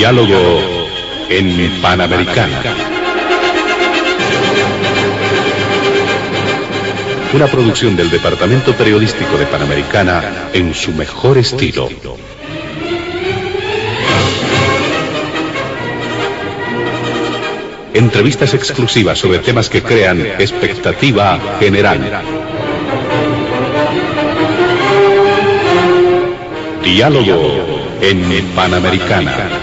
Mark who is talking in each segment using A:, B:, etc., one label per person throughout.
A: Diálogo en Panamericana. Una producción del Departamento Periodístico de Panamericana en su mejor estilo. Entrevistas exclusivas sobre temas que crean expectativa general. Diálogo en Panamericana.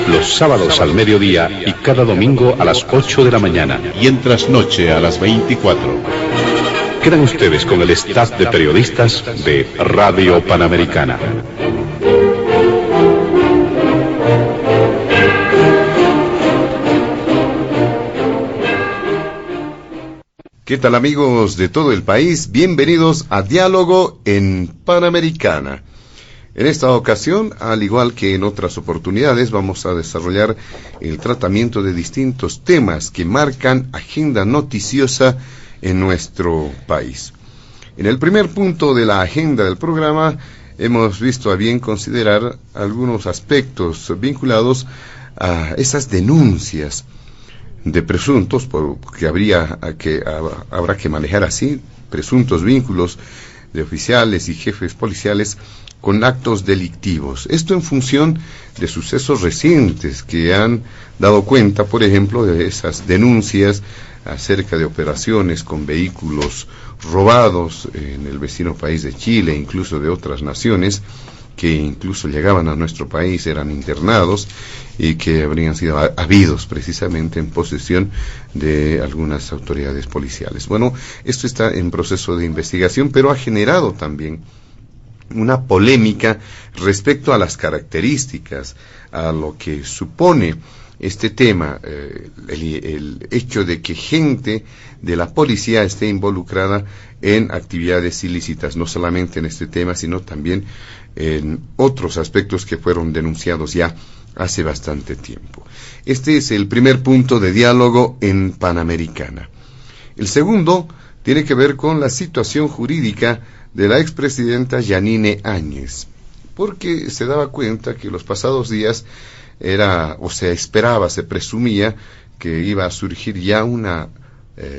A: Los sábados al mediodía y cada domingo a las 8 de la mañana.
B: Y en trasnoche a las 24.
A: Quedan ustedes con el staff de periodistas de Radio Panamericana.
B: ¿Qué tal, amigos de todo el país? Bienvenidos a Diálogo en Panamericana. En esta ocasión, al igual que en otras oportunidades, vamos a desarrollar el tratamiento de distintos temas que marcan agenda noticiosa en nuestro país. En el primer punto de la agenda del programa, hemos visto a bien considerar algunos aspectos vinculados a esas denuncias de presuntos, porque habrá que manejar así, presuntos vínculos de oficiales y jefes policiales con actos delictivos. Esto en función de sucesos recientes que han dado cuenta, por ejemplo, de esas denuncias acerca de operaciones con vehículos robados en el vecino país de Chile, incluso de otras naciones, que incluso llegaban a nuestro país, eran internados y que habrían sido habidos precisamente en posesión de algunas autoridades policiales. Bueno, esto está en proceso de investigación, pero ha generado también una polémica respecto a las características, a lo que supone este tema, el hecho de que gente de la policía esté involucrada en actividades ilícitas, no solamente en este tema, sino también en otros aspectos que fueron denunciados ya hace bastante tiempo. Este es el primer punto de diálogo en Panamericana. El segundo tiene que ver con la situación jurídica de la expresidenta Yanine Áñez, porque se daba cuenta que los pasados días se presumía que iba a surgir ya una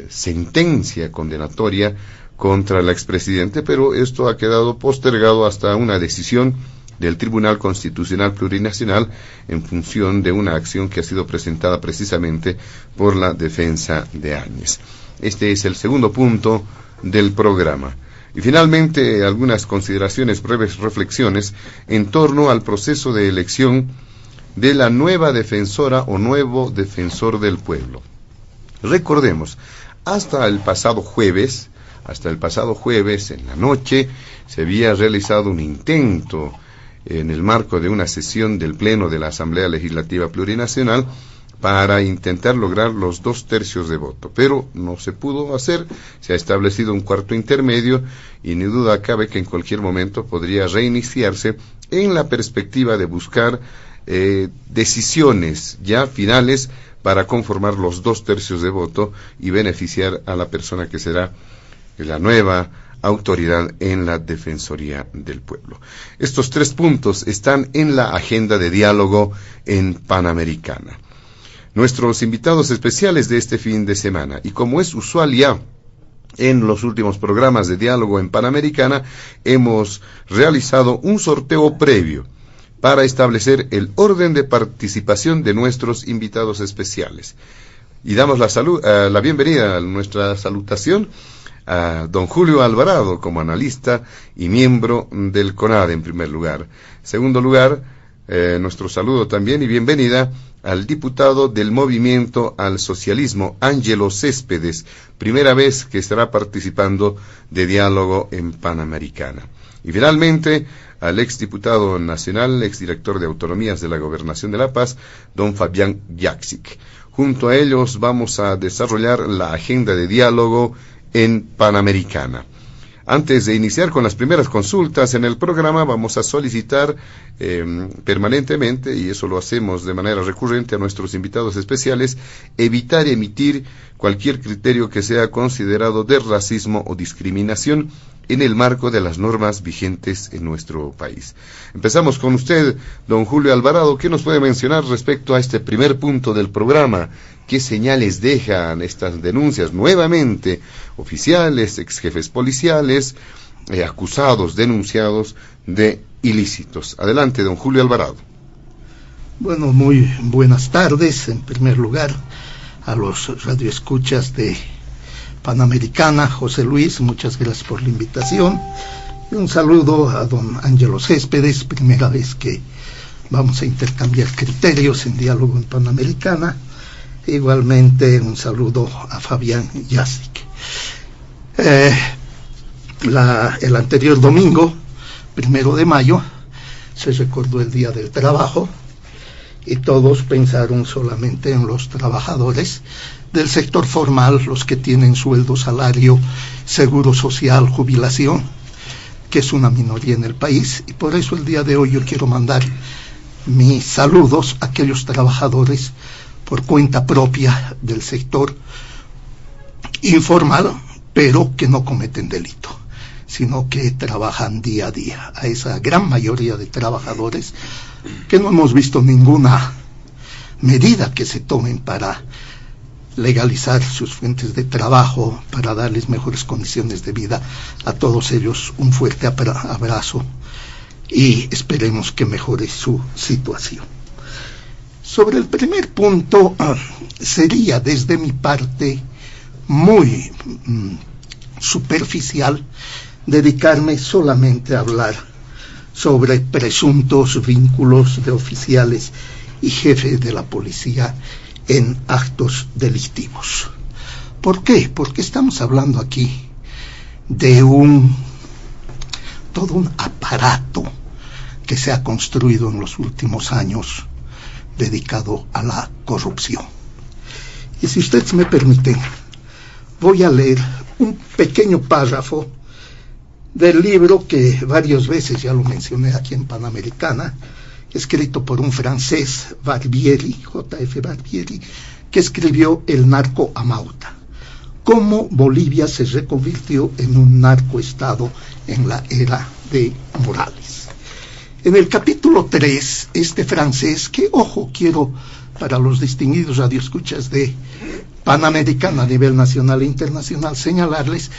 B: sentencia condenatoria contra la expresidente, pero esto ha quedado postergado hasta una decisión del Tribunal Constitucional Plurinacional en función de una acción que ha sido presentada precisamente por la defensa de Áñez. Este es el segundo punto del programa. Y finalmente, algunas consideraciones, breves reflexiones en torno al proceso de elección de la nueva defensora o nuevo defensor del pueblo. Recordemos, hasta el pasado jueves en la noche, se había realizado un intento en el marco de una sesión del Pleno de la Asamblea Legislativa Plurinacional para intentar lograr los 2/3 de voto, pero no se pudo hacer. Se ha establecido un cuarto intermedio y ni duda cabe que en cualquier momento podría reiniciarse en la perspectiva de buscar decisiones ya finales para conformar los 2/3 de voto y beneficiar a la persona que será la nueva autoridad en la Defensoría del Pueblo. Estos 3 puntos están en la agenda de diálogo en Panamericana. Nuestros invitados especiales de este fin de semana, y como es usual ya en los últimos programas de diálogo en Panamericana, hemos realizado un sorteo previo para establecer el orden de participación de nuestros invitados especiales. Y damos la bienvenida a nuestra salutación a don Julio Alvarado como analista y miembro del CONADE en primer lugar. Segundo lugar, nuestro saludo también y bienvenida al diputado del Movimiento al Socialismo, Ángelo Céspedes, primera vez que estará participando de diálogo en Panamericana. Y finalmente, al exdiputado nacional, exdirector de Autonomías de la Gobernación de La Paz, don Fabián Yaksic. Junto a ellos vamos a desarrollar la agenda de diálogo en Panamericana. Antes de iniciar con las primeras consultas en el programa, vamos a solicitar permanentemente, y eso lo hacemos de manera recurrente a nuestros invitados especiales, evitar emitir cualquier criterio que sea considerado de racismo o discriminación en el marco de las normas vigentes en nuestro país. Empezamos con usted, don Julio Alvarado. ¿Qué nos puede mencionar respecto a este primer punto del programa? ¿Qué señales dejan estas denuncias? Nuevamente, oficiales, ex jefes policiales, acusados, denunciados de ilícitos. Adelante, don Julio Alvarado.
C: Bueno, muy buenas tardes. En primer lugar, a los radioescuchas de Panamericana, José Luis, muchas gracias por la invitación. Y un saludo a don Ángelo Céspedes, primera vez que vamos a intercambiar criterios en diálogo en Panamericana. Igualmente un saludo a Fabián Yacic. El anterior domingo, 1 de mayo, se recordó el Día del Trabajo y todos pensaron solamente en los trabajadores del sector formal, los que tienen sueldo, salario, seguro social, jubilación, que es una minoría en el país, y por eso el día de hoy yo quiero mandar mis saludos a aquellos trabajadores por cuenta propia del sector informal, pero que no cometen delito, sino que trabajan día a día. A esa gran mayoría de trabajadores que no hemos visto ninguna medida que se tomen para legalizar sus fuentes de trabajo, para darles mejores condiciones de vida, a todos ellos un fuerte abrazo y esperemos que mejore su situación. Sobre el primer punto, sería desde mi parte muy superficial dedicarme solamente a hablar sobre presuntos vínculos de oficiales y jefes de la policía en actos delictivos. ¿Por qué? Porque estamos hablando aquí de todo un aparato que se ha construido en los últimos años dedicado a la corrupción. Y si ustedes me permiten, voy a leer un pequeño párrafo del libro que varias veces ya lo mencioné aquí en Panamericana, escrito por un francés, Barbieri, J.F. Barbieri, que escribió El narco Amauta, cómo Bolivia se reconvirtió en un narcoestado en la era de Morales. En el capítulo 3, este francés, que ojo, quiero para los distinguidos radioescuchas de Panamericana a nivel nacional e internacional señalarles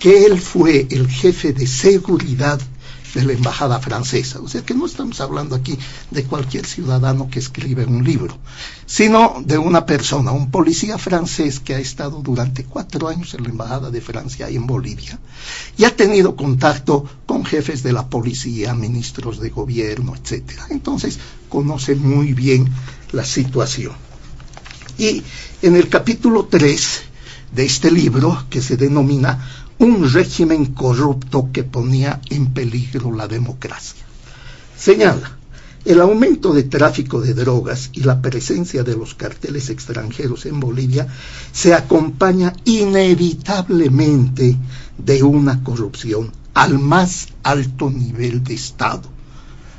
C: que él fue el jefe de seguridad de la embajada francesa, o sea que no estamos hablando aquí de cualquier ciudadano que escribe un libro, sino de una persona, un policía francés que ha estado durante 4 años en la embajada de Francia en Bolivia y ha tenido contacto con jefes de la policía, ministros de gobierno, etcétera. Entonces conoce muy bien la situación. Y en el capítulo 3 de este libro, que se denomina Un régimen corrupto que ponía en peligro la democracia, señala: el aumento de tráfico de drogas y la presencia de los carteles extranjeros en Bolivia se acompaña inevitablemente de una corrupción al más alto nivel de Estado,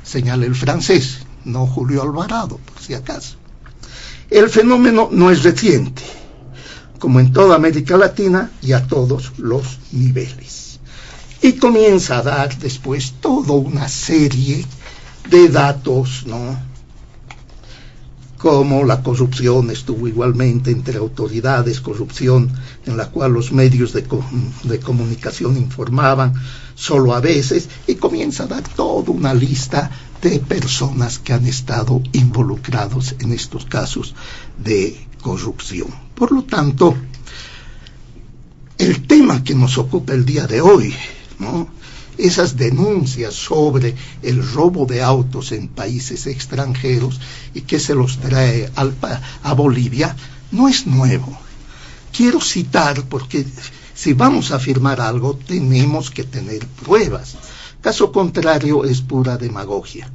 C: señala el francés, no Julio Alvarado, por si acaso. El fenómeno no es reciente, como en toda América Latina y a todos los niveles. Y comienza a dar después toda una serie de datos, ¿no? Como la corrupción estuvo igualmente entre autoridades, corrupción en la cual los medios de comunicación informaban solo a veces, y comienza a dar toda una lista de personas que han estado involucrados en estos casos de corrupción. Por lo tanto, el tema que nos ocupa el día de hoy, ¿no?, esas denuncias sobre el robo de autos en países extranjeros y que se los trae a Bolivia, no es nuevo. Quiero citar, porque si vamos a afirmar algo, tenemos que tener pruebas. Caso contrario, es pura demagogia.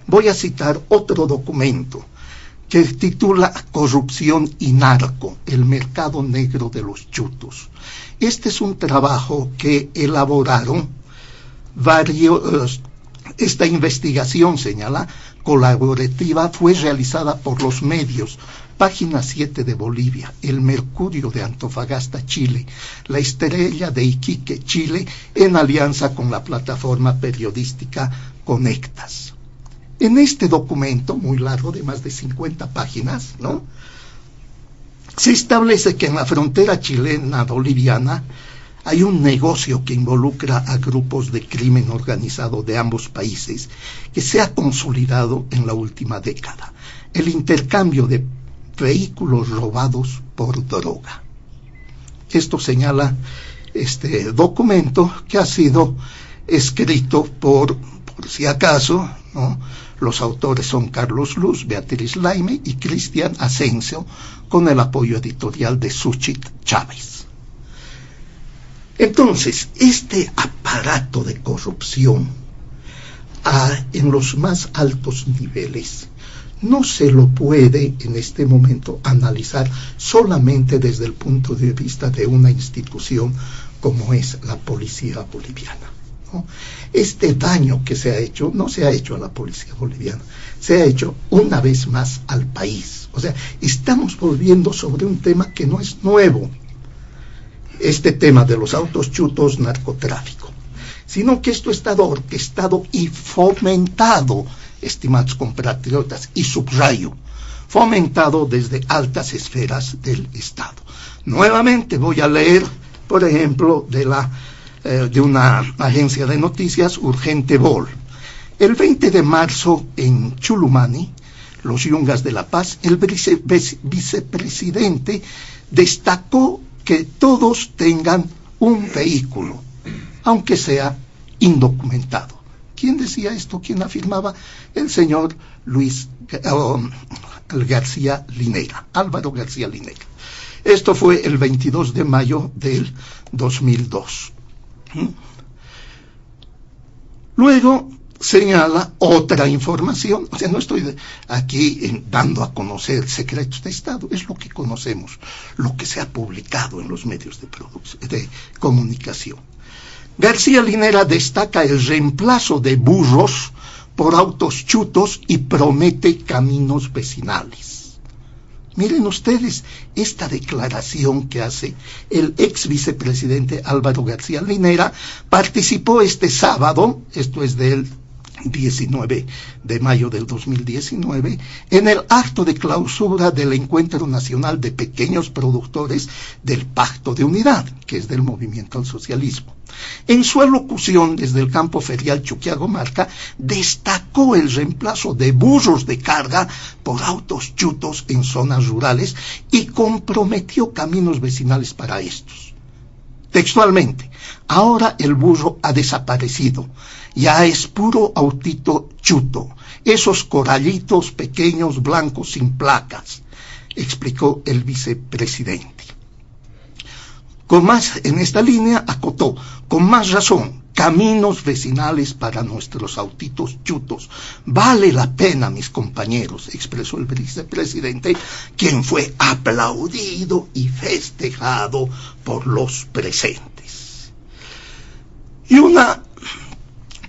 C: Voy a citar otro documento que titula Corrupción y narco, el mercado negro de los chutos. Este es un trabajo que elaboraron varios. Esta investigación, señala, colaborativa fue realizada por los medios Página 7 de Bolivia, El Mercurio de Antofagasta, Chile, La Estrella de Iquique, Chile, en alianza con la plataforma periodística Conectas. En este documento, muy largo, de más de 50 páginas, ¿no?, se establece que en la frontera chilena-boliviana hay un negocio que involucra a grupos de crimen organizado de ambos países que se ha consolidado en la última década: el intercambio de vehículos robados por droga. Esto señala este documento, que ha sido escrito por si acaso, ¿no?, los autores son Carlos Luz, Beatriz Laime y Cristian Asensio, con el apoyo editorial de Suchit Chávez. Entonces, este aparato de corrupción en los más altos niveles no se lo puede en este momento analizar solamente desde el punto de vista de una institución como es la policía boliviana, ¿no? Este daño que se ha hecho no se ha hecho a la policía boliviana, se ha hecho una vez más al país. O sea, estamos volviendo sobre un tema que no es nuevo, este tema de los autos chutos, narcotráfico, sino que esto ha estado orquestado y fomentado, estimados compatriotas, y subrayo, fomentado desde altas esferas del Estado. Nuevamente voy a leer, por ejemplo, de una agencia de noticias, Urgente Vol. El 20 de marzo en Chulumani, los Yungas de La Paz, el vicepresidente destacó que todos tengan un vehículo, aunque sea indocumentado. ¿Quién decía esto? ¿Quién afirmaba? El señor García Linera, Álvaro García Linera. Esto fue el 22 de mayo del 2002. Luego señala otra información, o sea, no estoy aquí dando a conocer secretos de Estado, es lo que conocemos, lo que se ha publicado en los medios de comunicación. García Linera destaca el reemplazo de burros por autos chutos y promete caminos vecinales. Miren ustedes esta declaración que hace el ex vicepresidente Álvaro García Linera. Participó este sábado, esto es del 19 de mayo del 2019, en el acto de clausura del Encuentro Nacional de Pequeños Productores del Pacto de Unidad, que es del Movimiento al Socialismo. En su alocución desde el campo ferial Chuquiagomarca, destacó el reemplazo de burros de carga por autos chutos en zonas rurales y comprometió caminos vecinales para estos. Textualmente: ahora el burro ha desaparecido, ya es puro autito chuto, esos corallitos pequeños blancos sin placas, explicó el vicepresidente. En esta línea acotó: con más razón, caminos vecinales para nuestros autitos chutos. Vale la pena, mis compañeros, expresó el vicepresidente, quien fue aplaudido y festejado por los presentes. Y una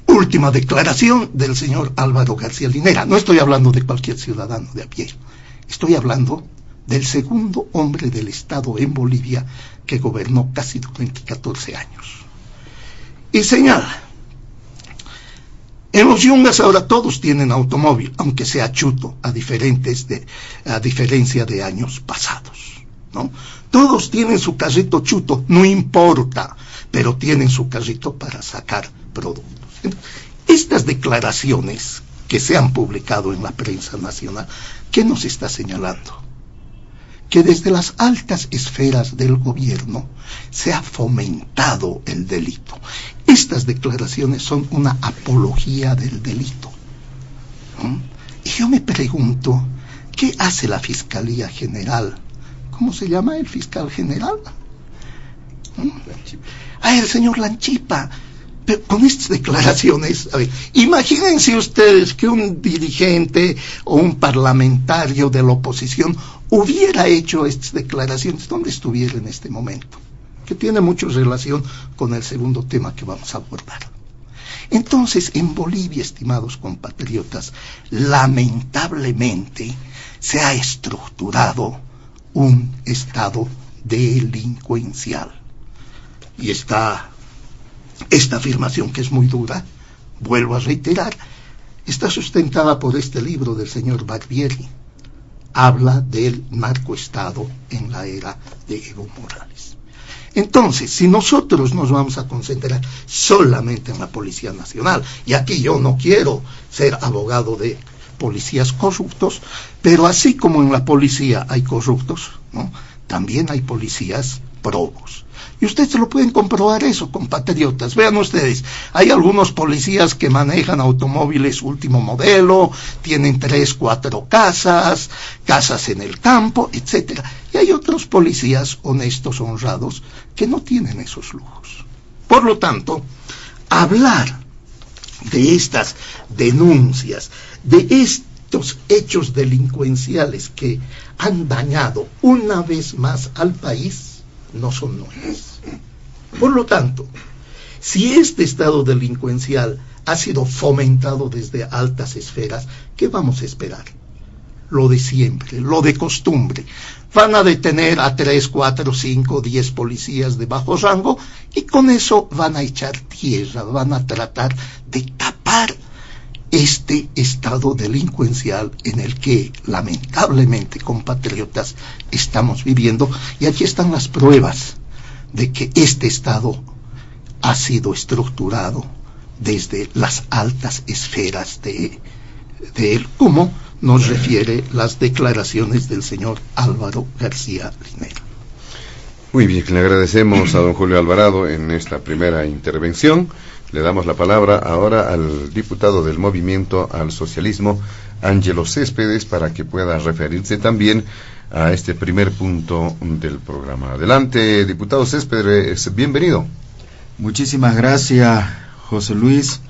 C: última declaración del señor Álvaro García Linera. No estoy hablando de cualquier ciudadano de a pie, estoy hablando del segundo hombre del Estado en Bolivia que gobernó casi durante 14 años. Y señala: en los Yungas ahora todos tienen automóvil, aunque sea chuto, a diferencia de años pasados, ¿no? Todos tienen su carrito chuto, no importa, pero tienen su carrito para sacar productos. Estas declaraciones que se han publicado en la prensa nacional, ¿qué nos está señalando? Que desde las altas esferas del gobierno se ha fomentado el delito. Estas declaraciones son una apología del delito. Y yo me pregunto, ¿qué hace la Fiscalía General? ¿Cómo se llama el fiscal general? El señor Lanchipa. Pero con estas declaraciones, a ver, imagínense ustedes que un dirigente o un parlamentario de la oposición hubiera hecho estas declaraciones, ¿dónde estuviera en este momento? Que tiene mucha relación con el segundo tema que vamos a abordar. Entonces, en Bolivia, estimados compatriotas, lamentablemente se ha estructurado un estado delincuencial. Y esta afirmación, que es muy dura, vuelvo a reiterar, está sustentada por este libro del señor Barbieri. Habla del narcoestado en la era de Evo Morales. Entonces, si nosotros nos vamos a concentrar solamente en la Policía Nacional, y aquí yo no quiero ser abogado de policías corruptos, pero así como en la policía hay corruptos, ¿no?, también hay policías probos. Y ustedes lo pueden comprobar eso, compatriotas. Vean ustedes, hay algunos policías que manejan automóviles último modelo, tienen 3, 4 casas en el campo, etcétera. Y hay otros policías honestos, honrados, que no tienen esos lujos. Por lo tanto, hablar de estas denuncias, de estos hechos delincuenciales que han dañado una vez más al país, no son nuevas. Por lo tanto, si este estado delincuencial ha sido fomentado desde altas esferas, ¿qué vamos a esperar? Lo de siempre, lo de costumbre. Van a detener a 3, 4, 5, 10 policías de bajo rango y con eso van a echar tierra, van a tratar de tapar este estado delincuencial en el que lamentablemente, compatriotas, estamos viviendo. Y aquí están las pruebas de que este estado ha sido estructurado desde las altas esferas de él, como nos refiere las declaraciones del señor Álvaro García Linera.
B: Muy bien, le agradecemos a don Julio Alvarado en esta primera intervención. Le damos la palabra ahora al diputado del Movimiento al Socialismo, Ángelo Céspedes, para que pueda referirse también a este primer punto del programa. Adelante, diputado Céspedes, bienvenido.
D: Muchísimas gracias, José Luis.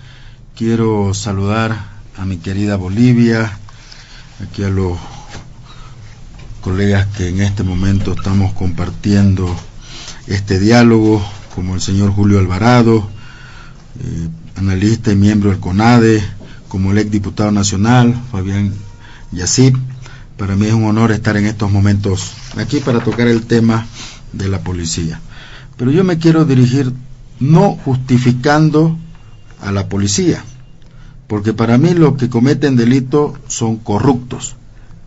D: Quiero saludar a mi querida Bolivia, aquí a los colegas que en este momento estamos compartiendo este diálogo, como el señor Julio Alvarado, analista y miembro del CONADE, como el exdiputado nacional, Fabián Yacib. Para mí es un honor estar en estos momentos aquí para tocar el tema de la policía. Pero yo me quiero dirigir no justificando a la policía, porque para mí los que cometen delito son corruptos.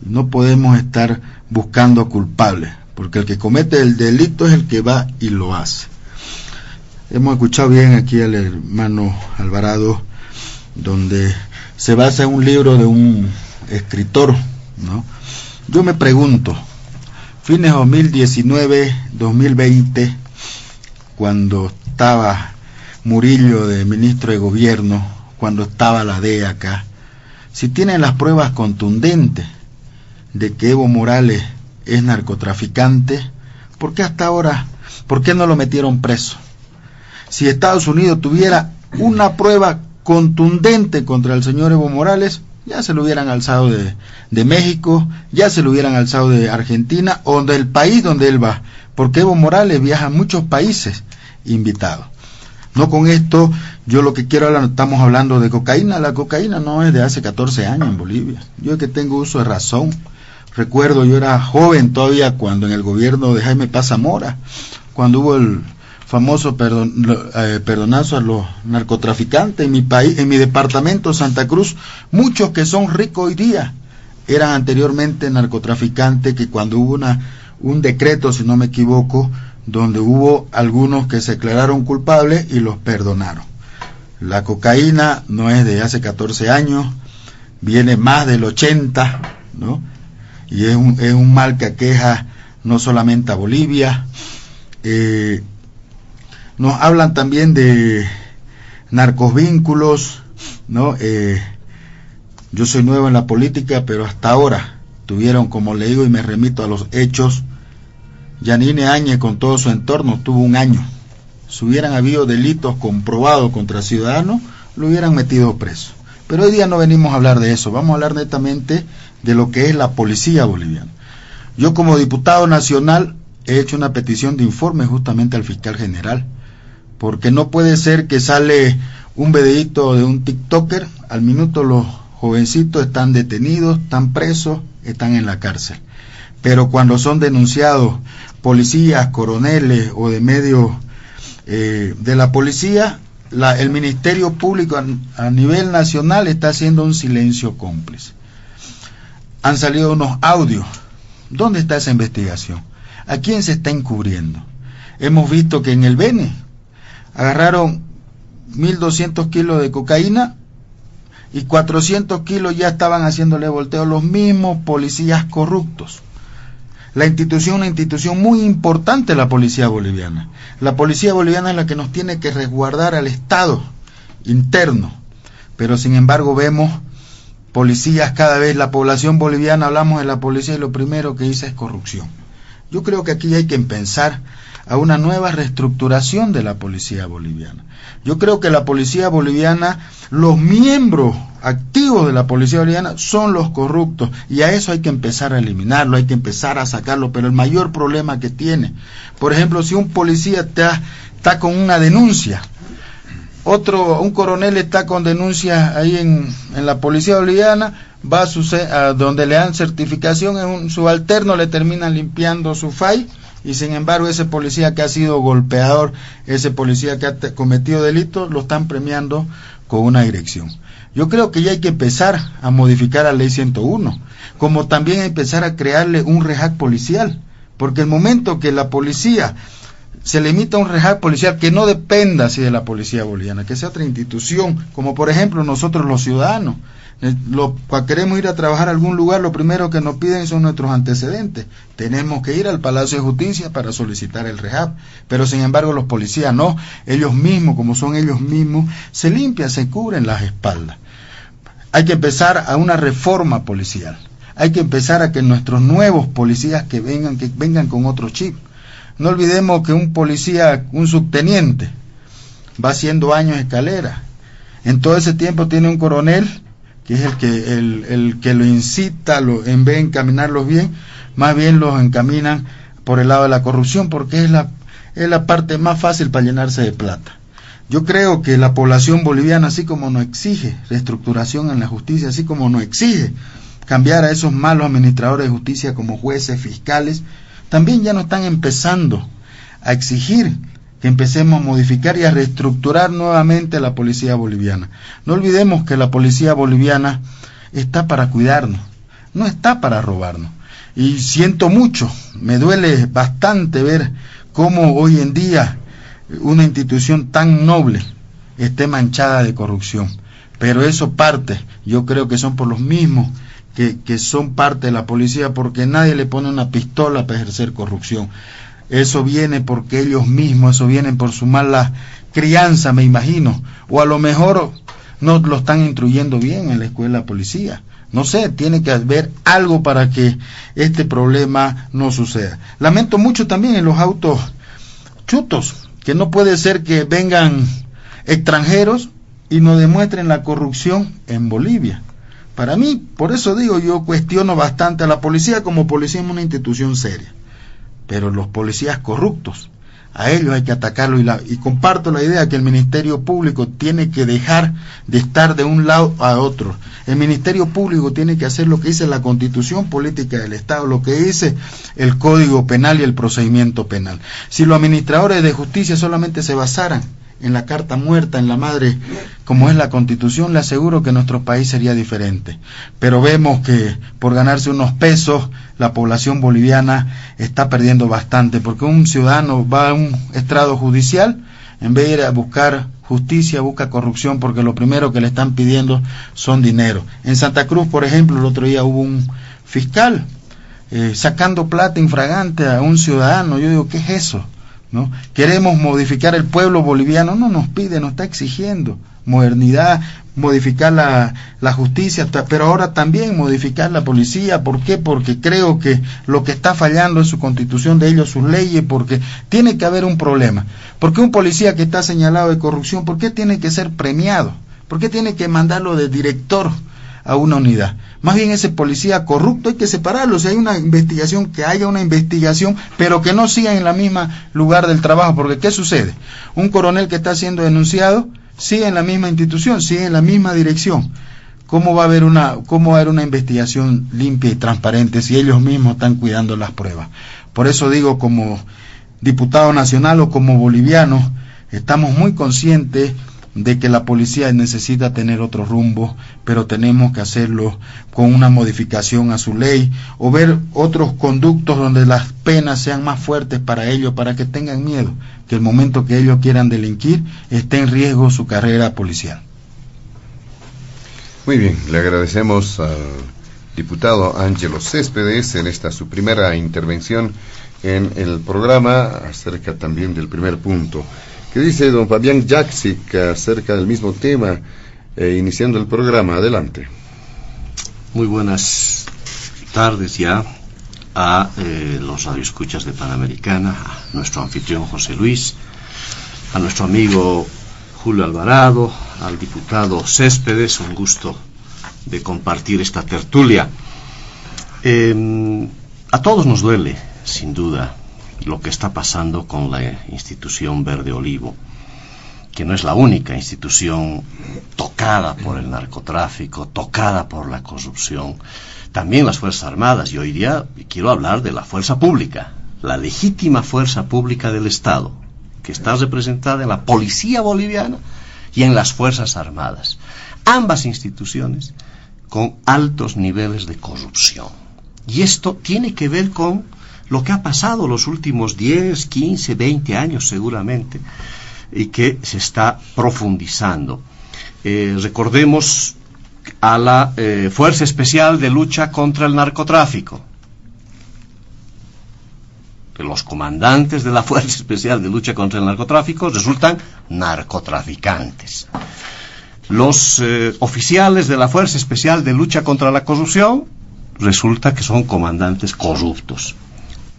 D: No podemos estar buscando culpables, porque el que comete el delito es el que va y lo hace. Hemos escuchado bien aquí al hermano Alvarado, donde se basa en un libro de un escritor, ¿no? Yo me pregunto, fines 2019, 2020, cuando estaba Murillo de ministro de gobierno, cuando estaba la DEA acá, si tienen las pruebas contundentes de que Evo Morales es narcotraficante, ¿por qué hasta ahora, por qué no lo metieron preso? Si Estados Unidos tuviera una prueba contundente contra el señor Evo Morales, ya se lo hubieran alzado de México, ya se lo hubieran alzado de Argentina o del país donde él va, porque Evo Morales viaja a muchos países invitados. No con esto, yo lo que quiero hablar, estamos hablando de cocaína. La cocaína no es de hace 14 años en Bolivia. Yo que tengo uso de razón, recuerdo, yo era joven todavía cuando en el gobierno de Jaime Paz Zamora, cuando hubo el famoso perdonazo a los narcotraficantes en mi país, en mi departamento Santa Cruz, muchos que son ricos hoy día eran anteriormente narcotraficantes, que cuando hubo un decreto, si no me equivoco, donde hubo algunos que se declararon culpables y los perdonaron. La cocaína no es de hace 14 años, viene más del 80, ¿no? Y es un mal que aqueja no solamente a Bolivia. Nos hablan también de narcovínculos, ¿no? Yo soy nuevo en la política, pero hasta ahora tuvieron, como le digo y me remito a los hechos, Yanine Áñez con todo su entorno tuvo 1 año si hubieran habido delitos comprobados contra ciudadanos, lo hubieran metido preso. Pero hoy día no venimos a hablar de eso, vamos a hablar netamente de lo que es la policía boliviana. Yo como diputado nacional he hecho una petición de informe justamente al fiscal general, porque no puede ser que sale un videíto de un TikToker, al minuto los jovencitos están detenidos, están presos, están en la cárcel. Pero cuando son denunciados policías, coroneles o de medios de la policía, el Ministerio Público a nivel nacional está haciendo un silencio cómplice. Han salido unos audios. ¿Dónde está esa investigación? ¿A quién se está encubriendo? Hemos visto que en el Beni agarraron 1.200 kilos de cocaína y 400 kilos ya estaban haciéndole volteo los mismos policías corruptos. La institución, una institución muy importante, la policía boliviana. La policía boliviana es la que nos tiene que resguardar al Estado interno, pero sin embargo vemos policías cada vez, la población boliviana, hablamos de la policía y lo primero que dice es corrupción. Yo creo que aquí hay que pensar a una nueva reestructuración de la policía boliviana. Yo creo que la policía boliviana, los miembros activos de la policía boliviana son los corruptos, y a eso hay que empezar a eliminarlo, hay que empezar a sacarlo. Pero el mayor problema que tiene, por ejemplo, si un policía está con una denuncia, un coronel está con denuncia ahí en la policía boliviana, va a donde le dan certificación, en un subalterno le terminan limpiando su FAI, y sin embargo ese policía que ha sido golpeador, ese policía que ha cometido delitos, lo están premiando con una dirección. Yo creo que ya hay que empezar a modificar la ley 101, como también empezar a crearle un REJAC policial, porque el momento que la policía se le emita un REJAC policial que no dependa así de la policía boliviana, que sea otra institución, como por ejemplo nosotros los ciudadanos, cuando queremos ir a trabajar a algún lugar, lo primero que nos piden son nuestros antecedentes. Tenemos que ir al Palacio de Justicia para solicitar el REJAC, pero sin embargo los policías no, ellos mismos, como son ellos mismos, se limpian, se cubren las espaldas. Hay que empezar a una reforma policial, hay que empezar a que nuestros nuevos policías que vengan con otro chip. No olvidemos que un policía, un subteniente, va haciendo años escalera. En todo ese tiempo tiene un coronel que es el que lo incita, en vez de encaminarlos bien, más bien los encaminan por el lado de la corrupción, porque es la parte más fácil para llenarse de plata. Yo creo que la población boliviana, así como nos exige reestructuración en la justicia, así como nos exige cambiar a esos malos administradores de justicia como jueces, fiscales, también ya nos están empezando a exigir que empecemos a modificar y a reestructurar nuevamente la policía boliviana. No olvidemos que la policía boliviana está para cuidarnos, no está para robarnos. Y siento mucho, me duele bastante ver cómo hoy en día una institución tan noble esté manchada de corrupción. Pero eso parte, yo creo que son por los mismos que son parte de la policía, porque nadie le pone una pistola para ejercer corrupción. Eso viene porque ellos mismos, eso viene por su mala crianza, me imagino, o a lo mejor no lo están instruyendo bien en la escuela de policía. No sé, tiene que haber algo para que este problema no suceda. Lamento mucho también en los autos chutos, que no puede ser que vengan extranjeros y nos demuestren la corrupción en Bolivia. Para mí, por eso digo, yo cuestiono bastante a la policía, como policía es una institución seria. Pero los policías corruptos, a ellos hay que atacarlo, y comparto la idea que el Ministerio Público tiene que dejar de estar de un lado a otro. El Ministerio Público tiene que hacer lo que dice la Constitución Política del Estado, lo que dice el Código Penal y el Procedimiento Penal. Si los administradores de justicia solamente se basaran en la carta muerta, en la madre, como es la Constitución, le aseguro que nuestro país sería diferente. Pero vemos que por ganarse unos pesos, la población boliviana está perdiendo bastante, porque un ciudadano va a un estrado judicial, en vez de ir a buscar justicia, busca corrupción, porque lo primero que le están pidiendo son dinero. En Santa Cruz, por ejemplo, el otro día hubo un fiscal sacando plata infragante a un ciudadano. Yo digo, ¿qué es eso? ¿no? Queremos modificar el pueblo boliviano, no nos pide, nos está exigiendo modernidad, modificar la justicia, pero ahora también modificar la policía. ¿Por qué? Porque creo que lo que está fallando es su constitución de ellos, sus leyes, porque tiene que haber un problema. Porque un policía que está señalado de corrupción, ¿por qué tiene que ser premiado? ¿Por qué tiene que mandarlo de director a una unidad? Más bien ese policía corrupto hay que separarlo. Si hay una investigación, que haya una investigación, pero que no siga en la misma lugar del trabajo, porque ¿qué sucede? Un coronel que está siendo denunciado sigue en la misma institución, sigue en la misma dirección. ¿Cómo va a haber una investigación limpia y transparente si ellos mismos están cuidando las pruebas? Por eso digo, como diputado nacional o como boliviano, estamos muy conscientes de que la policía necesita tener otro rumbo, pero tenemos que hacerlo con una modificación a su ley, o ver otros conductos donde las penas sean más fuertes para ellos, para que tengan miedo, que el momento que ellos quieran delinquir esté en riesgo su carrera policial.
B: Muy bien, le agradecemos al diputado Ángelo Céspedes en esta su primera intervención en el programa, acerca también del primer punto. ¿Qué dice don Fabián Jaksic acerca del mismo tema, iniciando el programa? Adelante.
E: Muy buenas tardes ya a los radioescuchas de Panamericana, a nuestro anfitrión José Luis, a nuestro amigo Julio Alvarado, al diputado Céspedes. Un gusto de compartir esta tertulia. A todos nos duele, sin duda, lo que está pasando con la institución Verde Olivo, que no es la única institución tocada por el narcotráfico, tocada por la corrupción. También las Fuerzas Armadas, y hoy día quiero hablar de la fuerza pública, la legítima fuerza pública del Estado, que está representada en la Policía Boliviana y en las Fuerzas Armadas. Ambas instituciones con altos niveles de corrupción. Y esto tiene que ver con lo que ha pasado los últimos 10, 15, 20 años seguramente, y que se está profundizando. Recordemos a la Fuerza Especial de Lucha contra el Narcotráfico. Los comandantes de la Fuerza Especial de Lucha contra el Narcotráfico resultan narcotraficantes. Los oficiales de la Fuerza Especial de Lucha contra la Corrupción resulta que son comandantes corruptos.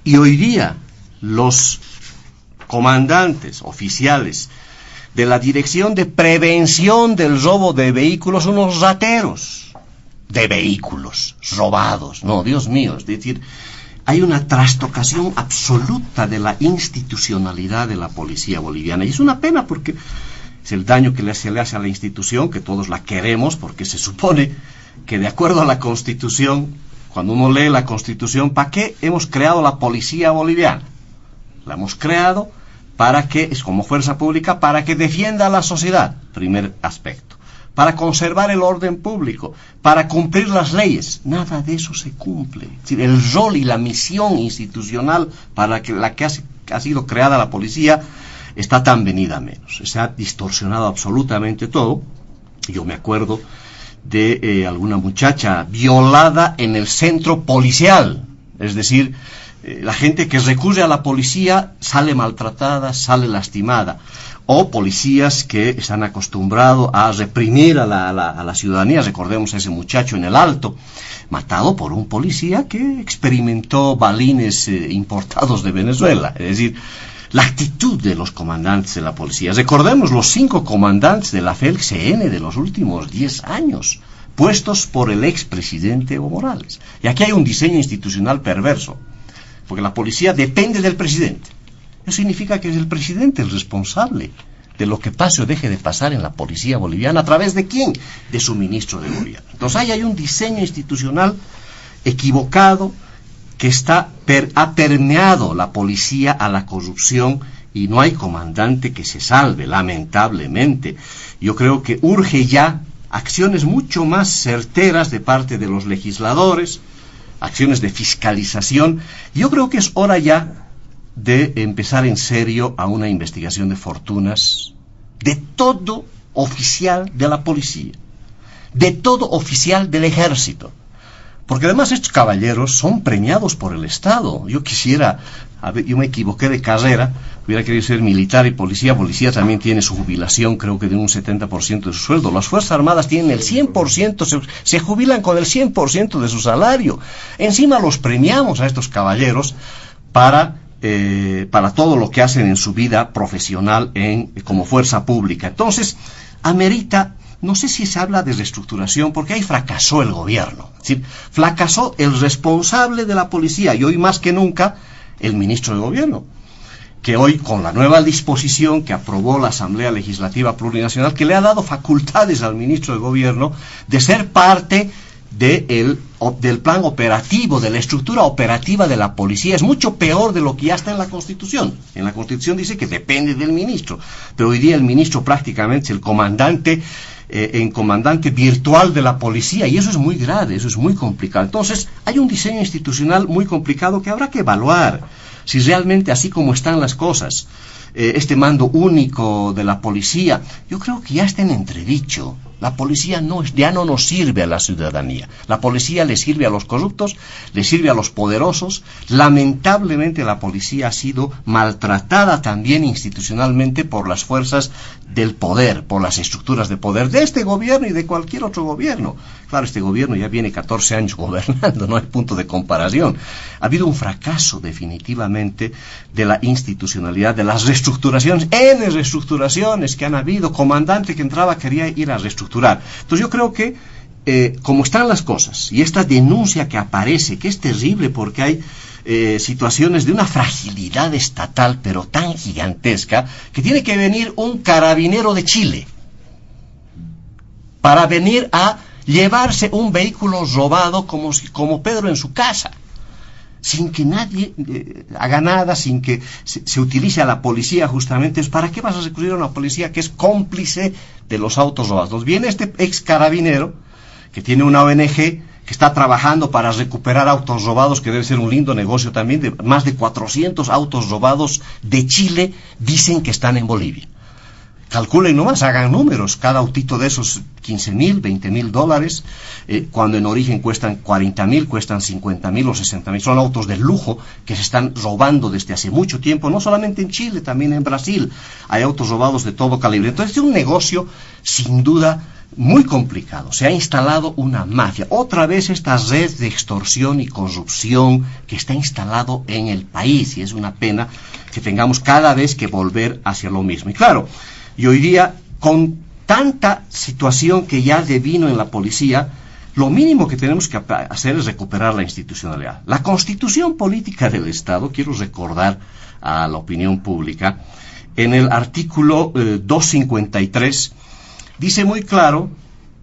E: Y hoy día los comandantes oficiales de la Dirección de Prevención del Robo de Vehículos son unos rateros de vehículos robados. No, Dios mío, es decir, hay una trastocación absoluta de la institucionalidad de la policía boliviana. Y es una pena porque es el daño que se le hace a la institución, que todos la queremos, porque se supone que de acuerdo a la Constitución, cuando uno lee la Constitución, ¿para qué hemos creado la policía boliviana? La hemos creado para que, es como fuerza pública, para que defienda a la sociedad, primer aspecto, para conservar el orden público, para cumplir las leyes. Nada de eso se cumple. Es decir, el rol y la misión institucional para la que ha sido creada la policía está tan venida a menos. Se ha distorsionado absolutamente todo. Yo me acuerdo de alguna muchacha violada en el centro policial. Es decir, la gente que recurre a la policía sale maltratada, sale lastimada. O policías que están acostumbrados a reprimir a la ciudadanía. Recordemos a ese muchacho en el Alto, matado por un policía que experimentó balines importados de Venezuela. Es decir, la actitud de los comandantes de la policía. Recordemos los 5 comandantes de la FELCN de los últimos 10 años, puestos por el expresidente Evo Morales. Y aquí hay un diseño institucional perverso, porque la policía depende del presidente. Eso significa que es el presidente el responsable de lo que pase o deje de pasar en la policía boliviana. ¿A través de quién? De su ministro de gobierno. Entonces ahí hay un diseño institucional equivocado que ha permeado la policía a la corrupción, y no hay comandante que se salve, lamentablemente. Yo creo que urge ya acciones mucho más certeras de parte de los legisladores, acciones de fiscalización. Yo creo que es hora ya de empezar en serio a una investigación de fortunas de todo oficial de la policía, de todo oficial del ejército, porque además estos caballeros son premiados por el Estado. Yo quisiera yo me equivoqué de carrera, hubiera querido ser militar y policía. Policía también tiene su jubilación, creo que de un 70% de su sueldo. Las Fuerzas Armadas tienen el 100%, se jubilan con el 100% de su salario. Encima los premiamos a estos caballeros para todo lo que hacen en su vida profesional como fuerza pública. Entonces, amerita, no sé si se habla de reestructuración, porque ahí fracasó el gobierno. Es decir, fracasó el responsable de la policía, y hoy más que nunca el ministro de gobierno, que hoy, con la nueva disposición que aprobó la Asamblea Legislativa Plurinacional, que le ha dado facultades al ministro de gobierno de ser parte del plan operativo, de la estructura operativa de la policía. Es mucho peor de lo que ya está en la Constitución. En la Constitución dice que depende del ministro, pero hoy día el ministro prácticamente es el comandante virtual de la policía, y eso es muy grave, eso es muy complicado. Entonces, hay un diseño institucional muy complicado que habrá que evaluar si realmente, así como están las cosas, este mando único de la policía, yo creo que ya está en entredicho. La policía ya no nos sirve a la ciudadanía. La policía le sirve a los corruptos, le sirve a los poderosos. Lamentablemente la policía ha sido maltratada también institucionalmente por las fuerzas del poder, por las estructuras de poder de este gobierno y de cualquier otro gobierno. Claro, este gobierno ya viene 14 años gobernando, no hay punto de comparación. Ha habido un fracaso definitivamente de la institucionalidad, de las reestructuraciones, reestructuraciones que han habido. Comandante que entraba quería ir a reestructurar. Entonces yo creo que como están las cosas, y esta denuncia que aparece, que es terrible porque hay situaciones de una fragilidad estatal pero tan gigantesca, que tiene que venir un carabinero de Chile para venir a llevarse un vehículo robado como Pedro en su casa, sin que nadie haga nada, sin que se utilice a la policía justamente. ¿Para qué vas a recurrir a una policía que es cómplice de los autos robados? Nos viene este ex carabinero, que tiene una ONG, que está trabajando para recuperar autos robados, que debe ser un lindo negocio también. De más de 400 autos robados de Chile dicen que están en Bolivia. Calculen nomás, hagan números, cada autito de esos $15,000, $20,000, cuando en origen cuestan $40,000, cuestan $50,000 o $60,000. Son autos de lujo que se están robando desde hace mucho tiempo, no solamente en Chile, también en Brasil. Hay autos robados de todo calibre. Entonces es un negocio, sin duda, muy complicado. Se ha instalado una mafia. Otra vez esta red de extorsión y corrupción que está instalado en el país, y es una pena que tengamos cada vez que volver hacia lo mismo. Y claro, y hoy día, con tanta situación que ya devino en la policía, lo mínimo que tenemos que hacer es recuperar la institucionalidad. La Constitución Política del Estado, quiero recordar a la opinión pública, en el artículo 253, dice muy claro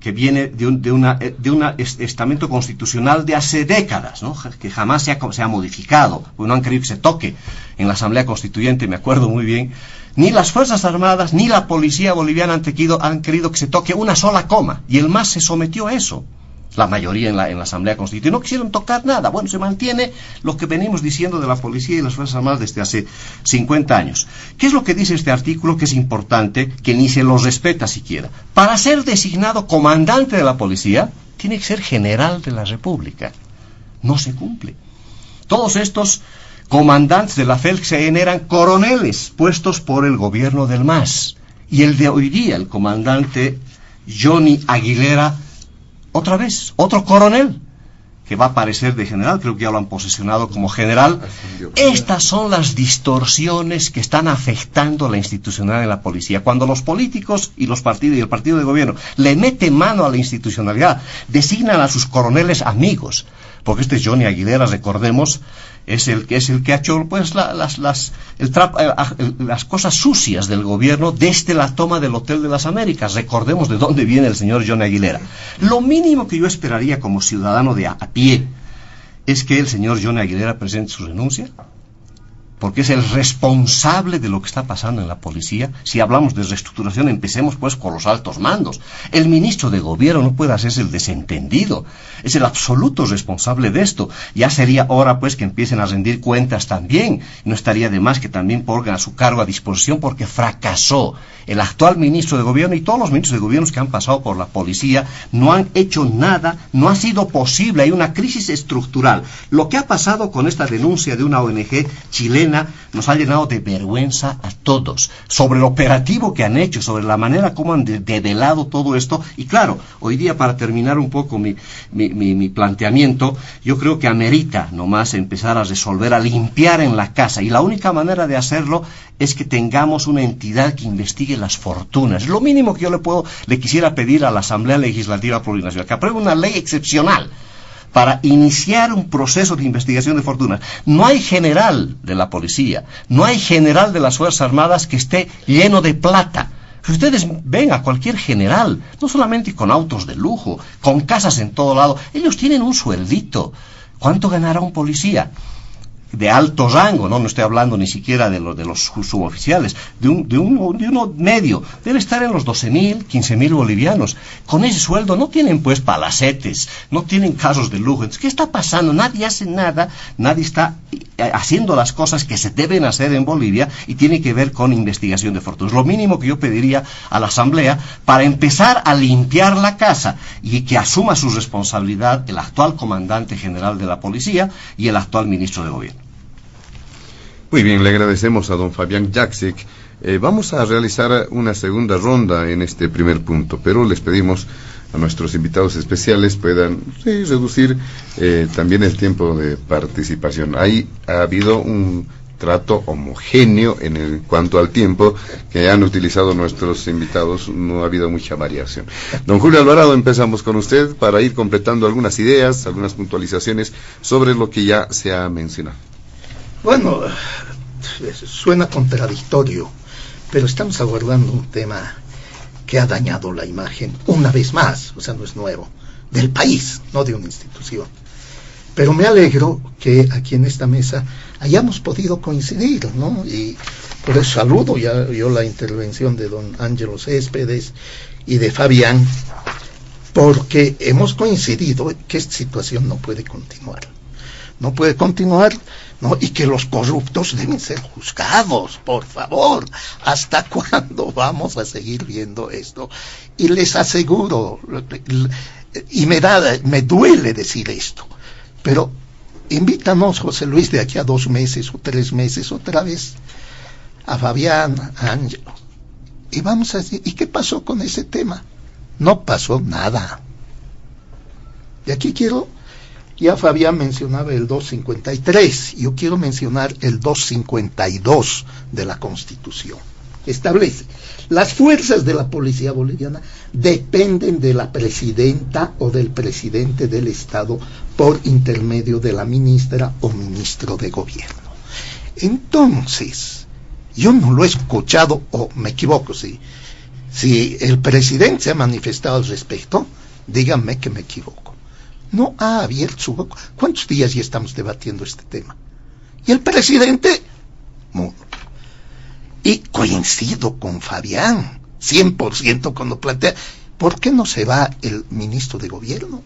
E: que viene de un estamento constitucional de hace décadas, ¿no?, que jamás se ha modificado, porque no han querido que se toque en la Asamblea Constituyente, me acuerdo muy bien. Ni las Fuerzas Armadas ni la policía boliviana han querido que se toque una sola coma, y el MAS se sometió a eso. La mayoría en la Asamblea Constituyente no quisieron tocar nada. Bueno, se mantiene lo que venimos diciendo de la policía y las Fuerzas Armadas desde hace 50 años. ¿Qué es lo que dice este artículo, que es importante, que ni se los respeta siquiera? Para ser designado comandante de la policía, tiene que ser general de la República. No se cumple. Todos estos comandantes de la FELCSEN eran coroneles puestos por el gobierno del MAS. Y el de hoy día, el comandante Johnny Aguilera, otra vez, otro coronel, que va a aparecer de general, creo que ya lo han posesionado como general. Estas son las distorsiones que están afectando la institucionalidad de la policía. Cuando los políticos y los partidos y el partido de gobierno le meten mano a la institucionalidad, designan a sus coroneles amigos, porque este Johnny Aguilera, recordemos, es el que ha hecho pues las cosas sucias del gobierno desde la toma del Hotel de las Américas. Recordemos de dónde viene el señor Johnny Aguilera. Lo mínimo que yo esperaría como ciudadano de a pie es que el señor Johnny Aguilera presente su renuncia, porque es el responsable de lo que está pasando en la policía. Si hablamos de reestructuración, empecemos pues con los altos mandos. El ministro de gobierno no puede hacerse el desentendido, es el absoluto responsable de esto. Ya sería hora pues que empiecen a rendir cuentas también. No estaría de más que también pongan a su cargo a disposición, porque fracasó. El actual ministro de gobierno y todos los ministros de gobierno que han pasado por la policía no han hecho nada, no ha sido posible. Hay una crisis estructural. Lo que ha pasado con esta denuncia de una ONG chilena pena, nos ha llenado de vergüenza a todos, sobre el operativo que han hecho, sobre la manera como han develado todo esto. Y claro, hoy día, para terminar un poco mi planteamiento, yo creo que amerita nomás empezar a resolver, a limpiar en la casa, y la única manera de hacerlo es que tengamos una entidad que investigue las fortunas. Lo mínimo que yo le quisiera pedir a la Asamblea Legislativa Plurinacional, que apruebe una ley excepcional para iniciar un proceso de investigación de fortunas. No hay general de la policía, no hay general de las Fuerzas Armadas que esté lleno de plata. Si ustedes ven a cualquier general, no solamente con autos de lujo, con casas en todo lado, ellos tienen un sueldito. ¿Cuánto ganará un policía de alto rango? No estoy hablando ni siquiera de los suboficiales, de uno medio. Debe estar en los 12.000, 15.000 bolivianos. Con ese sueldo no tienen pues palacetes, no tienen carros de lujo. Entonces, ¿qué está pasando? Nadie hace nada, nadie está haciendo las cosas que se deben hacer en Bolivia, y tiene que ver con investigación de fortunas. Lo mínimo que yo pediría a la Asamblea, para empezar a limpiar la casa, y que asuma su responsabilidad el actual comandante general de la policía y el actual ministro de gobierno.
B: Muy bien, le agradecemos a don Fabián Jaksic. Vamos a realizar una segunda ronda en este primer punto, pero les pedimos a nuestros invitados especiales puedan reducir también el tiempo de participación. Ahí ha habido un trato homogéneo en cuanto al tiempo que han utilizado nuestros invitados, no ha habido mucha variación. Don Julio Alvarado, empezamos con usted para ir completando algunas ideas, algunas puntualizaciones sobre lo que ya se ha mencionado.
C: Bueno, suena contradictorio, pero estamos abordando un tema que ha dañado la imagen una vez más, o sea, no es nuevo, del país, no de una institución. Pero me alegro que aquí en esta mesa hayamos podido coincidir, ¿no? Y por eso saludo yo la intervención de don Ángelo Céspedes y de Fabián, porque hemos coincidido que esta situación no puede continuar. No puede continuar, ¿no? Y que los corruptos deben ser juzgados, por favor. ¿Hasta cuándo vamos a seguir viendo esto? Y les aseguro, y me duele decir esto, pero invítanos, José Luis, de aquí a 2 meses o 3 meses otra vez a Fabián, a Ángelo, y vamos a decir, ¿y qué pasó con ese tema? No pasó nada. Y aquí ya Fabián mencionaba el 253, yo quiero mencionar el 252 de la Constitución. Establece, las fuerzas de la policía boliviana dependen de la presidenta o del presidente del Estado por intermedio de la ministra o ministro de gobierno. Entonces, yo no lo he escuchado, o me equivoco, si el presidente se ha manifestado al respecto, díganme que me equivoco. No ha abierto su boca. ¿Cuántos días ya estamos debatiendo este tema? Y el presidente, y coincido con Fabián, 100% cuando plantea, ¿por qué no se va el ministro de gobierno?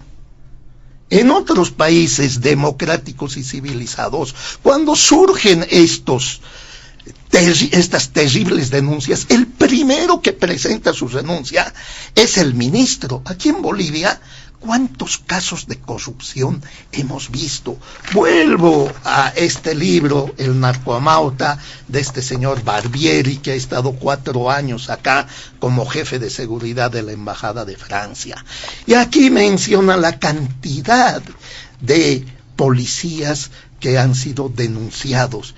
C: En otros países democráticos y civilizados, cuando surgen estas terribles denuncias, el primero que presenta su renuncia es el ministro. Aquí en Bolivia, ¿cuántos casos de corrupción hemos visto? Vuelvo a este libro, El narcoamauta, de este señor Barbieri, que ha estado 4 años acá como jefe de seguridad de la Embajada de Francia. Y aquí menciona la cantidad de policías que han sido denunciados.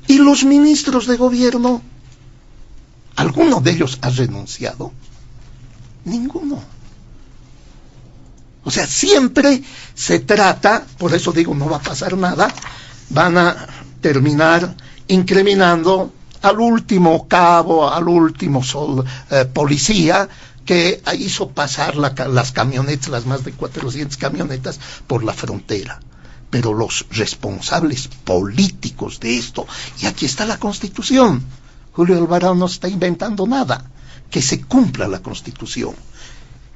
C: ¿Y los ministros de gobierno? ¿Alguno de ellos ha renunciado? Ninguno. O sea, siempre se trata, por eso digo, no va a pasar nada, van a terminar incriminando al último cabo, al último policía que hizo pasar las camionetas, las más de 400 camionetas, por la frontera. Pero los responsables políticos de esto, y aquí está la Constitución, Julio Alvarado no está inventando nada, que se cumpla la Constitución.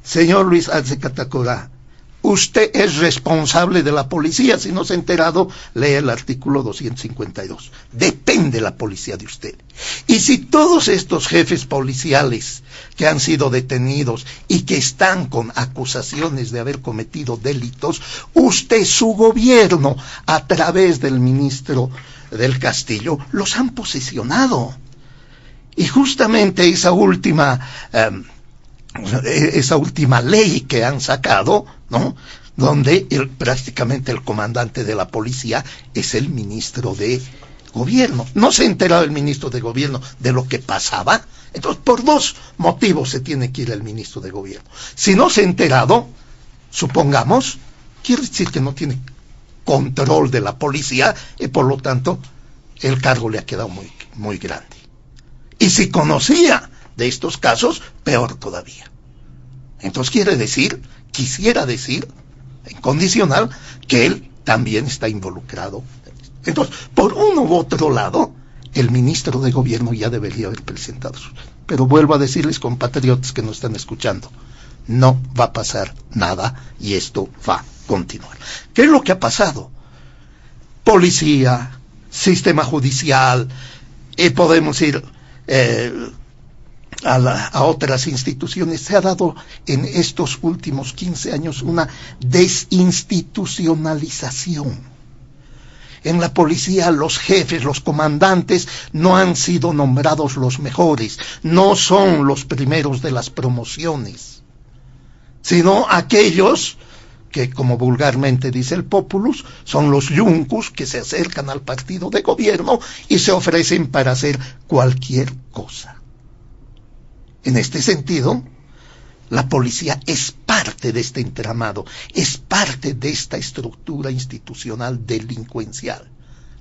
C: Señor Luis Arce Catacora, usted es responsable de la policía. Si no se ha enterado, lea el artículo 252. Depende la policía de usted. Y si todos estos jefes policiales que han sido detenidos y que están con acusaciones de haber cometido delitos, usted, su gobierno, a través del ministro del Castillo los han posesionado. Y justamente esa última ley que han sacado, ¿no?, donde prácticamente el comandante de la policía es el ministro de gobierno. No se ha enterado el ministro de gobierno de lo que pasaba. Entonces, por dos motivos se tiene que ir el ministro de gobierno. Si no se ha enterado, supongamos, quiere decir que no tiene control de la policía y por lo tanto el cargo le ha quedado muy, muy grande. Y si conocía de estos casos, peor todavía. Entonces quisiera decir, en condicional, que él también está involucrado. Entonces, por uno u otro lado, el ministro de gobierno ya debería haber presentado. Pero vuelvo a decirles, compatriotas que nos están escuchando, no va a pasar nada y esto va a continuar. ¿Qué es lo que ha pasado? Policía, sistema judicial, y podemos ir a otras instituciones. Se ha dado en estos últimos 15 años una desinstitucionalización. En la policía los jefes, los comandantes no han sido nombrados los mejores, no son los primeros de las promociones, sino aquellos que, como vulgarmente dice el populus, son los yuncus que se acercan al partido de gobierno y se ofrecen para hacer cualquier cosa. En este sentido, la policía es parte de este entramado, es parte de esta estructura institucional delincuencial.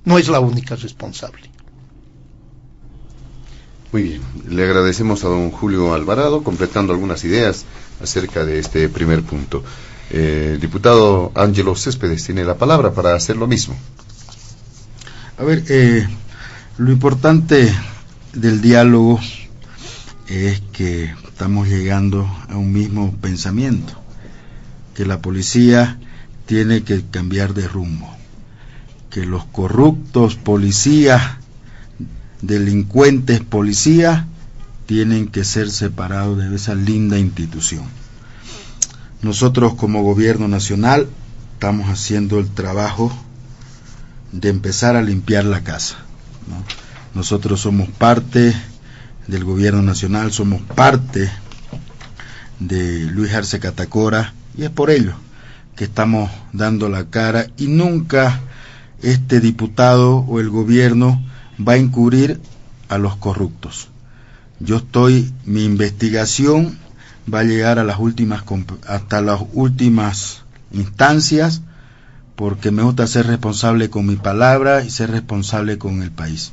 C: No es la única responsable.
B: Muy bien, le agradecemos a don Julio Alvarado, completando algunas ideas acerca de este primer punto. Diputado Ángelo Céspedes tiene la palabra para hacer lo mismo.
D: A ver, lo importante del diálogo es que estamos llegando a un mismo pensamiento, que la policía tiene que cambiar de rumbo, que los corruptos policías, delincuentes policías, tienen que ser separados de esa linda institución. Nosotros como gobierno nacional estamos haciendo el trabajo de empezar a limpiar la casa, ¿no? Nosotros somos parte del gobierno nacional, somos parte de Luis Arce Catacora y es por ello que estamos dando la cara y nunca este diputado o el gobierno va a encubrir a los corruptos. Mi investigación va a llegar a hasta las últimas instancias, porque me gusta ser responsable con mi palabra y ser responsable con el país.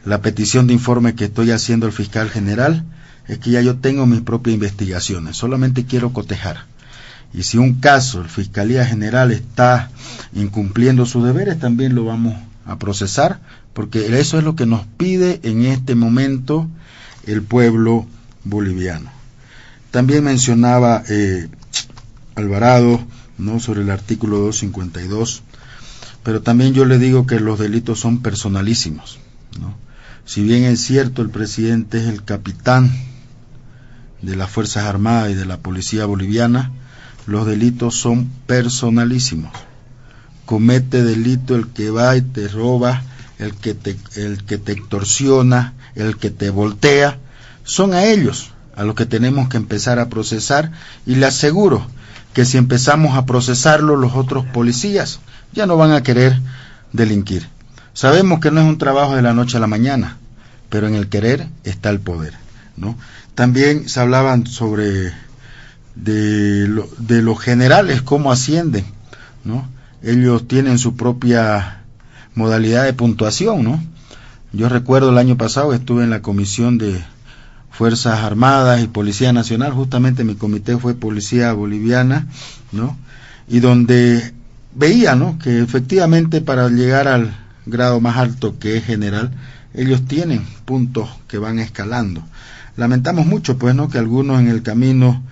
D: La petición de informe que estoy haciendo al fiscal general es que ya yo tengo mis propias investigaciones, solamente quiero cotejar. Y si un caso, la Fiscalía General está incumpliendo sus deberes, también lo vamos a procesar, porque eso es lo que nos pide en este momento el pueblo boliviano. También mencionaba Alvarado, ¿no?, sobre el artículo 252, pero también yo le digo que los delitos son personalísimos, ¿no? Si bien es cierto, el presidente es el capitán de las Fuerzas Armadas y de la Policía Boliviana, los delitos son personalísimos. Comete delito el que va y te roba, el que te extorsiona, el que te voltea, son a ellos a los que tenemos que empezar a procesar, y le aseguro que si empezamos a procesarlo, los otros policías ya no van a querer delinquir. Sabemos que no es un trabajo de la noche a la mañana, pero en el querer está el poder, ¿no? También se hablaban sobre de los generales, cómo ascienden, ¿no? Ellos tienen su propia modalidad de puntuación, ¿no? Yo recuerdo el año pasado estuve en la comisión de Fuerzas Armadas y Policía Nacional, justamente mi comité fue Policía Boliviana, ¿no? Y donde veía, ¿no?, que efectivamente para llegar al grado más alto, que es general, ellos tienen puntos que van escalando. Lamentamos mucho, pues, ¿no?, que algunos en el camino,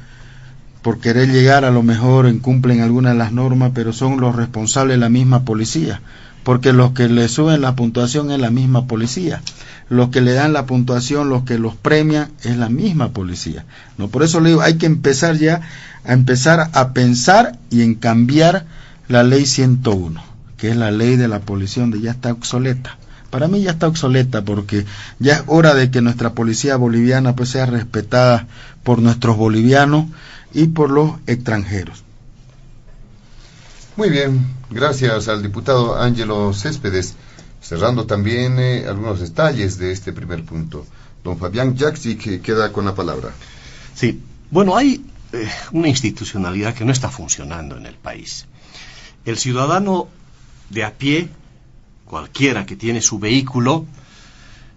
D: por querer llegar, a lo mejor incumplen algunas de las normas, pero son los responsables de la misma policía, porque los que le suben la puntuación es la misma policía, los que le dan la puntuación, los que los premian, es la misma policía, ¿no? Por eso le digo, hay que empezar ya a pensar y en cambiar la ley 101, que es la ley de la policía, donde ya está obsoleta. Para mí ya está obsoleta, porque ya es hora de que nuestra policía boliviana pues sea respetada por nuestros bolivianos y por los extranjeros.
B: Muy bien, gracias al diputado Ángelo Céspedes. Cerrando también algunos detalles de este primer punto. Don Fabián Jaksic queda con la palabra.
E: Sí, bueno, hay una institucionalidad que no está funcionando en el país. El ciudadano de a pie, cualquiera que tiene su vehículo,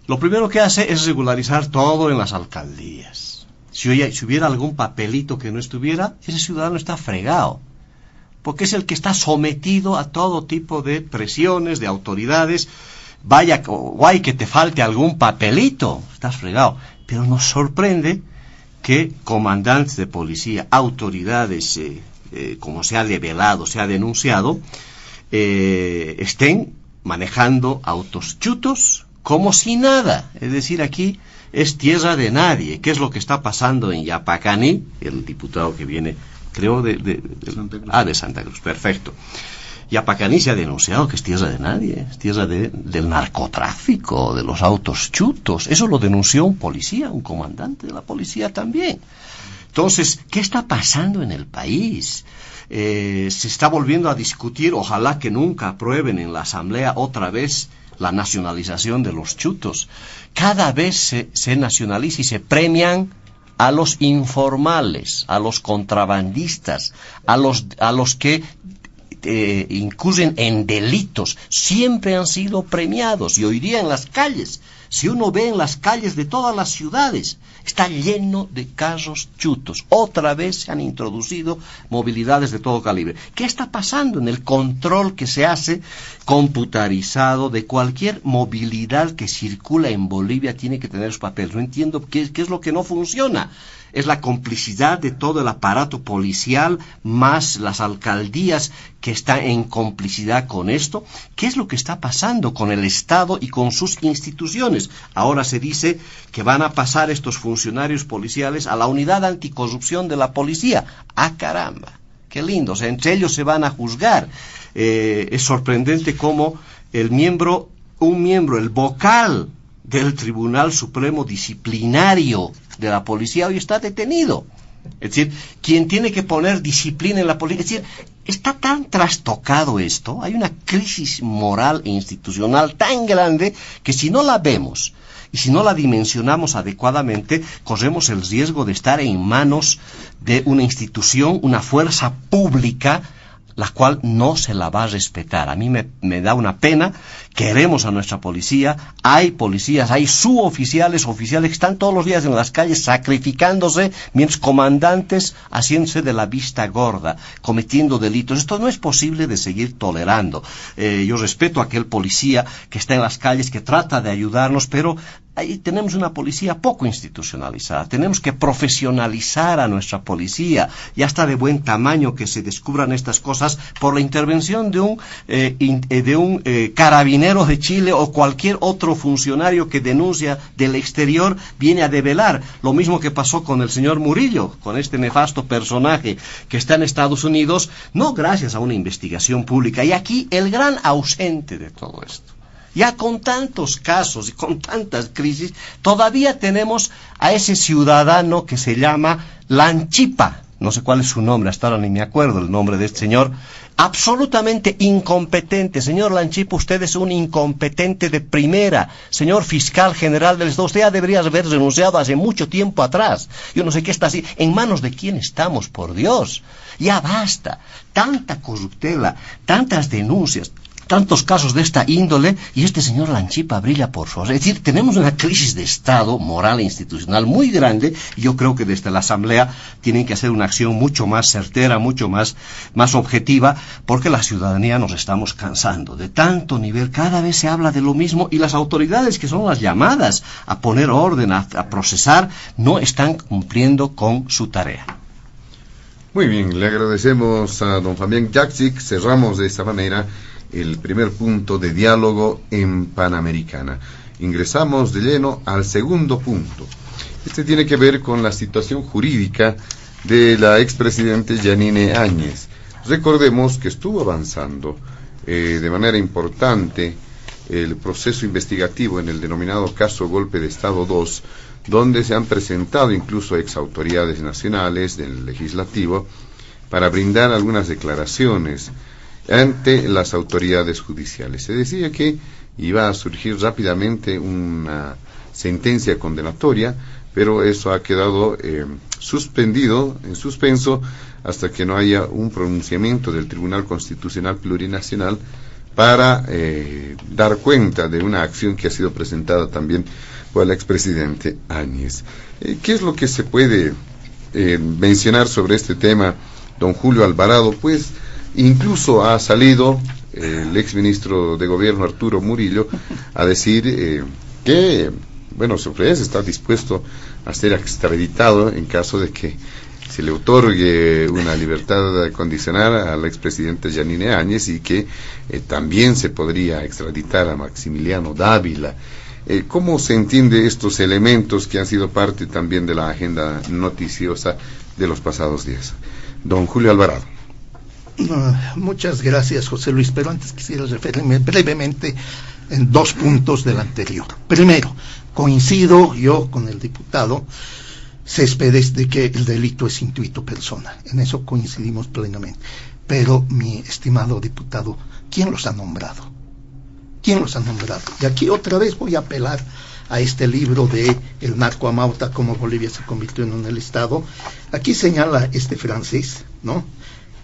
E: lo primero que hace es regularizar todo en las alcaldías. Si hubiera algún papelito que no estuviera, ese ciudadano está fregado, porque es el que está sometido a todo tipo de presiones, de autoridades. Vaya, guay que te falte algún papelito, estás fregado. Pero nos sorprende que comandantes de policía, autoridades, como se ha develado, se ha denunciado, estén manejando autos chutos como si nada. Es decir, aquí es tierra de nadie. ¿Qué es lo que está pasando en Yapacaní? El diputado que viene, creo, de Santa Cruz, perfecto. Yapacaní se ha denunciado que es tierra de nadie, es tierra del narcotráfico, de los autos chutos. Eso lo denunció un policía, un comandante de la policía también. Entonces, ¿qué está pasando en el país? Se está volviendo a discutir, ojalá que nunca aprueben en la Asamblea otra vez la nacionalización de los chutos. Cada vez se nacionaliza y se premian a los informales, a los contrabandistas, a los que incurren en delitos. Siempre han sido premiados, y hoy día en las calles, si uno ve en las calles de todas las ciudades, está lleno de carros chutos. Otra vez se han introducido movilidades de todo calibre. ¿Qué está pasando en el control que se hace computarizado de cualquier movilidad que circula en Bolivia? Tiene que tener su papel. No entiendo qué es lo que no funciona. Es la complicidad de todo el aparato policial, más las alcaldías que están en complicidad con esto. ¿Qué es lo que está pasando con el Estado y con sus instituciones? Ahora se dice que van a pasar estos funcionarios policiales a la unidad anticorrupción de la policía. ¡Ah, caramba! ¡Qué lindo! O sea, entre ellos se van a juzgar. Es sorprendente cómo un miembro, el vocal del Tribunal Supremo Disciplinario de la policía hoy está detenido. Es decir, quien tiene que poner disciplina en la policía. Es decir, está tan trastocado esto, hay una crisis moral e institucional tan grande que si no la vemos y si no la dimensionamos adecuadamente, corremos el riesgo de estar en manos de una institución, una fuerza pública, la cual no se la va a respetar. A mí me da una pena. Queremos a nuestra policía. Hay policías, hay suboficiales, oficiales que están todos los días en las calles sacrificándose, mientras comandantes haciéndose de la vista gorda, cometiendo delitos. Esto no es posible de seguir tolerando. Yo respeto a aquel policía que está en las calles, que trata de ayudarnos, pero ahí tenemos una policía poco institucionalizada. Tenemos que profesionalizar a nuestra policía. Ya está de buen tamaño que se descubran estas cosas por la intervención de un carabinero de Chile o cualquier otro funcionario que denuncia del exterior, viene a develar. Lo mismo que pasó con el señor Murillo, con este nefasto personaje que está en Estados Unidos, no gracias a una investigación pública. Y aquí el gran ausente de todo esto. Ya con tantos casos y con tantas crisis, todavía tenemos a ese ciudadano que se llama Lanchipa. No sé cuál es su nombre, hasta ahora ni me acuerdo el nombre de este señor. Absolutamente incompetente. Señor Lanchipa, usted es un incompetente de primera. Señor fiscal general del Estado, usted ya debería haber renunciado hace mucho tiempo atrás. Yo no sé qué está así. ¿En manos de quién estamos, por Dios? Ya basta. Tanta corruptela, tantas denuncias, tantos casos de esta índole, y este señor Lanchipa brilla por su... Es decir, tenemos una crisis de Estado, moral e institucional muy grande, y yo creo que desde la Asamblea tienen que hacer una acción mucho más certera, mucho más objetiva, porque la ciudadanía nos estamos cansando de tanto nivel. Cada vez se habla de lo mismo, y las autoridades que son las llamadas a poner orden, a procesar, no están cumpliendo con su tarea.
B: Muy bien, le agradecemos a don Fabián Jaksic. Cerramos de esta manera el primer punto de diálogo en Panamericana. Ingresamos de lleno al segundo punto. Este tiene que ver con la situación jurídica de la expresidente Yanine Áñez. Recordemos que estuvo avanzando de manera importante el proceso investigativo en el denominado caso Golpe de Estado 2, donde se han presentado incluso exautoridades nacionales del legislativo para brindar algunas declaraciones ante las autoridades judiciales. Se decía que iba a surgir rápidamente una sentencia condenatoria, pero eso ha quedado suspendido, en suspenso, hasta que no haya un pronunciamiento del Tribunal Constitucional Plurinacional para dar cuenta de una acción que ha sido presentada también por el expresidente Áñez. ¿Qué es lo que se puede mencionar sobre este tema, don Julio Alvarado? Pues incluso ha salido el exministro de Gobierno Arturo Murillo a decir que, bueno, su ofrece, está dispuesto a ser extraditado en caso de que se le otorgue una libertad condicional al expresidente Yanine Áñez, y que también se podría extraditar a Maximiliano Dávila. ¿Cómo se entiende estos elementos que han sido parte también de la agenda noticiosa de los pasados días? Don Julio Alvarado.
C: Muchas gracias, José Luis, pero antes quisiera referirme brevemente en 2 puntos del anterior. Primero, coincido yo con el diputado Céspedes de que el delito es intuito persona. En eso coincidimos plenamente. Pero, mi estimado diputado, ¿quién los ha nombrado? ¿Quién los ha nombrado? Y aquí otra vez voy a apelar a este libro de El narco amauta, cómo Bolivia se convirtió en un estado. Aquí señala este francés, ¿no?,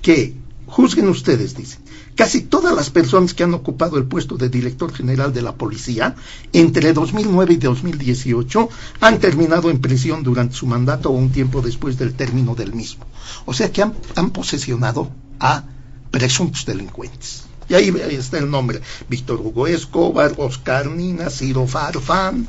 C: que, juzguen ustedes, dice, casi todas las personas que han ocupado el puesto de director general de la policía entre 2009 y 2018 han terminado en prisión durante su mandato o un tiempo después del término del mismo. O sea que han posesionado a presuntos delincuentes. Y ahí está el nombre: Víctor Hugo Escobar, Oscar Nina, Ciro Farfán,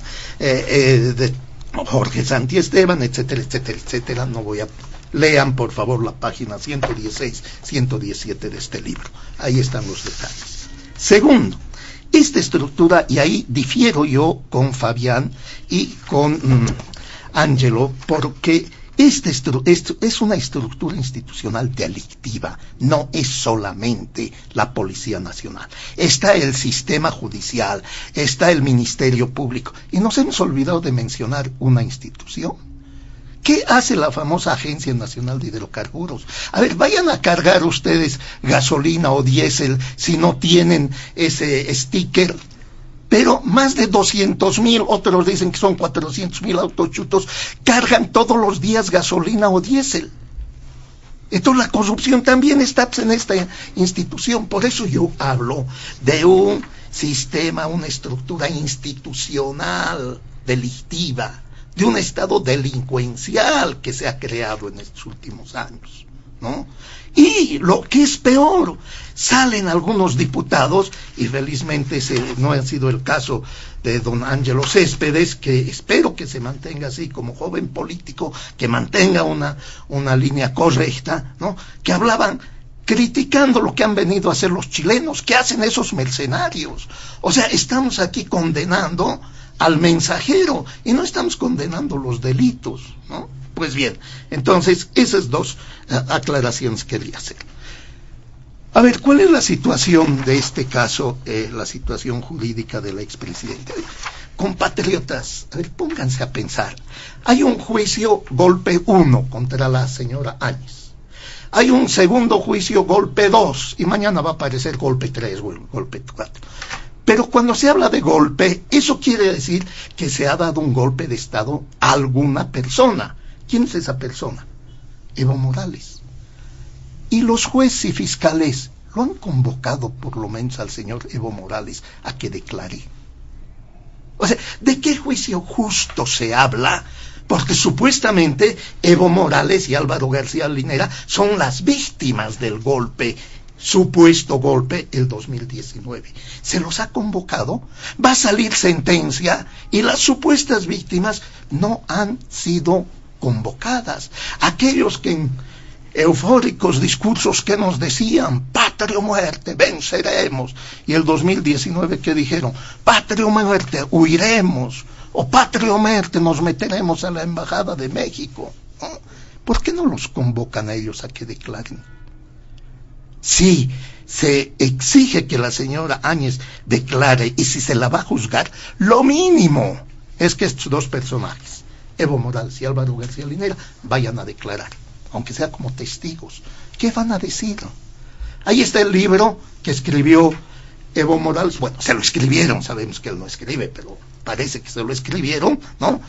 C: Jorge Santiesteban, etcétera, etcétera, etcétera. No voy a... Lean, por favor, la página 116, 117 de este libro. Ahí están los detalles. Segundo, esta estructura, y ahí difiero yo con Fabián y con Ángelo, porque esta es una estructura institucional delictiva, no es solamente la Policía Nacional. Está el sistema judicial, está el Ministerio Público, y nos hemos olvidado de mencionar una institución. ¿Qué hace la famosa Agencia Nacional de Hidrocarburos? A ver, vayan a cargar ustedes gasolina o diésel si no tienen ese sticker. Pero más de 200,000, otros dicen que son 400,000 autochutos, cargan todos los días gasolina o diésel. Entonces la corrupción también está en esta institución. Por eso yo hablo de un sistema, una estructura institucional delictiva, de un estado delincuencial que se ha creado en estos últimos años, ¿no? Y lo que es peor, salen algunos diputados, y felizmente no ha sido el caso de don Ángelo Céspedes, que espero que se mantenga así como joven político, que mantenga una línea correcta, ¿no?, que hablaban criticando lo que han venido a hacer los chilenos, que hacen esos mercenarios. O sea, estamos aquí condenando al mensajero y no estamos condenando los delitos, ¿no? Pues bien, entonces esas 2 aclaraciones quería hacer. A ver, ¿cuál es la situación de este caso, la situación jurídica de la expresidenta? Compatriotas, a ver, pónganse a pensar. Hay un juicio golpe 1 contra la señora Áñez. Hay un segundo juicio golpe 2 y mañana va a aparecer golpe 3 o golpe 4. Pero cuando se habla de golpe, eso quiere decir que se ha dado un golpe de Estado a alguna persona. ¿Quién es esa persona? Evo Morales. Y los jueces y fiscales lo han convocado por lo menos al señor Evo Morales a que declare. O sea, ¿de qué juicio justo se habla? Porque supuestamente Evo Morales y Álvaro García Linera son las víctimas del golpe, supuesto golpe, el 2019. Se los ha convocado, va a salir sentencia y las supuestas víctimas no han sido convocadas. Aquellos que en eufóricos discursos que nos decían patria o muerte, venceremos, y el 2019 que dijeron patria o muerte, huiremos, o patria o muerte, nos meteremos a la embajada de México, ¿no? ¿Por qué no los convocan a ellos a que declaren? Sí, se exige que la señora Áñez declare, y si se la va a juzgar, lo mínimo es que estos dos personajes, Evo Morales y Álvaro García Linera, vayan a declarar, aunque sea como testigos. ¿Qué van a decir? Ahí está el libro que escribió Evo Morales. Bueno, se lo escribieron, sabemos que él no escribe, pero parece que se lo escribieron, ¿no?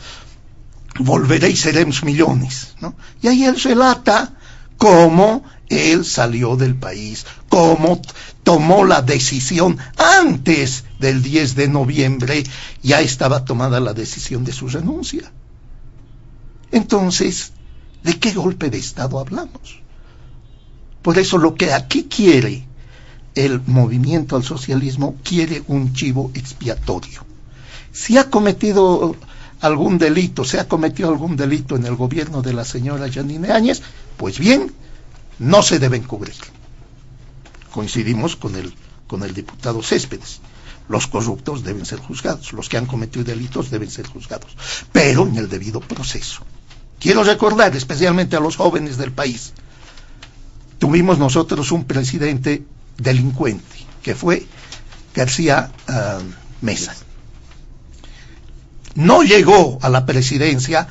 C: Volveré y seremos millones, ¿no? Y ahí él relata cómo él salió del país, cómo tomó la decisión antes del 10 de noviembre, ya estaba tomada la decisión de su renuncia. Entonces, ¿de qué golpe de Estado hablamos? Por eso lo que aquí quiere el movimiento al socialismo, quiere un chivo expiatorio. Si ha cometido algún delito, se ha cometido algún delito en el gobierno de la señora Yanine Áñez, pues bien, no se deben cubrir. Coincidimos con el diputado Céspedes. Los corruptos deben ser juzgados, los que han cometido delitos deben ser juzgados, pero en el debido proceso. Quiero recordar especialmente a los jóvenes del país. Tuvimos nosotros un presidente delincuente, que fue García Mesa. No llegó a la presidencia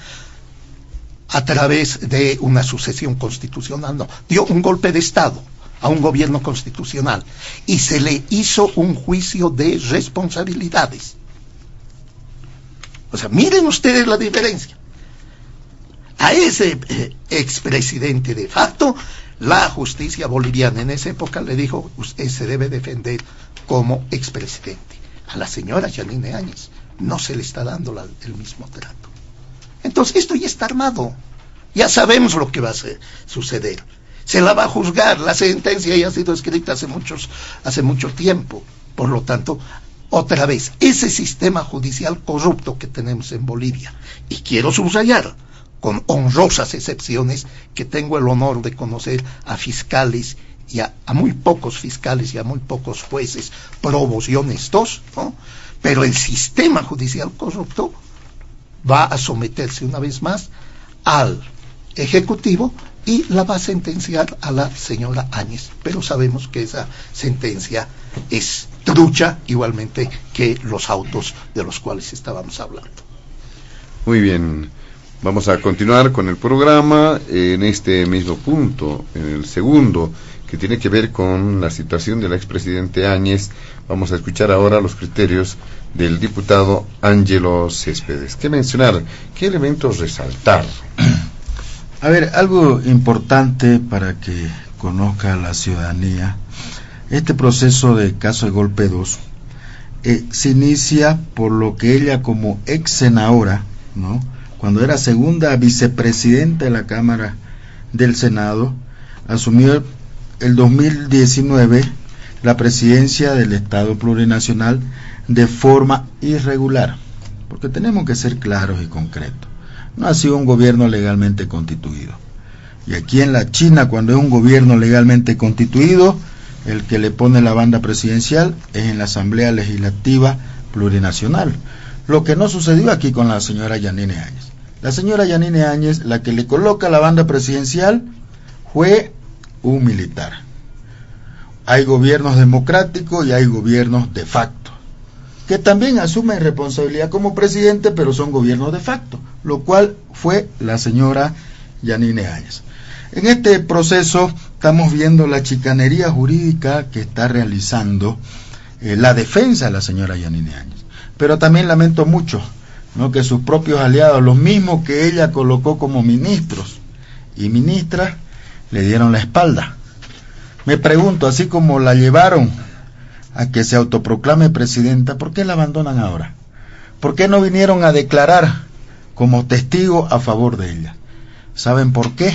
C: a través de una sucesión constitucional, no. Dio un golpe de Estado a un gobierno constitucional y se le hizo un juicio de responsabilidades. O sea, miren ustedes la diferencia. A ese expresidente de facto, la justicia boliviana en esa época le dijo, usted se debe defender como expresidente. A la señora Yanine Áñez no se le está dando el mismo trato. Entonces esto ya está armado, ya sabemos lo que va a suceder. Se la va a juzgar, la sentencia ya ha sido escrita hace mucho tiempo. Por lo tanto, otra vez, ese sistema judicial corrupto que tenemos en Bolivia, y quiero subrayar, con honrosas excepciones, que tengo el honor de conocer a fiscales y a muy pocos fiscales y a muy pocos jueces probos y honestos, ¿no? Pero el sistema judicial corrupto va a someterse una vez más al Ejecutivo y la va a sentenciar a la señora Áñez. Pero sabemos que esa sentencia es trucha, igualmente que los autos de los cuales estábamos hablando.
B: Muy bien. Vamos a continuar con el programa en este mismo punto, en el segundo, que tiene que ver con la situación del expresidente Áñez. Vamos a escuchar ahora los criterios del diputado Ángelo Céspedes. ¿Qué mencionar? ¿Qué elementos resaltar?
D: A ver, algo importante para que conozca la ciudadanía, este proceso de caso de Golpe 2 se inicia por lo que ella como ex senadora, ¿no?, cuando era segunda vicepresidenta de la Cámara del Senado, asumió el 2019 la presidencia del Estado Plurinacional de forma irregular, porque tenemos que ser claros y concretos. No ha sido un gobierno legalmente constituido. Y aquí en la China, cuando es un gobierno legalmente constituido, el que le pone la banda presidencial es en la Asamblea Legislativa Plurinacional. Lo que no sucedió aquí con la señora Yanine Áñez. La señora Yanine Áñez, la que le coloca la banda presidencial, fue un militar. Hay gobiernos democráticos y hay gobiernos de facto, que también asumen responsabilidad como presidente, pero son gobiernos de facto, lo cual fue la señora Yanine Áñez. En este proceso estamos viendo la chicanería jurídica que está realizando la defensa de la señora Yanine Áñez. Pero también lamento mucho, ¿no?, que sus propios aliados, los mismos que ella colocó como ministros y ministras, le dieron la espalda. Me pregunto, así como la llevaron a que se autoproclame presidenta, ¿por qué la abandonan ahora? ¿Por qué no vinieron a declarar como testigo a favor de ella? ¿Saben por qué?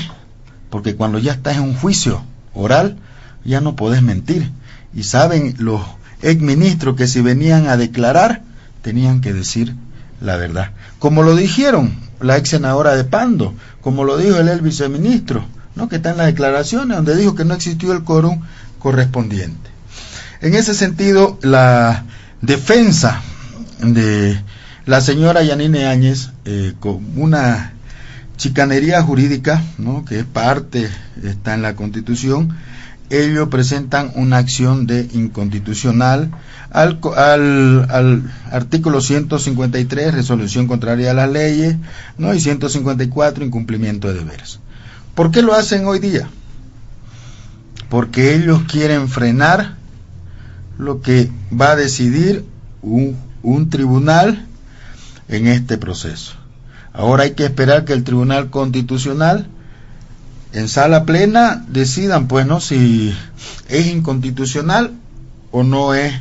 D: Porque cuando ya estás en un juicio oral, ya no podés mentir. Y saben los exministros que si venían a declarar, tenían que decir la verdad. Como lo dijeron la ex senadora de Pando, como lo dijo el viceministro, ¿no?, que está en las declaraciones, donde dijo que no existió el quórum correspondiente. En ese sentido, la defensa de la señora Yanine Áñez, con una chicanería jurídica, ¿no?, que es parte, está en la Constitución, ellos presentan una acción de inconstitucional al artículo 153, resolución contraria a las leyes, ¿no? Y 154, incumplimiento de deberes. ¿Por qué lo hacen hoy día? Porque ellos quieren frenar lo que va a decidir un tribunal en este proceso. Ahora hay que esperar que el Tribunal Constitucional en sala plena decidan, pues, ¿no?, si es inconstitucional o no es,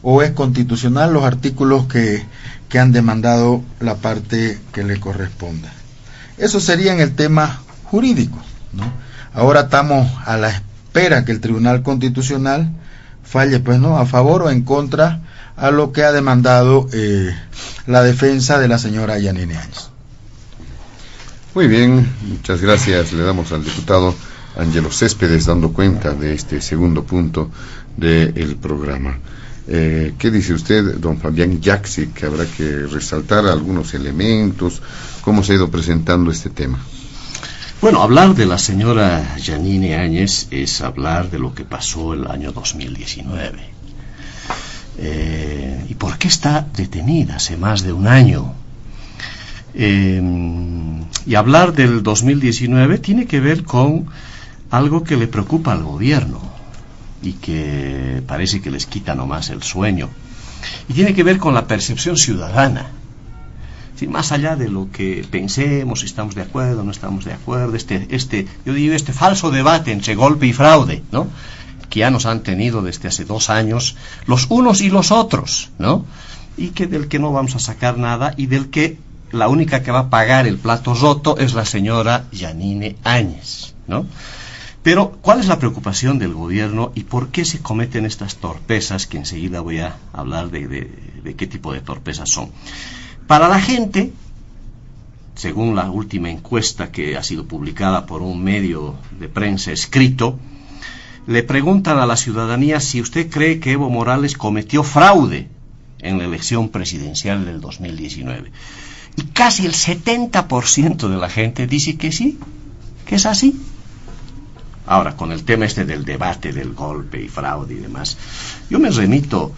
D: o es constitucional los artículos que han demandado la parte que le corresponda. Eso sería en el tema jurídico, ¿no? Ahora estamos a la espera que el Tribunal Constitucional falle, pues, ¿no?, a favor o en contra a lo que ha demandado la defensa de la señora Yanine Áñez.
B: Muy bien, muchas gracias. Le damos al diputado Ángelo Céspedes dando cuenta de este segundo punto del programa. ¿Qué dice usted, don Fabián Yaxi, que habrá que resaltar algunos elementos? ¿Cómo se ha ido presentando este tema?
E: Bueno, hablar de la señora Yanine Áñez es hablar de lo que pasó el año 2019. ¿Y por qué está detenida hace más de un año? Y hablar del 2019 tiene que ver con algo que le preocupa al gobierno y que parece que les quita nomás el sueño, y tiene que ver con la percepción ciudadana. Sí, más allá de lo que pensemos, si estamos de acuerdo o no estamos de acuerdo, yo digo, este falso debate entre golpe y fraude, ¿no?, que ya nos han tenido desde hace 2 años los unos y los otros, ¿no?, y que del que no vamos a sacar nada, y del que la única que va a pagar el plato roto es la señora Yanine Áñez, ¿no? Pero, ¿cuál es la preocupación del gobierno y por qué se cometen estas torpezas? Que enseguida voy a hablar de qué tipo de torpezas son. Para la gente, según la última encuesta que ha sido publicada por un medio de prensa escrito, le preguntan a la ciudadanía si usted cree que Evo Morales cometió fraude en la elección presidencial del 2019. Y casi el 70% de la gente dice que sí, que es así. Ahora, con el tema del debate del golpe y fraude y demás, yo me remito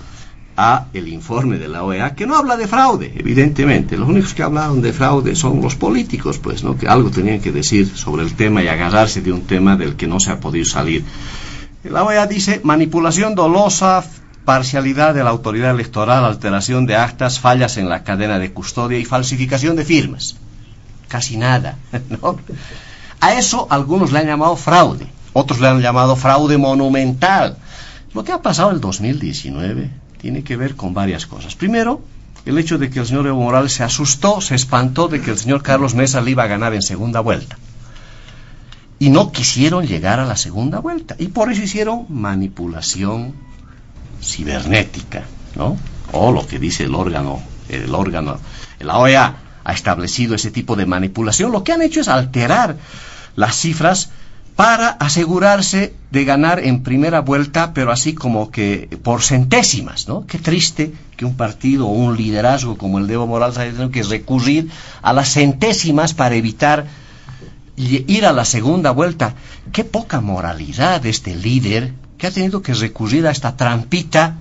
E: a el informe de la OEA, que no habla de fraude, evidentemente. Los únicos que hablaron de fraude son los políticos, pues, ¿no?, que algo tenían que decir sobre el tema y agarrarse de un tema del que no se ha podido salir. La OEA dice: manipulación dolosa, parcialidad de la autoridad electoral, alteración de actas, fallas en la cadena de custodia y falsificación de firmas. Casi nada, ¿no? A eso algunos le han llamado fraude, otros le han llamado fraude monumental. Lo que ha pasado en el 2019 tiene que ver con varias cosas. Primero, el hecho de que el señor Evo Morales se asustó, se espantó de que el señor Carlos Mesa le iba a ganar en segunda vuelta. Y no quisieron llegar a la segunda vuelta. Y por eso hicieron manipulación cibernética, ¿no? O lo que dice la OEA ha establecido ese tipo de manipulación. Lo que han hecho es alterar las cifras para asegurarse de ganar en primera vuelta, pero así como que por centésimas, ¿no? Qué triste que un partido o un liderazgo como el de Evo Morales haya tenido que recurrir a las centésimas para evitar ir a la segunda vuelta. Qué poca moralidad de este líder, que ha tenido que recurrir a esta trampita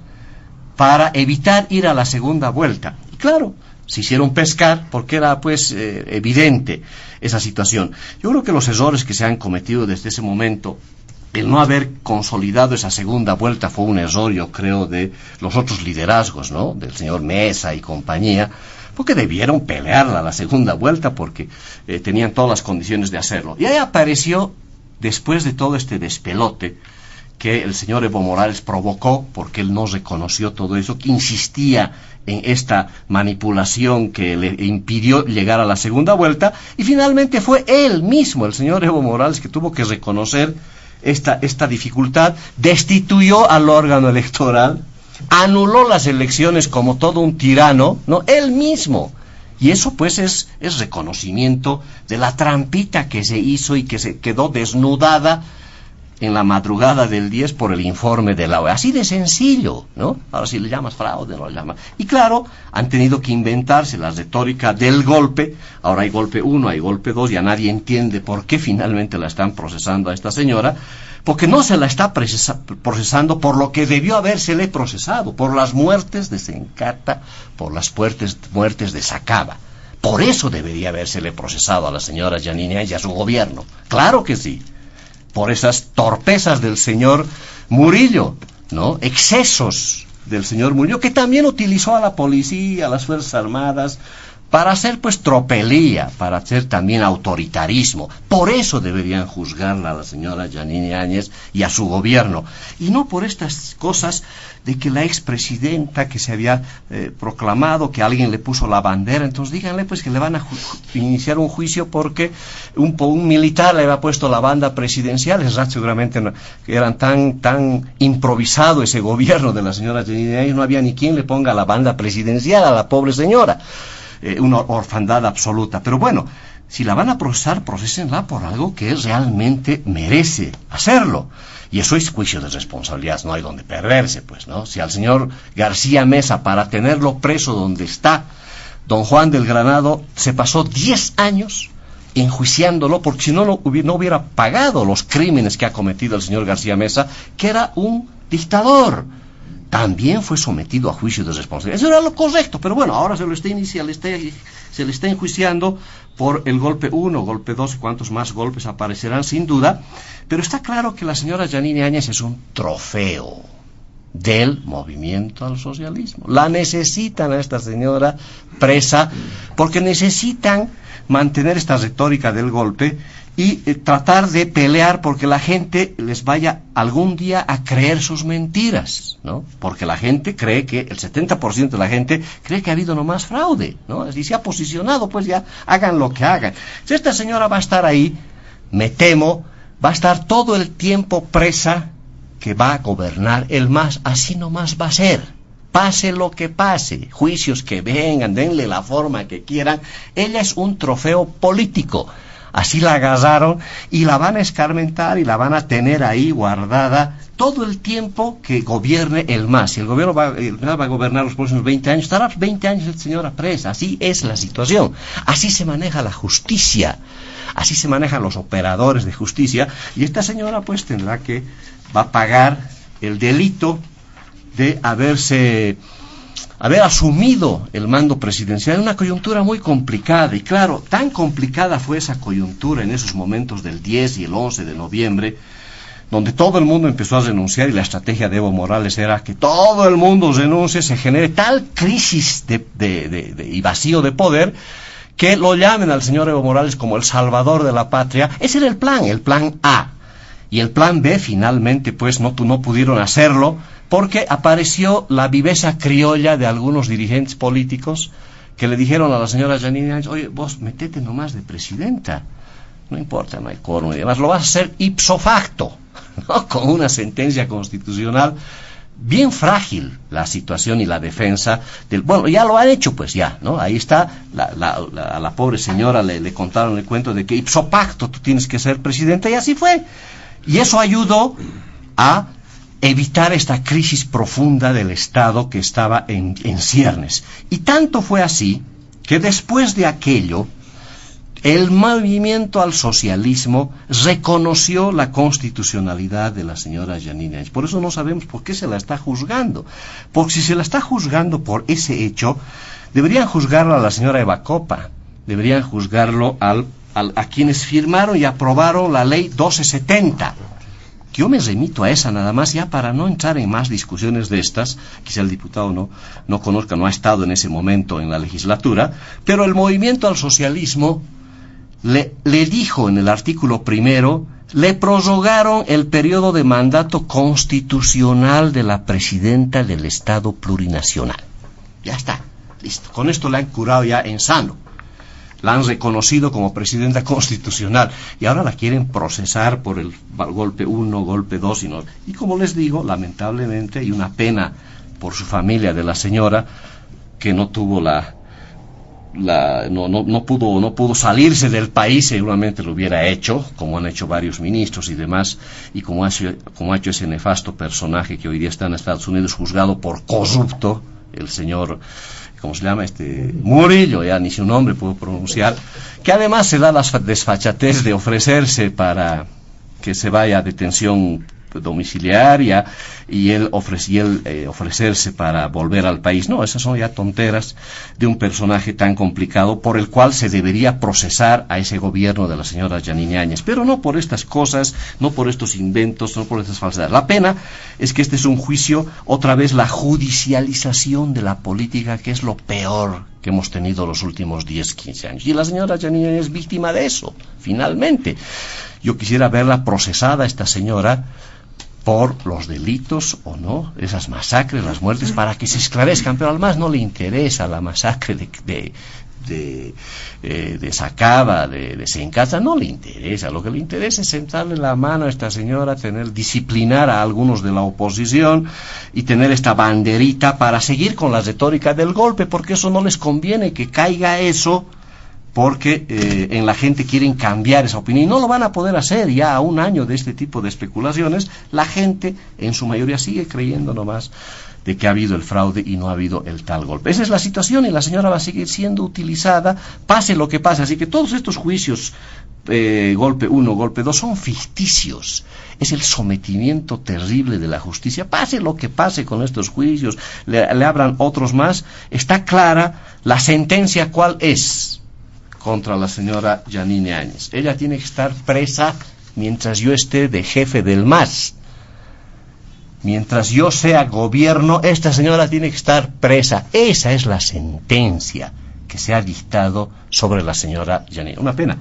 E: para evitar ir a la segunda vuelta. Y claro, se hicieron pescar porque era, pues, evidente esa situación. Yo creo que los errores que se han cometido desde ese momento, el no haber consolidado esa segunda vuelta fue un error, yo creo, de los otros liderazgos, ¿no?, del señor Mesa y compañía, porque debieron pelearla la segunda vuelta porque tenían todas las condiciones de hacerlo. Y ahí apareció, después de todo este despelote que el señor Evo Morales provocó, porque él no reconoció todo eso, que insistía en esta manipulación que le impidió llegar a la segunda vuelta, y finalmente fue él mismo, el señor Evo Morales, que tuvo que reconocer esta dificultad, destituyó al órgano electoral, anuló las elecciones como todo un tirano, ¿no?, él mismo. Y eso, pues, es reconocimiento de la trampita que se hizo y que se quedó desnudada en la madrugada del 10 por el informe de la OEA. Así de sencillo, ¿no? Ahora si le llamas fraude, no lo llamas. Y claro, han tenido que inventarse la retórica del golpe. Ahora hay golpe 1, hay golpe 2, ya nadie entiende por qué finalmente la están procesando a esta señora, porque no se la está procesando por lo que debió habérsele procesado, por las muertes de Sencata, por las muertes de Sacaba. Por eso debería habérsele procesado a la señora Yanine Áñez y a su gobierno. Claro que sí. Por esas torpezas del señor Murillo, ¿no? Excesos del señor Murillo, que también utilizó a la policía, a las Fuerzas Armadas, para hacer pues tropelía, para hacer también autoritarismo. Por eso deberían juzgarla a la señora Yanine Áñez y a su gobierno, y no por estas cosas de que la expresidenta que se había proclamado, que alguien le puso la bandera, entonces díganle pues que le van a iniciar un juicio porque un militar le había puesto la banda presidencial. Es verdad, seguramente no, eran tan improvisado ese gobierno de la señora Yanine Áñez, no había ni quien le ponga la banda presidencial a la pobre señora. Una orfandad absoluta. Pero bueno, si la van a procesar, procesenla por algo que realmente merece hacerlo. Y eso es juicio de responsabilidad, no hay donde perderse, pues, ¿no? Si al señor García Mesa, para tenerlo preso donde está don Juan del Granado, se pasó 10 años enjuiciándolo, porque si no, no hubiera pagado los crímenes que ha cometido el señor García Mesa, que era un dictador. También fue sometido a juicio de responsabilidad. Eso era lo correcto, pero bueno, ahora se le está enjuiciando por el golpe 1, golpe 2, cuántos más golpes aparecerán sin duda, pero está claro que la señora Yanine Áñez es un trofeo del movimiento al socialismo. La necesitan a esta señora presa, porque necesitan mantener esta retórica del golpe y tratar de pelear porque la gente les vaya algún día a creer sus mentiras, ¿no? Porque la gente cree que, el 70% de la gente cree que ha habido nomás fraude, ¿no? Y se ha posicionado, pues ya hagan lo que hagan. Si esta señora va a estar ahí, me temo, va a estar todo el tiempo presa, que va a gobernar el MAS, así nomás va a ser. Pase lo que pase, juicios que vengan, denle la forma que quieran, ella es un trofeo político. Así la agarraron y la van a escarmentar y la van a tener ahí guardada todo el tiempo que gobierne el MAS. Si el gobierno va a gobernar los próximos 20 años, estará 20 años la señora presa. Así es la situación. Así se maneja la justicia. Así se manejan los operadores de justicia. Y esta señora pues va a pagar el delito de haber asumido el mando presidencial en una coyuntura muy complicada. Y claro, tan complicada fue esa coyuntura en esos momentos del 10 y el 11 de noviembre, donde todo el mundo empezó a renunciar, y la estrategia de Evo Morales era que todo el mundo renuncie, se genere tal crisis y vacío de poder, que lo llamen al señor Evo Morales como el salvador de la patria. Ese era el plan A. Y el plan B finalmente pues no pudieron hacerlo, porque apareció la viveza criolla de algunos dirigentes políticos que le dijeron a la señora Yanine Áñez: oye, vos metete nomás de presidenta, no importa, no hay quórum y demás, lo vas a hacer ipso facto, ¿no? Con una sentencia constitucional bien frágil, la situación y la defensa del... Bueno, ya lo han hecho, pues ya, ¿no? Ahí está, a la pobre señora le contaron el cuento de que ipso facto tú tienes que ser presidenta, y así fue. Y eso ayudó a evitar esta crisis profunda del Estado que estaba en ciernes. Y tanto fue así que después de aquello, el movimiento al socialismo reconoció la constitucionalidad de la señora Yanine Áñez. Por eso no sabemos por qué se la está juzgando. Porque si se la está juzgando por ese hecho, deberían juzgarla a la señora Eva Copa, deberían juzgarlo a quienes firmaron y aprobaron la ley 1270. Yo me remito a esa nada más, ya para no entrar en más discusiones de estas. Quizá el diputado no conozca, no ha estado en ese momento en la legislatura, pero el movimiento al socialismo le dijo en el artículo 1, le prorrogaron el periodo de mandato constitucional de la presidenta del Estado plurinacional. Ya está, listo. Con esto la han curado ya en sano. La han reconocido como presidenta constitucional y ahora la quieren procesar por el golpe 1, golpe 2 y como les digo, lamentablemente, y una pena por su familia de la señora, que no tuvo no pudo salirse del país. Seguramente lo hubiera hecho, como han hecho varios ministros y demás, y como ha hecho ese nefasto personaje que hoy día está en Estados Unidos juzgado por corrupto, el señor, ¿cómo se llama? Murillo, ya ni su nombre puedo pronunciar, que además se da la desfachatez de ofrecerse para que se vaya a detención domiciliaria y él ofrecerse para volver al país. No, esas son ya tonteras de un personaje tan complicado por el cual se debería procesar a ese gobierno de la señora Yanine Áñez, pero no por estas cosas, no por estos inventos, no por estas falsedades. La pena es que este es un juicio, otra vez la judicialización de la política, que es lo peor que hemos tenido los últimos 10, 15 años. Y la señora Yanine Áñez es víctima de eso, finalmente. Yo quisiera verla procesada, esta señora, por los delitos o no, esas masacres, las muertes, para que se esclarezcan, pero además no le interesa la masacre de Sacaba, de Sencata, no le interesa. Lo que le interesa es sentarle la mano a esta señora, disciplinar a algunos de la oposición y tener esta banderita para seguir con la retórica del golpe, porque eso no les conviene que caiga eso, porque en la gente quieren cambiar esa opinión y no lo van a poder hacer. Ya a un año de este tipo de especulaciones, la gente en su mayoría sigue creyendo nomás de que ha habido el fraude y no ha habido el tal golpe. Esa es la situación y la señora va a seguir siendo utilizada, pase lo que pase. Así que todos estos juicios, golpe 1, golpe 2, son ficticios. Es el sometimiento terrible de la justicia. Pase lo que pase con estos juicios, le abran otros más, está clara la sentencia cuál es contra la señora Yanine Áñez. Ella tiene que estar presa mientras yo esté de jefe del MAS. Mientras yo sea gobierno, esta señora tiene que estar presa. Esa es la sentencia que se ha dictado sobre la señora Yanine. Una pena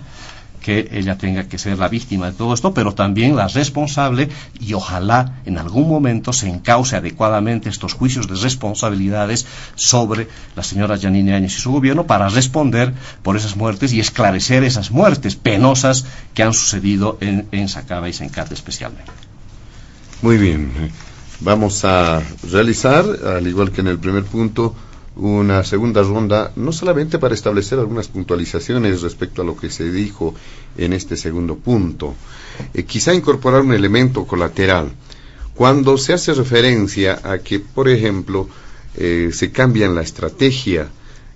E: que ella tenga que ser la víctima de todo esto, pero también la responsable, y ojalá en algún momento se encauce adecuadamente estos juicios de responsabilidades sobre la señora Yanine Áñez y su gobierno para responder por esas muertes y esclarecer esas muertes penosas que han sucedido en Sacaba y Sencata especialmente.
B: Muy bien, vamos a realizar, al igual que en el primer punto, una segunda ronda, no solamente para establecer algunas puntualizaciones respecto a lo que se dijo en este segundo punto, quizá incorporar un elemento colateral. Cuando se hace referencia a que, por ejemplo, se cambia la estrategia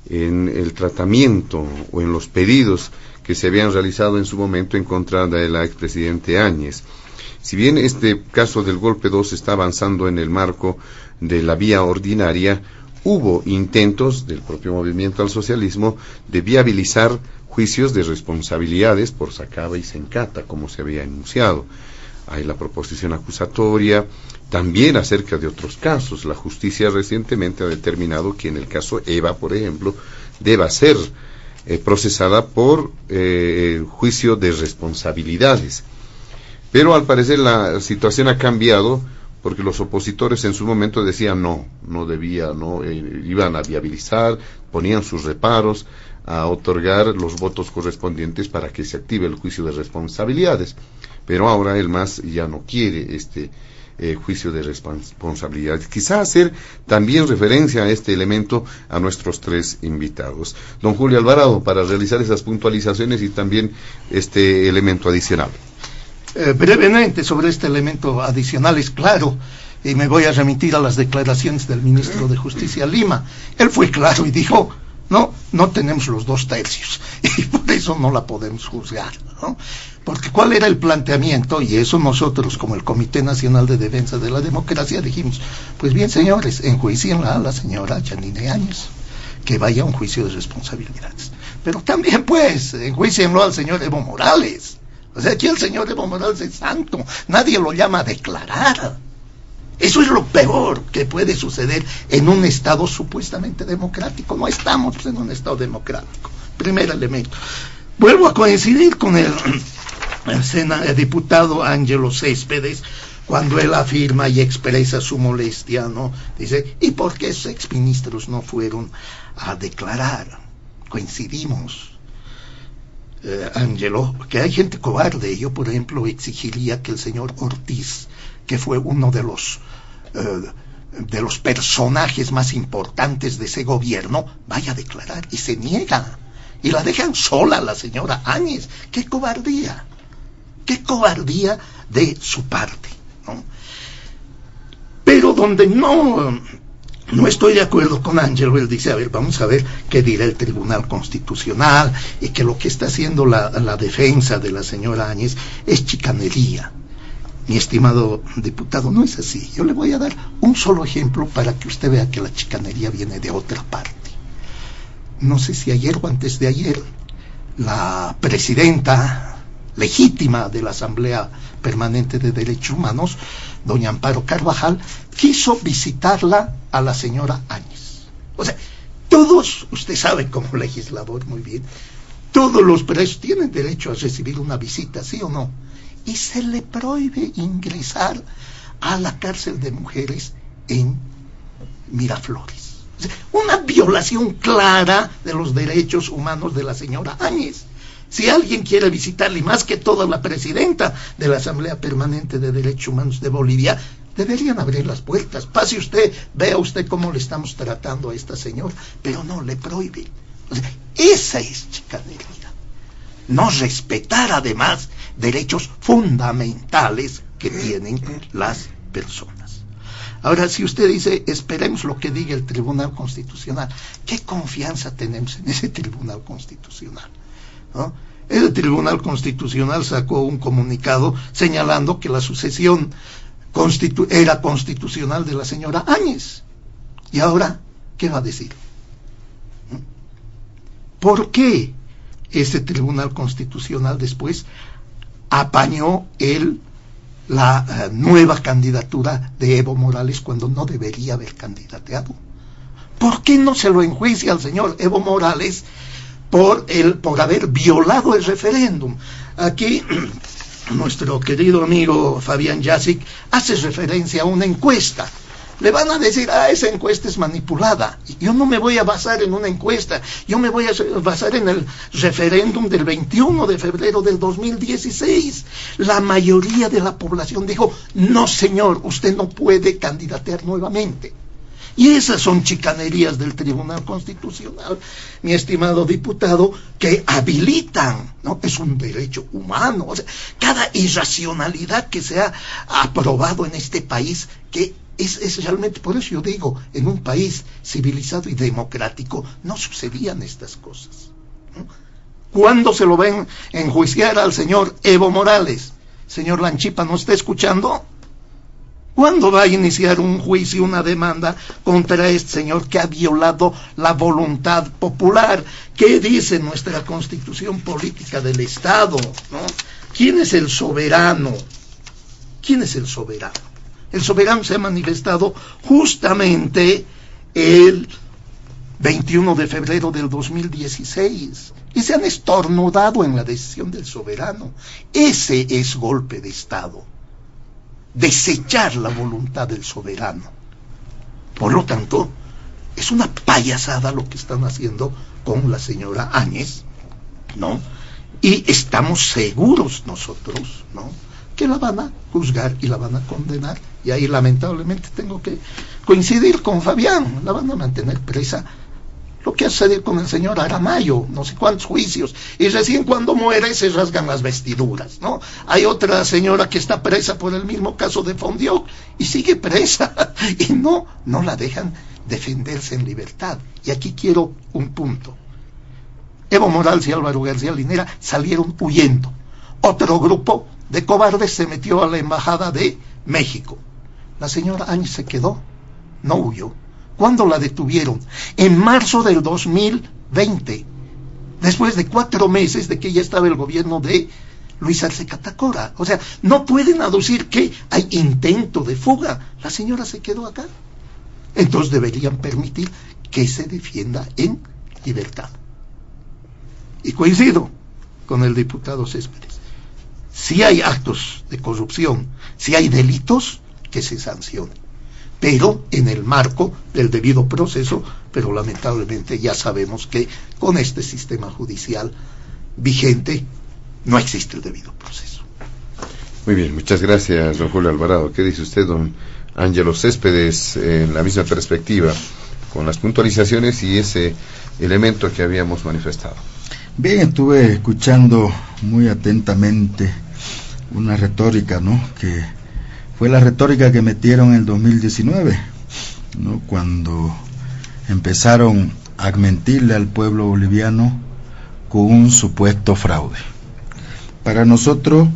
B: en el tratamiento o en los pedidos que se habían realizado en su momento en contra de la expresidente Áñez. Si bien este caso del golpe 2 está avanzando en el marco de la vía ordinaria, hubo intentos del propio movimiento al socialismo de viabilizar juicios de responsabilidades por Sacaba y Sencata, como se había enunciado. Hay la proposición acusatoria, también acerca de otros casos. La justicia recientemente ha determinado que en el caso Eva, por ejemplo, deba ser procesada por juicio de responsabilidades. Pero al parecer la situación ha cambiado, porque los opositores en su momento decían no debía, iban a viabilizar, ponían sus reparos a otorgar los votos correspondientes para que se active el juicio de responsabilidades. Pero ahora el MAS ya no quiere este juicio de responsabilidades. Quizá hacer también referencia a este elemento a nuestros tres invitados. Don Julio Alvarado, para realizar esas puntualizaciones y también este elemento adicional.
C: Brevemente sobre este elemento adicional, es claro, y me voy a remitir a las declaraciones del ministro de Justicia Lima. Él fue claro y dijo, no tenemos los 2/3, y por eso no la podemos juzgar, ¿no? Porque ¿cuál era el planteamiento? Y eso nosotros, como el Comité Nacional de Defensa de la Democracia, dijimos, pues bien, señores, enjuicienla a la señora Yanine Áñez, que vaya a un juicio de responsabilidades. Pero también, pues, enjuicienlo al señor Evo Morales. O sea, aquí el señor Evo Morales es santo, nadie lo llama a declarar. Eso es lo peor que puede suceder en un Estado supuestamente democrático. No estamos en un Estado democrático. Primer elemento. Vuelvo a coincidir con el diputado Ángelo Céspedes, cuando él afirma y expresa su molestia, ¿no? Dice, ¿y por qué esos exministros no fueron a declarar? Coincidimos. Ángelo, que hay gente cobarde. Yo, por ejemplo, exigiría que el señor Ortiz, que fue uno de los de los personajes más importantes de ese gobierno, vaya a declarar y se niega. Y la dejan sola la señora Áñez. ¡Qué cobardía! ¡Qué cobardía de su parte! ¿No? Pero donde no estoy de acuerdo con Ángelo, él dice, a ver, vamos a ver qué dirá el Tribunal Constitucional, y que lo que está haciendo la defensa de la señora Áñez es chicanería. Mi estimado diputado, no es así. Yo le voy a dar un solo ejemplo para que usted vea que la chicanería viene de otra parte. No sé si ayer o antes de ayer, la presidenta legítima de la Asamblea Permanente de Derechos Humanos, doña Amparo Carvajal, quiso visitarla a la señora Áñez. O sea, todos, usted sabe como legislador muy bien, todos los presos tienen derecho a recibir una visita, ¿sí o no? Y se le prohíbe ingresar a la cárcel de mujeres en Miraflores. O sea, una violación clara de los derechos humanos de la señora Áñez. Si alguien quiere visitarle, y más que todo la presidenta de la Asamblea Permanente de Derechos Humanos de Bolivia, deberían abrir las puertas. Pase usted, vea usted cómo le estamos tratando a esta señora, pero no, le prohíbe. O sea, esa es chicanería. No respetar además derechos fundamentales que tienen las personas. Ahora, si usted dice, esperemos lo que diga el Tribunal Constitucional, ¿qué confianza tenemos en ese Tribunal Constitucional? ¿No? El Tribunal Constitucional sacó un comunicado señalando que la sucesión era constitucional de la señora Áñez. ¿Y ahora qué va a decir? ¿Por qué ese Tribunal Constitucional después apañó la nueva candidatura de Evo Morales cuando no debería haber candidateado? ¿Por qué no se lo enjuicia al señor Evo Morales por haber violado el referéndum? Aquí nuestro querido amigo Fabián Yacic hace referencia a una encuesta. Le van a decir, esa encuesta es manipulada. Yo no me voy a basar en una encuesta, yo me voy a basar en el referéndum del 21 de febrero del 2016. La mayoría de la población dijo, no señor, usted no puede candidatear nuevamente. Y esas son chicanerías del Tribunal Constitucional, mi estimado diputado, que habilitan, ¿no? Es un derecho humano. O sea, cada irracionalidad que se ha aprobado en este país, que es realmente, por eso yo digo, en un país civilizado y democrático no sucedían estas cosas, ¿no? ¿Cuándo se lo ven enjuiciar al señor Evo Morales? Señor Lanchipa, ¿no está escuchando? ¿Cuándo va a iniciar un juicio, una demanda contra este señor que ha violado la voluntad popular? ¿Qué dice nuestra Constitución Política del Estado, ¿no? ¿Quién es el soberano? ¿Quién es el soberano? El soberano se ha manifestado justamente el 21 de febrero del 2016 y se han estornudado en la decisión del soberano. Ese es golpe de Estado, desechar la voluntad del soberano. Por lo tanto, es una payasada lo que están haciendo con la señora Áñez, ¿no? Y estamos seguros nosotros, ¿no?, que la van a juzgar y la van a condenar. Y ahí lamentablemente tengo que coincidir con Fabián, la van a mantener presa. Lo que ha sucedido con el señor Aramayo, no sé cuántos juicios, y recién cuando muere se rasgan las vestiduras, ¿no? Hay otra señora que está presa por el mismo caso de Fondioc y sigue presa, y no la dejan defenderse en libertad. Y aquí quiero un punto. Evo Morales y Álvaro García Linera salieron huyendo. Otro grupo de cobardes se metió a la embajada de México. La señora Áñez se quedó, no huyó. ¿Cuándo la detuvieron? En marzo del 2020, después de 4 meses de que ya estaba el gobierno de Luis Arce Catacora. O sea, no pueden aducir que hay intento de fuga. La señora se quedó acá. Entonces deberían permitir que se defienda en libertad. Y coincido con el diputado Céspedes. Si hay actos de corrupción, si hay delitos, que se sancionen, pero en el marco del debido proceso. Pero lamentablemente ya sabemos que con este sistema judicial vigente no existe el debido proceso.
B: Muy bien, muchas gracias, don Julio Alvarado. ¿Qué dice usted, don Ángelo Céspedes, en la misma perspectiva, con las puntualizaciones y ese elemento que habíamos manifestado?
D: Bien, estuve escuchando muy atentamente una retórica, ¿no?, que fue la retórica que metieron en el 2019, ¿no?, cuando empezaron a mentirle al pueblo boliviano con un supuesto fraude. Para nosotros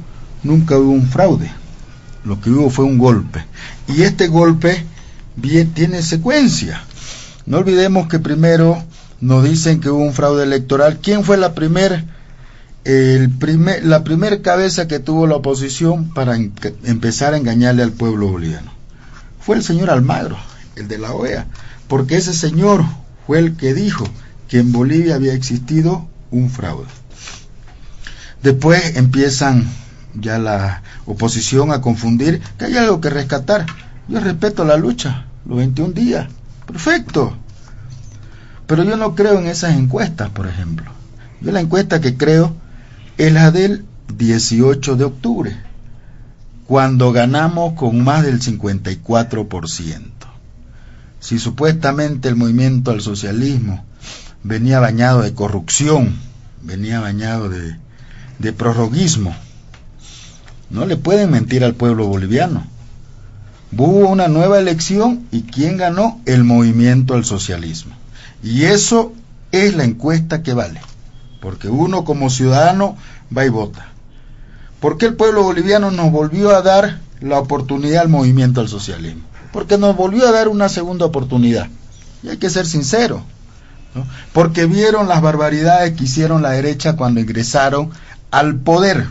D: nunca hubo un fraude, lo que hubo fue un golpe, y este golpe bien tiene secuencia. No olvidemos que primero nos dicen que hubo un fraude electoral. ¿Quién fue la primer cabeza que tuvo la oposición para empezar a engañarle al pueblo boliviano? Fue el señor Almagro, el de la OEA, porque ese señor fue el que dijo que en Bolivia había existido un fraude. Después empiezan ya la oposición a confundir que hay algo que rescatar. Yo respeto la lucha, los 21 días, perfecto, pero yo no creo en esas encuestas. Por ejemplo, yo la encuesta que creo es la del 18 de octubre, cuando ganamos con más del 54%. Si supuestamente el movimiento al socialismo venía bañado de corrupción, venía bañado de prorroguismo, no le pueden mentir al pueblo boliviano. Hubo una nueva elección y ¿quién ganó? El movimiento al socialismo. Y eso es la encuesta que vale, porque uno como ciudadano va y vota. ¿Por qué el pueblo boliviano nos volvió a dar la oportunidad al movimiento al socialismo? Porque nos volvió a dar una segunda oportunidad. Y hay que ser sincero, ¿no? Porque vieron las barbaridades que hicieron la derecha cuando ingresaron al poder.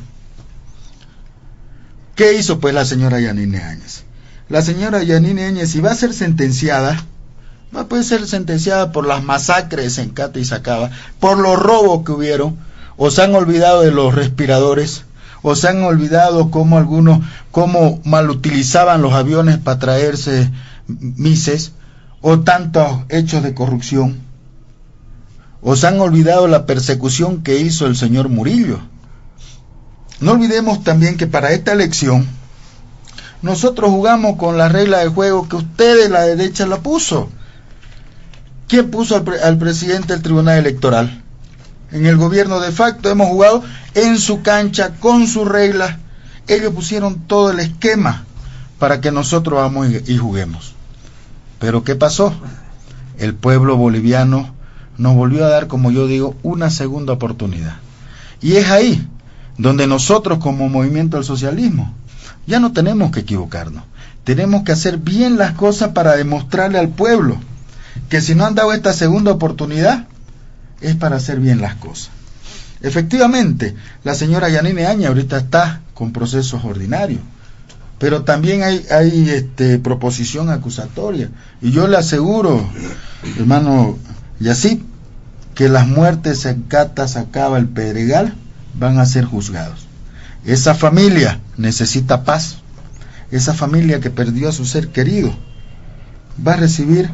D: ¿Qué hizo pues la señora Yanine Áñez? La señora Yanine Áñez, si va a ser sentenciada, va a poder ser sentenciada por las masacres en Cata y Sacaba, por los robos que hubieron, o se han olvidado de los respiradores, o se han olvidado cómo malutilizaban los aviones para traerse mises, o tantos hechos de corrupción, o se han olvidado la persecución que hizo el señor Murillo. No olvidemos también que para esta elección nosotros jugamos con la regla de juego que ustedes, la derecha, la puso. ¿Quién puso al presidente del Tribunal Electoral? En el gobierno de facto hemos jugado en su cancha, con sus reglas. Ellos pusieron todo el esquema para que nosotros vamos y juguemos. Pero ¿qué pasó? El pueblo boliviano nos volvió a dar, como yo digo, una segunda oportunidad. Y es ahí donde nosotros como movimiento al socialismo ya no tenemos que equivocarnos. Tenemos que hacer bien las cosas para demostrarle al pueblo que si no han dado esta segunda oportunidad es para hacer bien las cosas. Efectivamente, la señora Yanine Áñez ahorita está con procesos ordinarios, pero también hay proposición acusatoria, y yo le aseguro, hermano Yacip, que las muertes en Cata, Sacaba, el Pedregal van a ser juzgados. Esa familia necesita paz. Esa familia que perdió a su ser querido va a recibir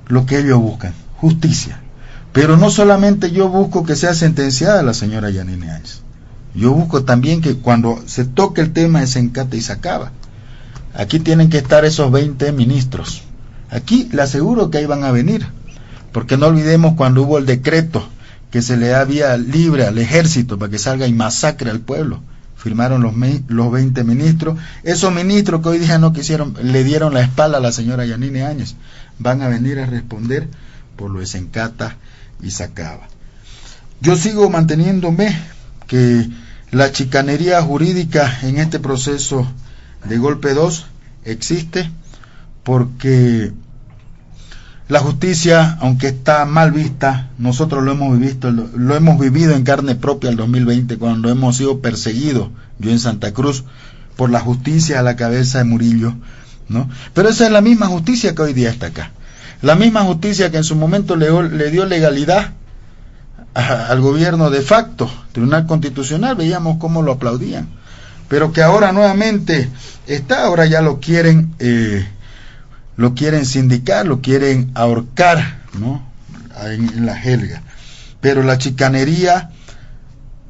D: lo que ellos buscan, justicia. Pero no solamente yo busco que sea sentenciada la señora Yanine Áñez, yo busco también que cuando se toque el tema de Sencata y Sacaba, aquí tienen que estar esos 20 ministros. Aquí le aseguro que ahí van a venir, porque no olvidemos cuando hubo el decreto que se le da vía libre al ejército para que salga y masacre al pueblo. Firmaron los 20 ministros. Esos ministros que hoy día no quisieron, le dieron la espalda a la señora Yanine Áñez, van a venir a responder por lo de Sencata y Sacaba. Yo sigo manteniéndome que la chicanería jurídica en este proceso de golpe 2 existe, porque la justicia, aunque está mal vista, nosotros lo hemos vivido en carne propia el 2020, cuando hemos sido perseguidos, yo en Santa Cruz, por la justicia a la cabeza de Murillo, ¿no? Pero esa es la misma justicia que hoy día está acá. La misma justicia que en su momento le dio legalidad al gobierno de facto, Tribunal Constitucional, veíamos cómo lo aplaudían, pero que ahora nuevamente ahora ya lo quieren sindicar, lo quieren ahorcar, ¿no?, en la jelga. Pero la chicanería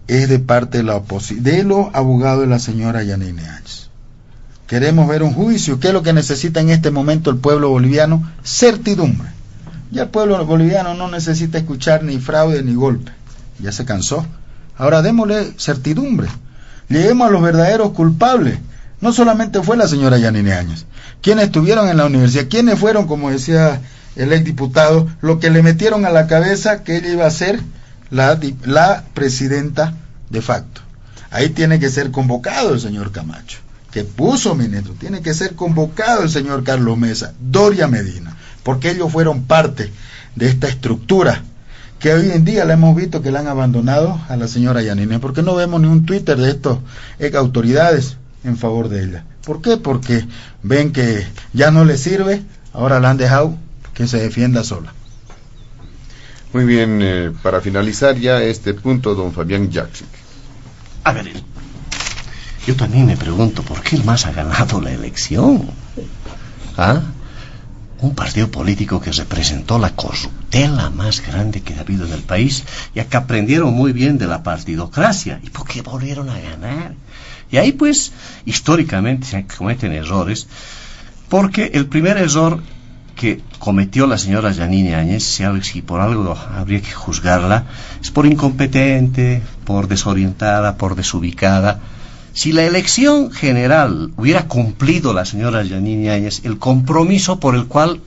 D: es de parte de la oposición, de los abogados de la señora Yanine Áñez. Queremos ver un juicio. ¿Qué es lo que necesita en este momento el pueblo boliviano? Certidumbre. Ya el pueblo boliviano no necesita escuchar ni fraude ni golpe. Ya se cansó. Ahora démosle certidumbre. Lleguemos a los verdaderos culpables. No solamente fue la señora Yanine Áñez. Quienes estuvieron en la universidad, quienes fueron, como decía el exdiputado, lo que le metieron a la cabeza que ella iba a ser la presidenta de facto. Ahí tiene que ser convocado el señor Camacho, que puso ministro. Tiene que ser convocado el señor Carlos Mesa, Doria Medina, porque ellos fueron parte de esta estructura que hoy en día la hemos visto que la han abandonado a la señora Yanine. ¿Por qué no vemos ni un Twitter de estos autoridades en favor de ella? ¿Por qué? Porque ven que ya no le sirve, ahora la han dejado que se defienda sola.
B: Muy bien, para finalizar ya este punto, don Fabián Jackson.
E: A ver, yo también me pregunto, ¿por qué el MAS ha ganado la elección? ¿Ah? Un partido político que representó la corruptela más grande que ha habido en el país, y que aprendieron muy bien de la partidocracia. ¿Y por qué volvieron a ganar? Y ahí pues, históricamente se cometen errores, porque el primer error que cometió la señora Yanine Áñez, si por algo habría que juzgarla, es por incompetente, por desorientada, por desubicada. Si la elección general hubiera cumplido la señora Yanine Áñez el compromiso por el cual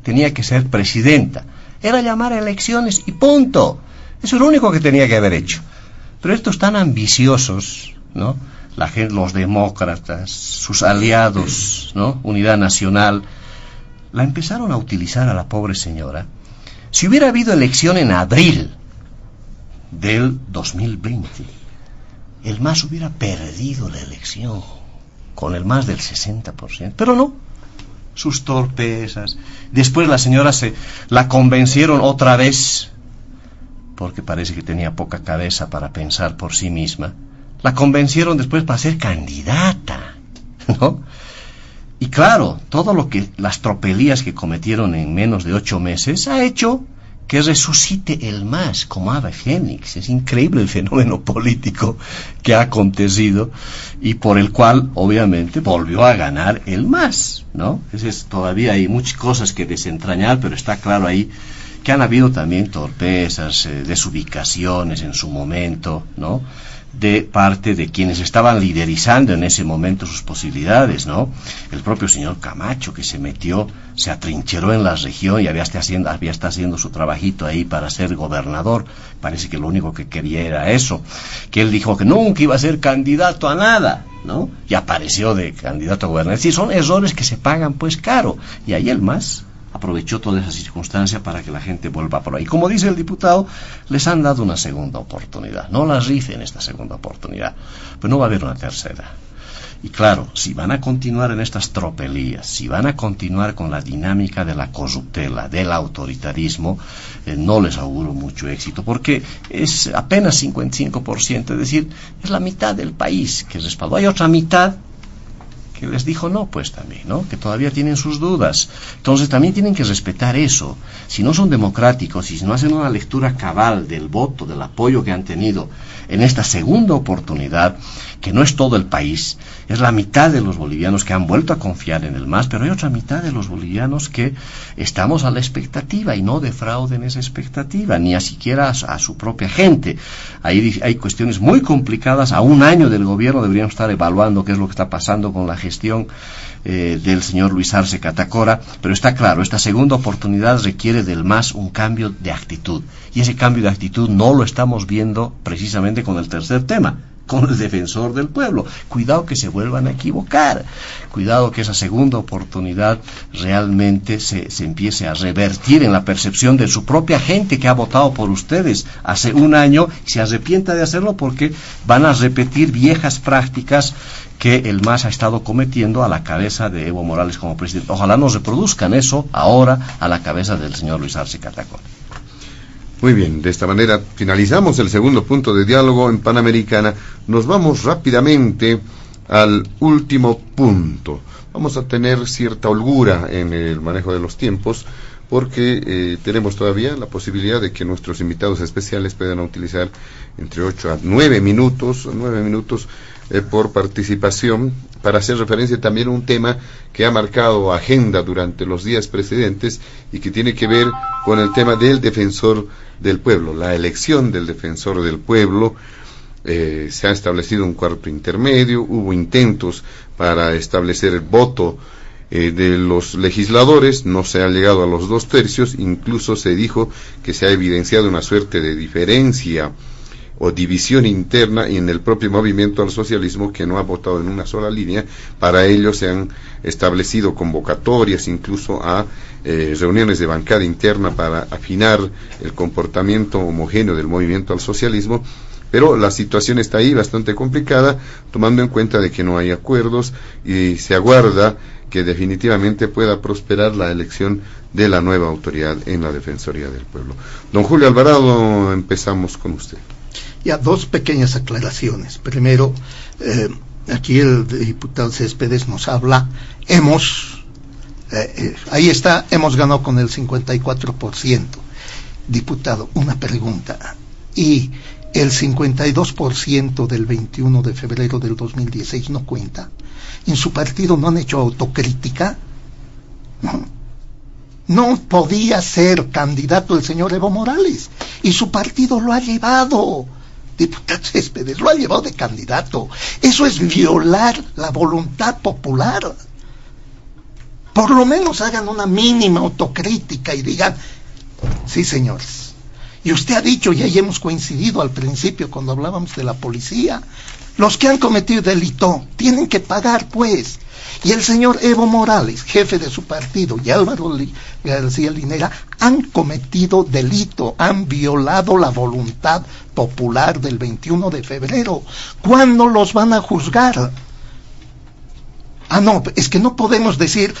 E: tenía que ser presidenta, era llamar a elecciones y punto. Eso es lo único que tenía que haber hecho. Pero estos tan ambiciosos, ¿no? La gente, los demócratas, sus aliados, ¿no? Unidad Nacional, la empezaron a utilizar a la pobre señora. Si hubiera habido elección en abril del 2020, el MAS hubiera perdido la elección con el más del 60%, pero no, sus torpezas. Después la señora la convencieron otra vez, porque parece que tenía poca cabeza para pensar por sí misma. La convencieron después para ser candidata, ¿no? Y claro, todo lo que las tropelías que cometieron en menos de 8 meses ha hecho que resucite el MAS como ave fénix. Es increíble el fenómeno político que ha acontecido y por el cual obviamente volvió a ganar el MAS, ¿no? Todavía hay muchas cosas que desentrañar, pero está claro ahí que han habido también torpezas, desubicaciones en su momento, ¿no? De parte de quienes estaban liderizando en ese momento sus posibilidades, ¿no? El propio señor Camacho, que se metió, se atrincheró en la región y había estado haciendo su trabajito ahí para ser gobernador. Parece que lo único que quería era eso, que él dijo que nunca iba a ser candidato a nada, ¿no? Y apareció de candidato a gobernador. Sí, son errores que se pagan pues caro, y ahí el MAS aprovechó toda esa circunstancia para que la gente vuelva por ahí. Como dice el diputado, les han dado una segunda oportunidad. No la rifen esta segunda oportunidad, pero no va a haber una tercera. Y claro, si van a continuar en estas tropelías, si van a continuar con la dinámica de la corruptela, del autoritarismo, no les auguro mucho éxito, porque es apenas 55%, es decir, es la mitad del país que respaldó. Hay otra mitad que les dijo no, pues también, ¿no? Que todavía tienen sus dudas. Entonces también tienen que respetar eso. Si no son democráticos y si no hacen una lectura cabal del voto, del apoyo que han tenido en esta segunda oportunidad, que no es todo el país, es la mitad de los bolivianos que han vuelto a confiar en el MAS, pero hay otra mitad de los bolivianos que estamos a la expectativa y no defrauden esa expectativa, ni siquiera a su propia gente. Hay cuestiones muy complicadas. A un año del gobierno deberíamos estar evaluando qué es lo que está pasando con la gestión del señor Luis Arce Catacora, pero está claro, esta segunda oportunidad requiere del MAS un cambio de actitud, y ese cambio de actitud no lo estamos viendo precisamente con el tercer tema, con el defensor del pueblo. Cuidado que se vuelvan a equivocar, cuidado que esa segunda oportunidad realmente se empiece a revertir en la percepción de su propia gente que ha votado por ustedes hace un año, y se arrepienta de hacerlo porque van a repetir viejas prácticas que el MAS ha estado cometiendo a la cabeza de Evo Morales como presidente. Ojalá no reproduzcan eso ahora a la cabeza del señor Luis Arce Catacora.
B: Muy bien, de esta manera finalizamos el segundo punto de diálogo en Panamericana. Nos vamos rápidamente al último punto. Vamos a tener cierta holgura en el manejo de los tiempos, porque tenemos todavía la posibilidad de que nuestros invitados especiales puedan utilizar entre 8 a 9 minutos por participación, para hacer referencia también a un tema que ha marcado agenda durante los días precedentes y que tiene que ver con el tema del defensor del pueblo, la elección del defensor del pueblo. Se ha establecido un cuarto intermedio, hubo intentos para establecer el voto de los legisladores, no se ha llegado a los 2/3, incluso se dijo que se ha evidenciado una suerte de diferencia o división interna en el propio movimiento al socialismo, que no ha votado en una sola línea. Para ello se han establecido convocatorias incluso a reuniones de bancada interna para afinar el comportamiento homogéneo del movimiento al socialismo, pero la situación está ahí bastante complicada, tomando en cuenta de que no hay acuerdos y se aguarda que definitivamente pueda prosperar la elección de la nueva autoridad en la Defensoría del Pueblo. Don Julio Alvarado, empezamos con usted.
C: Ya, dos pequeñas aclaraciones. Primero, aquí el diputado Céspedes nos habla, ahí está, hemos ganado con el 54%. Diputado, una pregunta. ¿Y el 52% del 21 de febrero del 2016 no cuenta? ¿En su partido no han hecho autocrítica? No podía ser candidato el señor Evo Morales, y su partido lo ha llevado. Diputado Céspedes, lo ha llevado de candidato. Eso es violar la voluntad popular. Por lo menos hagan una mínima autocrítica y digan, sí, señores. Y usted ha dicho, y ahí hemos coincidido al principio cuando hablábamos de la policía, los que han cometido delito tienen que pagar, pues. Y el señor Evo Morales, jefe de su partido, y Álvaro García Linera han cometido delito, han violado la voluntad popular del 21 de febrero. ¿Cuándo los van a juzgar? No, es que no podemos decir,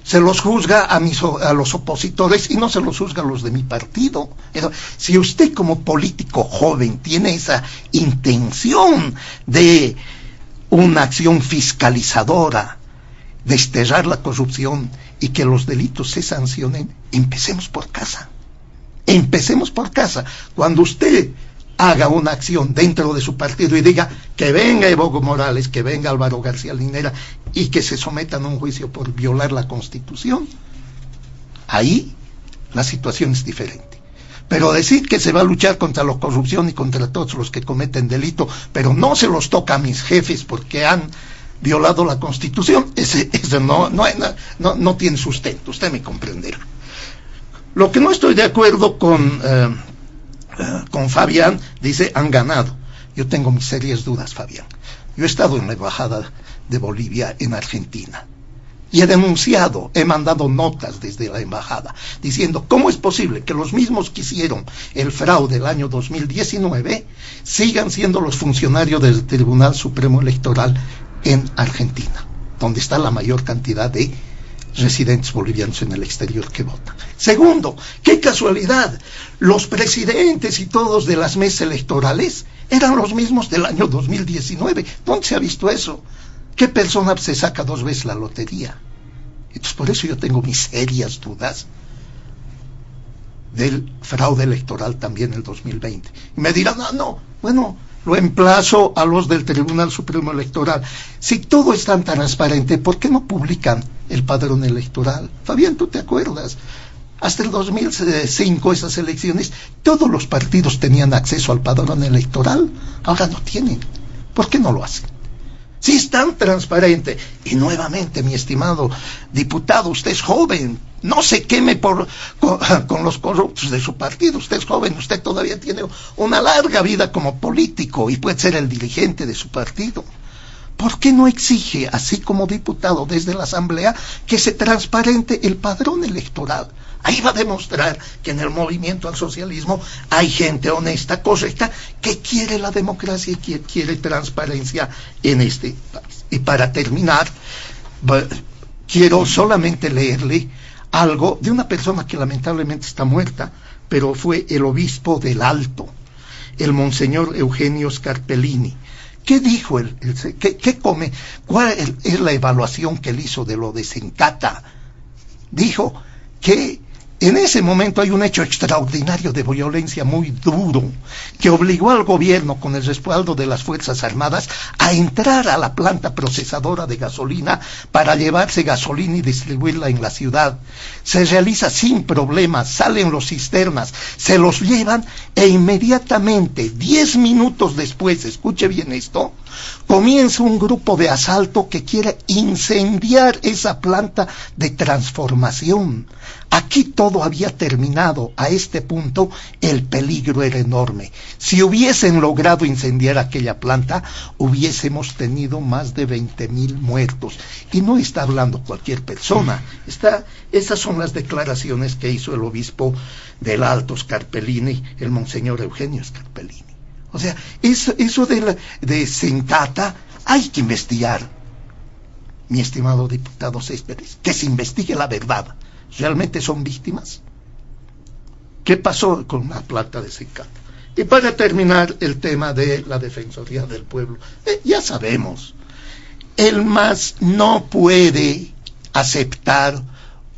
C: se los juzga a los opositores y no se los juzga a los de mi partido. Si usted como político joven tiene esa intención de una acción fiscalizadora, desterrar la corrupción y que los delitos se sancionen, empecemos por casa. Empecemos por casa. Cuando usted haga una acción dentro de su partido y diga que venga Evo Morales, que venga Álvaro García Linera y que se sometan a un juicio por violar la Constitución, ahí la situación es diferente. Pero decir que se va a luchar contra la corrupción y contra todos los que cometen delito, pero no se los toca a mis jefes porque han violado la Constitución, ese no tiene sustento, usted me comprenderá. Lo que no estoy de acuerdo con Fabián, dice, han ganado. Yo tengo mis serias dudas, Fabián. Yo he estado en la embajada de Bolivia en Argentina y he denunciado, he mandado notas desde la embajada diciendo cómo es posible que los mismos que hicieron el fraude del año 2019 sigan siendo los funcionarios del Tribunal Supremo Electoral en Argentina, donde está la mayor cantidad de residentes bolivianos en el exterior que votan. Segundo, qué casualidad, los presidentes y todos de las mesas electorales eran los mismos del año 2019. ¿Dónde se ha visto eso? ¿Qué persona se saca 2 veces la lotería? Entonces por eso yo tengo mis serias dudas del fraude electoral también en el 2020. Y me dirán, bueno, lo emplazo a los del Tribunal Supremo Electoral. Si todo es tan transparente, ¿por qué no publican el padrón electoral? Fabián, ¿tú te acuerdas? Hasta el 2005, esas elecciones, todos los partidos tenían acceso al padrón electoral. Ahora no tienen. ¿Por qué no lo hacen? Si es tan transparente. Y nuevamente, mi estimado diputado, usted es joven, no se queme con los corruptos de su partido. Usted es joven, usted todavía tiene una larga vida como político y puede ser el dirigente de su partido. ¿Por qué no exige, así como diputado desde la Asamblea, que se transparente el padrón electoral? Ahí va a demostrar que en el movimiento al socialismo hay gente honesta, correcta, que quiere la democracia y que quiere transparencia en este país. Y para terminar, quiero solamente leerle algo de una persona que lamentablemente está muerta, pero fue el obispo del Alto, el monseñor Eugenio Scarpellini. ¿Qué dijo qué come? ¿Cuál es la evaluación que él hizo de lo de Sencata? Dijo que en ese momento hay un hecho extraordinario de violencia muy duro que obligó al gobierno, con el respaldo de las Fuerzas Armadas, a entrar a la planta procesadora de gasolina para llevarse gasolina y distribuirla en la ciudad. Se realiza sin problemas, salen los cisternas, se los llevan e inmediatamente, 10 minutos después, escuche bien esto, comienza un grupo de asalto que quiere incendiar esa planta de transformación. Aquí todo había terminado. A este punto el peligro era enorme. Si hubiesen logrado incendiar aquella planta, hubiésemos tenido más de 20.000 muertos. Y no está hablando cualquier persona. Esas son las declaraciones que hizo el obispo del Alto Scarpellini, el monseñor Eugenio Scarpellini. O sea, eso de Sencata hay que investigar, mi estimado diputado Céspedes, que se investigue la verdad. ¿Realmente son víctimas? ¿Qué pasó con la planta de Sencata? Y para terminar, el tema de la Defensoría del Pueblo. Ya sabemos, el MAS no puede aceptar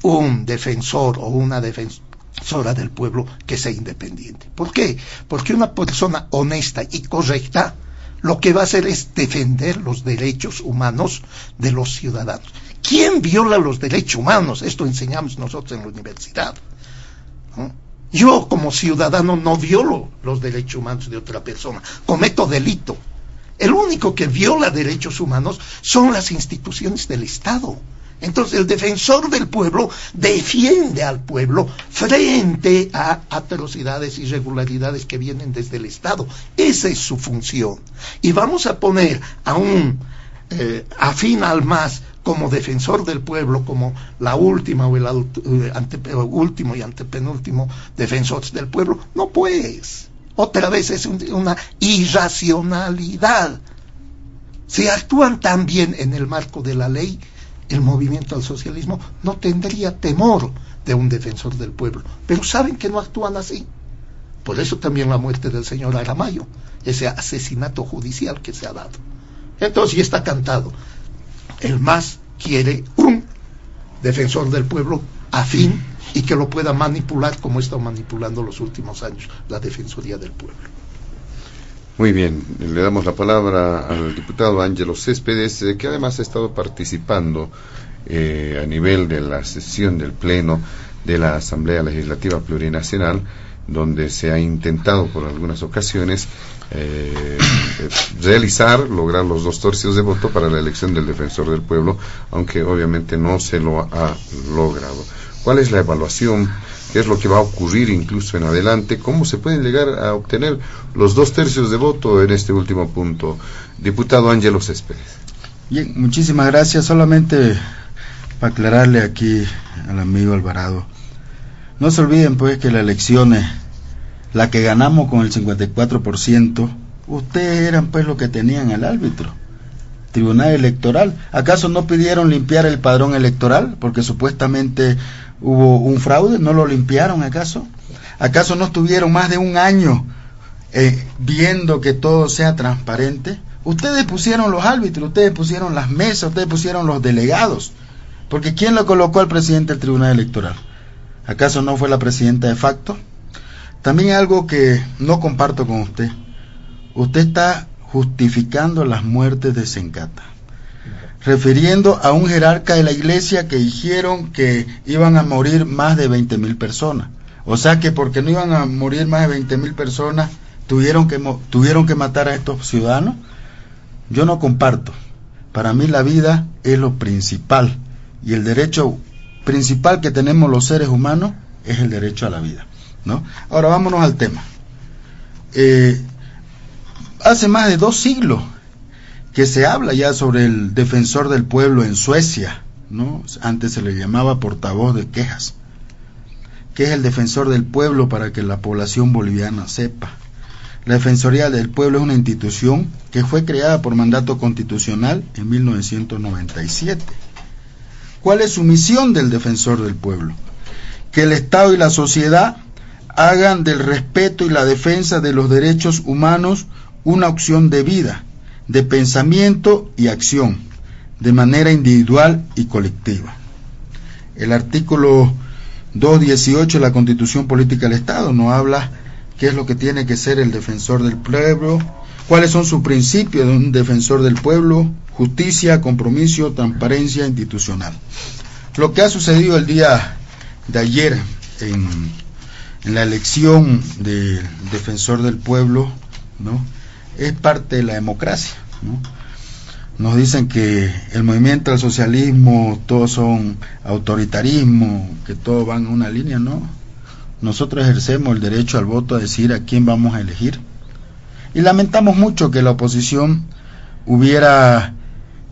C: un defensor o una defensora del pueblo que sea independiente. ¿Por qué? Porque una persona honesta y correcta lo que va a hacer es defender los derechos humanos de los ciudadanos. ¿Quién viola los derechos humanos? Esto enseñamos nosotros en la universidad, ¿no? Yo como ciudadano no violo los derechos humanos de otra persona, cometo delito. El único que viola derechos humanos son las instituciones del Estado. Entonces el defensor del pueblo defiende al pueblo frente a atrocidades y irregularidades que vienen desde el Estado. Esa es su función. Y vamos a poner a un afín al MAS como defensor del pueblo, como la última o el último y antepenúltimo defensor del pueblo. No, pues, otra vez es una irracionalidad. Si actúan tan bien en el marco de la ley, el movimiento al socialismo no tendría temor de un defensor del pueblo, pero saben que no actúan así. Por eso también la muerte del señor Aramayo, ese asesinato judicial que se ha dado. Entonces ya está cantado. El MAS quiere un defensor del pueblo afín y que lo pueda manipular como está manipulando los últimos años la Defensoría del Pueblo.
B: Muy bien, le damos la palabra al diputado Ángelo Céspedes, que además ha estado participando a nivel de la sesión del Pleno de la Asamblea Legislativa Plurinacional, donde se ha intentado por algunas ocasiones lograr los 2/3 de voto para la elección del defensor del pueblo, aunque obviamente no se lo ha logrado. ¿Cuál es la evaluación? ¿Qué es lo que va a ocurrir incluso en adelante? ¿Cómo se pueden llegar a obtener los 2/3 de voto en este último punto? Diputado Ángelo Céspedes.
D: Bien, muchísimas gracias. Solamente para aclararle aquí al amigo Alvarado, no se olviden pues que las elecciones, la que ganamos con el 54%, ustedes eran pues los que tenían el árbitro, Tribunal Electoral. ¿Acaso no pidieron limpiar el padrón electoral porque supuestamente hubo un fraude? ¿No lo limpiaron acaso? ¿Acaso no estuvieron más de un año viendo que todo sea transparente? Ustedes pusieron los árbitros, ustedes pusieron las mesas, ustedes pusieron los delegados, porque ¿quién lo colocó al presidente del Tribunal Electoral? ¿Acaso no fue la presidenta de facto? También algo que no comparto con usted. Usted está justificando las muertes de Sencata, refiriendo a un jerarca de la iglesia que dijeron que iban a morir más de 20.000 personas. O sea que porque no iban a morir más de 20.000 personas, tuvieron que matar a estos ciudadanos. Yo no comparto. Para mí la vida es lo principal, y el derecho principal que tenemos los seres humanos es el derecho a la vida, ¿no? Ahora vámonos al tema. Hace más de 2 siglos que se habla ya sobre el defensor del pueblo en Suecia, ¿no? Antes se le llamaba portavoz de quejas. ¿Qué es el defensor del pueblo para que la población boliviana sepa? La Defensoría del Pueblo es una institución que fue creada por mandato constitucional en 1997. ¿Cuál es su misión del defensor del pueblo? Que el Estado y la sociedad hagan del respeto y la defensa de los derechos humanos una opción de vida, de pensamiento y acción, de manera individual y colectiva. El artículo 2.18 de la Constitución Política del Estado nos habla qué es lo que tiene que ser el defensor del pueblo, cuáles son sus principios de un defensor del pueblo: justicia, compromiso, transparencia institucional. Lo que ha sucedido el día de ayer en la elección del defensor del pueblo, ¿no?, es parte de la democracia, ¿no? Nos dicen que el movimiento al socialismo todos son autoritarismo, que todos van en una línea. No, nosotros ejercemos el derecho al voto a decir a quién vamos a elegir, y lamentamos mucho que la oposición hubiera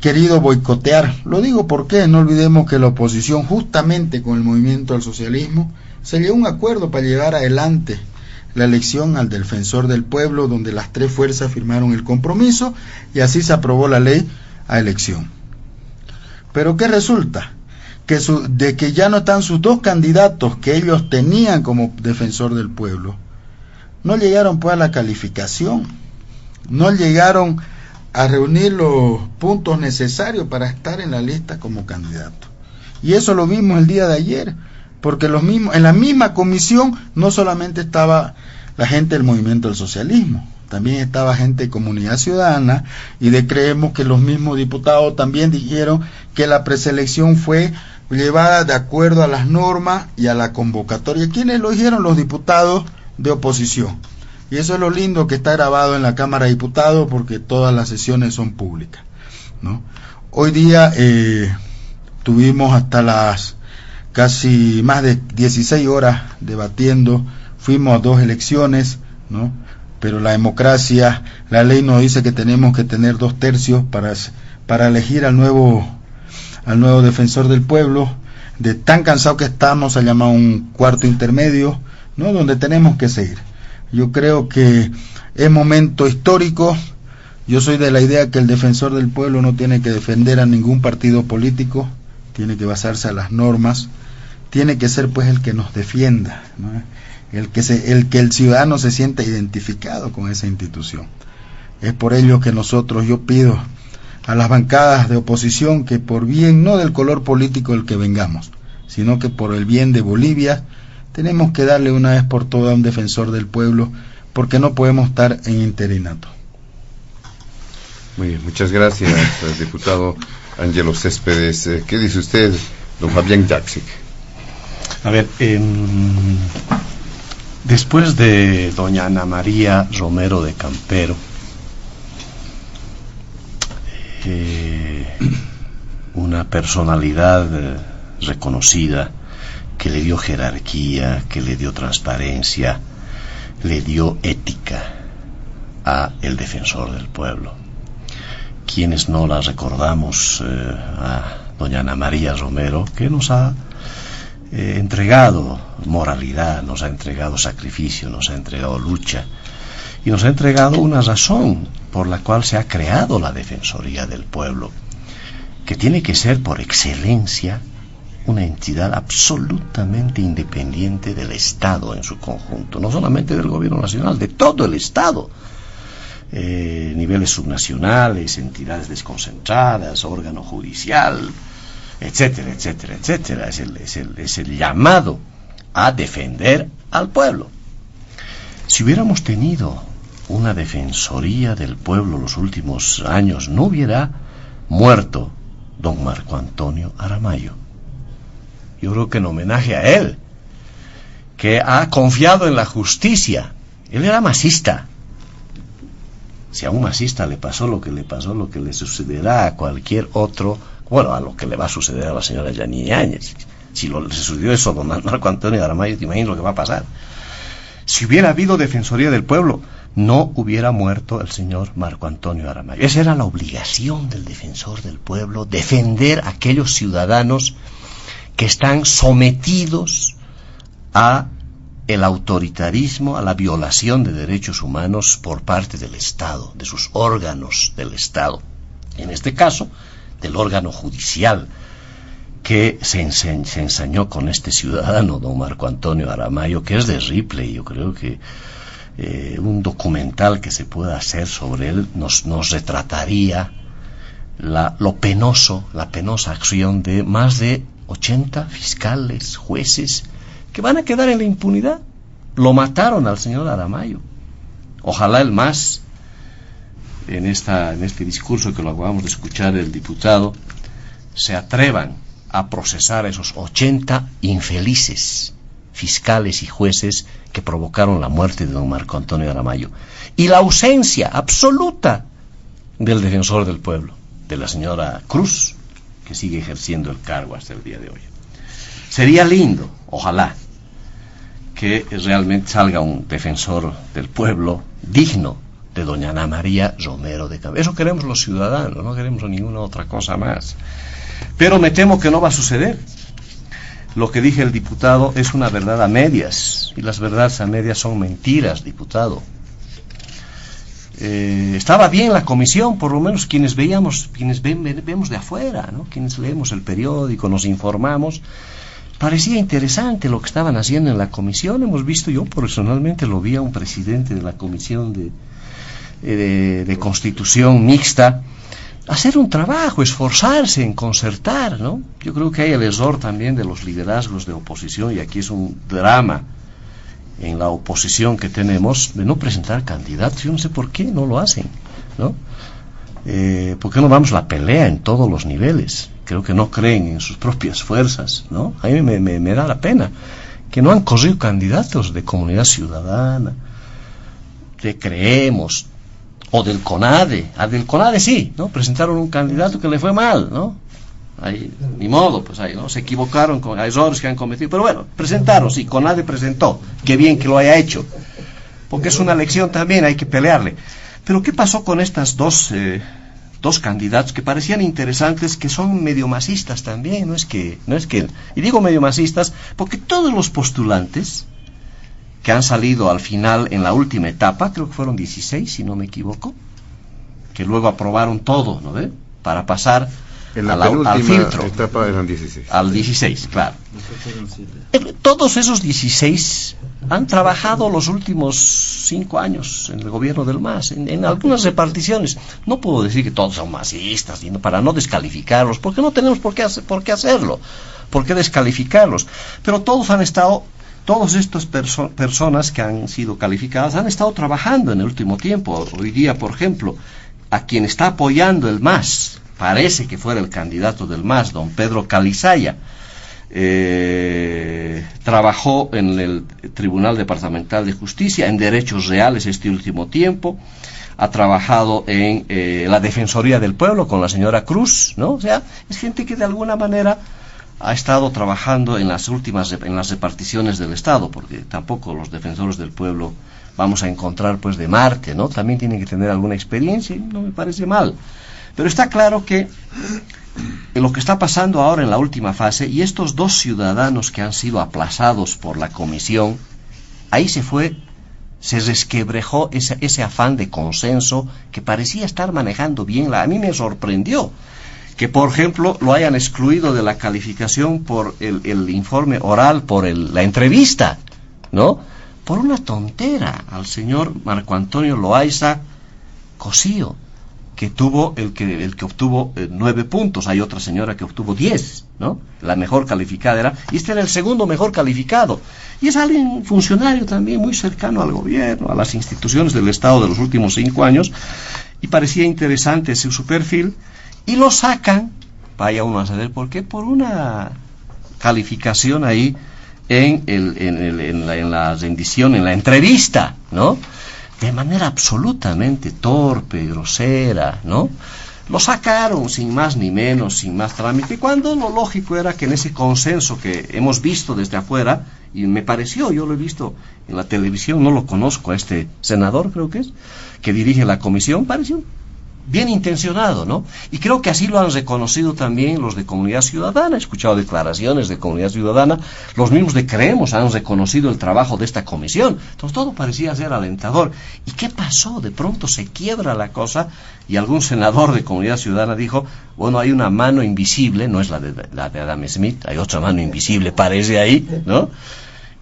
D: querido boicotear. Lo digo porque no olvidemos que la oposición, justamente con el movimiento al socialismo, se llegó a un acuerdo para llevar adelante la elección al defensor del pueblo, donde las tres fuerzas firmaron el compromiso y así se aprobó la ley a elección. Pero ¿qué resulta? De que ya no están sus dos candidatos que ellos tenían como defensor del pueblo, no llegaron pues a la calificación, no llegaron a reunir los puntos necesarios para estar en la lista como candidato. Y eso lo vimos el día de ayer, porque en la misma comisión no solamente estaba la gente del movimiento del socialismo, también estaba gente de Comunidad Ciudadana, y creemos que los mismos diputados también dijeron que la preselección fue llevada de acuerdo a las normas y a la convocatoria. ¿Quiénes lo dijeron? Los diputados de oposición. Y eso es lo lindo, que está grabado en la Cámara de Diputados, porque todas las sesiones son públicas, ¿no? Hoy día tuvimos hasta las casi más de 16 horas debatiendo, fuimos a 2 elecciones, ¿no? Pero la democracia, la ley nos dice que tenemos que tener 2/3 para elegir al nuevo defensor del pueblo. De tan cansado que estamos, ha llamado un cuarto intermedio, ¿no?, donde tenemos que seguir. Yo creo que es momento histórico. Yo soy de la idea que el defensor del pueblo no tiene que defender a ningún partido político, tiene que basarse a las normas, tiene que ser pues el que nos defienda, ¿no?, el que el ciudadano se sienta identificado con esa institución. Es por ello que yo pido a las bancadas de oposición que, por bien no del color político del que vengamos, sino que por el bien de Bolivia, tenemos que darle una vez por todas a un defensor del pueblo, porque no podemos estar en interinato.
B: Muy bien, muchas gracias, diputado Ángelo Céspedes. ¿Qué dice usted, don Fabián Jaksic?
E: A ver, después de doña Ana María Romero de Campero, una personalidad reconocida, que le dio jerarquía, que le dio transparencia, le dio ética a el defensor del pueblo. Quienes no la recordamos a doña Ana María Romero, que nos ha entregado moralidad, nos ha entregado sacrificio, nos ha entregado lucha, y nos ha entregado una razón por la cual se ha creado la Defensoría del Pueblo, que tiene que ser por excelencia una entidad absolutamente independiente del Estado en su conjunto, no solamente del gobierno nacional, de todo el Estado, niveles subnacionales, entidades desconcentradas, órgano judicial, etcétera, etcétera, etcétera. Es el llamado a defender al pueblo. Si hubiéramos tenido una Defensoría del Pueblo los últimos años, no hubiera muerto don Marco Antonio Aramayo. Yo creo que en homenaje a él, que ha confiado en la justicia. Él era masista. Si a un masista le pasó lo que le sucederá a cualquier otro, bueno, a lo que le va a suceder a la señora Yanine Áñez. Si le sucedió eso a don Marco Antonio Aramayo, te imaginas lo que va a pasar. Si hubiera habido Defensoría del Pueblo, no hubiera muerto el señor Marco Antonio Aramayo. Esa era la obligación del defensor del pueblo, defender a aquellos ciudadanos que están sometidos a el autoritarismo, a la violación de derechos humanos por parte del Estado, de sus órganos del Estado. En este caso, del órgano judicial, que se ensañó con este ciudadano, don Marco Antonio Aramayo, que es de Ripley. Yo creo que un documental que se pueda hacer sobre él nos retrataría la penosa acción de más de 80 fiscales, jueces, que van a quedar en la impunidad. Lo mataron al señor Aramayo. Ojalá el MAS, en este discurso que lo acabamos de escuchar el diputado, se atrevan a procesar a esos 80 infelices fiscales y jueces que provocaron la muerte de don Marco Antonio Aramayo, y la ausencia absoluta del defensor del pueblo, de la señora Cruz, que sigue ejerciendo el cargo hasta el día de hoy. Sería lindo, ojalá, que realmente salga un defensor del pueblo digno de doña Ana María Romero de Campos. Eso queremos los ciudadanos, no queremos ninguna otra cosa más. Pero me temo que no va a suceder. Lo que dije el diputado es una verdad a medias, y las verdades a medias son mentiras, diputado. Estaba bien la comisión, por lo menos quienes vemos de afuera, ¿no? Quienes leemos el periódico, nos informamos. Parecía interesante lo que estaban haciendo en la comisión. Hemos visto, yo personalmente lo vi a un presidente de la comisión de constitución mixta hacer un trabajo, esforzarse en concertar, ¿no? Yo creo que hay el error también de los liderazgos de oposición, y aquí es un drama en la oposición que tenemos, de no presentar candidatos. Yo no sé por qué no lo hacen, ¿no? ¿Por qué no damos la pelea en todos los niveles? Creo que no creen en sus propias fuerzas, ¿no? A mí me da la pena que no han corrido candidatos de Comunidad Ciudadana, de Creemos, o del CONADE. Del CONADE sí, ¿no? Presentaron un candidato que le fue mal, ¿no? Ahí, ni modo, pues ahí, ¿no? Se equivocaron con errores que han cometido, pero bueno, presentaron, sí, CONADE presentó, qué bien que lo haya hecho, porque es una elección también, hay que pelearle. Pero ¿qué pasó con estas dos candidatos que parecían interesantes, que son medio masistas también? No es que, y digo medio masistas porque todos los postulantes que han salido al final en la última etapa, creo que fueron 16 si no me equivoco, que luego aprobaron todo, ¿no ve? Para pasar
B: en la
E: al filtro.
B: Etapa eran 16.
E: Al 16, claro. Todos esos 16 han trabajado los últimos 5 años en el gobierno del MAS, en algunas reparticiones. No puedo decir que todos son masistas, para no descalificarlos, porque no tenemos por qué hacerlo, por qué descalificarlos. Pero todos han estado, todas estas personas que han sido calificadas han estado trabajando en el último tiempo. Hoy día, por ejemplo, a quien está apoyando el MAS, parece que fuera el candidato del MAS, don Pedro Calizaya, trabajó en el Tribunal Departamental de Justicia en derechos reales este último tiempo, ha trabajado en la Defensoría del Pueblo con la señora Cruz, ¿no? O sea, es gente que de alguna manera ha estado trabajando en las reparticiones del Estado, porque tampoco los defensores del pueblo vamos a encontrar pues de Marte, ¿no? También tienen que tener alguna experiencia, y no me parece mal. Pero está claro que lo que está pasando ahora en la última fase, y estos dos ciudadanos que han sido aplazados por la comisión, ahí se resquebrejó ese afán de consenso que parecía estar manejando bien. A mí me sorprendió que, por ejemplo, lo hayan excluido de la calificación por el informe oral, por la entrevista, ¿no? Por una tontera al señor Marco Antonio Loaiza Cosío, que tuvo el que obtuvo 9 puntos. Hay otra señora que obtuvo 10, ¿no? La mejor calificada era, y este era el segundo mejor calificado. Y es alguien funcionario también muy cercano al gobierno, a las instituciones del Estado de los últimos 5 años, y parecía interesante su perfil, y lo sacan, vaya uno a saber por qué, por una calificación ahí en la rendición, en la entrevista, ¿no? De manera absolutamente torpe, grosera, ¿no? Lo sacaron sin más ni menos, sin más trámite, cuando lo lógico era que en ese consenso que hemos visto desde afuera, y me pareció, yo lo he visto en la televisión, no lo conozco a este senador, creo que es, que dirige la comisión, pareció bien intencionado, ¿no? Y creo que así lo han reconocido también los de Comunidad Ciudadana. He escuchado declaraciones de Comunidad Ciudadana, los mismos de Creemos han reconocido el trabajo de esta comisión. Entonces todo parecía ser alentador. ¿Y qué pasó? De pronto se quiebra la cosa, y algún senador de Comunidad Ciudadana dijo, bueno, hay una mano invisible, no es la de Adam Smith, hay otra mano invisible, parece ahí, ¿no?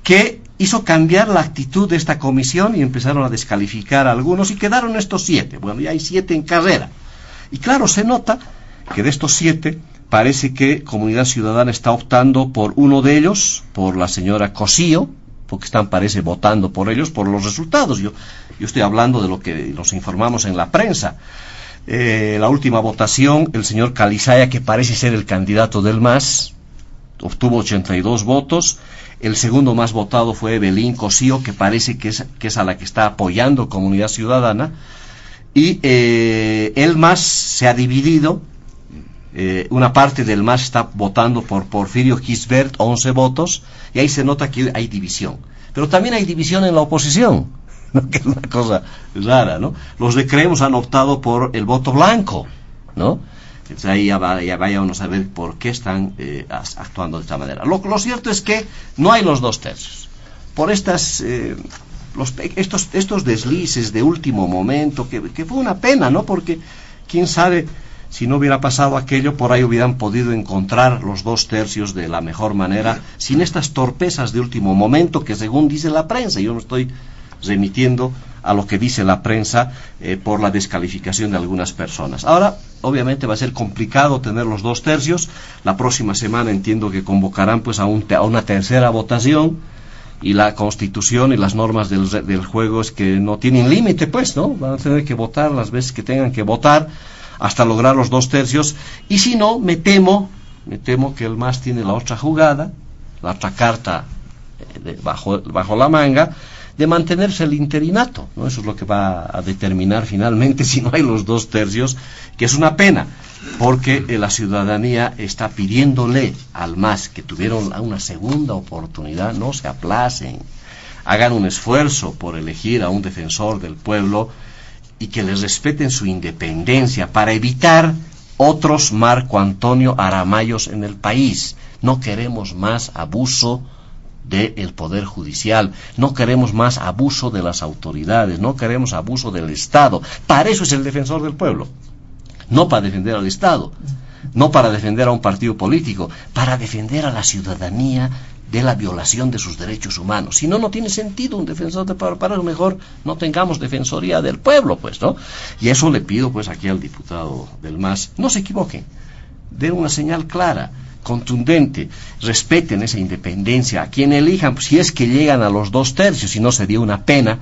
E: Que hizo cambiar la actitud de esta comisión, y empezaron a descalificar a algunos, y quedaron estos 7. Bueno, ya hay 7 en carrera. Y claro, se nota que de estos 7, parece que Comunidad Ciudadana está optando por uno de ellos, por la señora Cosío, porque están, parece, votando por ellos, por los resultados. Yo estoy hablando de lo que nos informamos en la prensa. La última votación, el señor Calizaya, que parece ser el candidato del MAS, obtuvo 82 votos. El segundo más votado fue Evelyn Cosío, que parece que es a la que está apoyando Comunidad Ciudadana. Y el MAS se ha dividido. Una parte del MAS está votando por Porfirio Gisbert, 11 votos, y ahí se nota que hay división. Pero también hay división en la oposición, ¿no? Que es una cosa rara, ¿no? Los de Creemos han optado por el voto blanco, ¿no? Entonces ahí ya vaya uno a saber por qué están actuando de esta manera. Lo cierto es que no hay los 2/3. Por estos deslices de último momento, que fue una pena, ¿no? Porque quién sabe si no hubiera pasado aquello, por ahí hubieran podido encontrar los 2/3 de la mejor manera, sin estas torpezas de último momento que según dice la prensa. Yo me estoy remitiendo a lo que dice la prensa por la descalificación de algunas personas. Ahora, obviamente va a ser complicado tener los 2/3. La próxima semana entiendo que convocarán pues a una tercera votación, y la Constitución y las normas del juego es que no tienen límite, pues, ¿no? Van a tener que votar las veces que tengan que votar hasta lograr los 2/3, y si no, me temo que el MAS tiene la otra jugada, la otra carta bajo la manga, de mantenerse el interinato, ¿no? Eso es lo que va a determinar finalmente si no hay los 2/3, que es una pena, porque la ciudadanía está pidiéndole al MAS que tuvieron una segunda oportunidad, no se aplacen, hagan un esfuerzo por elegir a un defensor del pueblo y que les respeten su independencia para evitar otros Marco Antonio Aramayos en el país. No queremos más abuso del Poder Judicial, no queremos más abuso de las autoridades, no queremos abuso del Estado. Para eso es el defensor del pueblo, no para defender al Estado, no para defender a un partido político, para defender a la ciudadanía de la violación de sus derechos humanos. Si no, no tiene sentido un defensor del pueblo. Para lo mejor no tengamos defensoría del pueblo, pues, ¿no? Y eso le pido, pues, aquí al diputado del MAS, no se equivoquen, den una señal clara, contundente, respeten esa independencia, a quien elijan, si es que llegan a los 2/3, si no sería una pena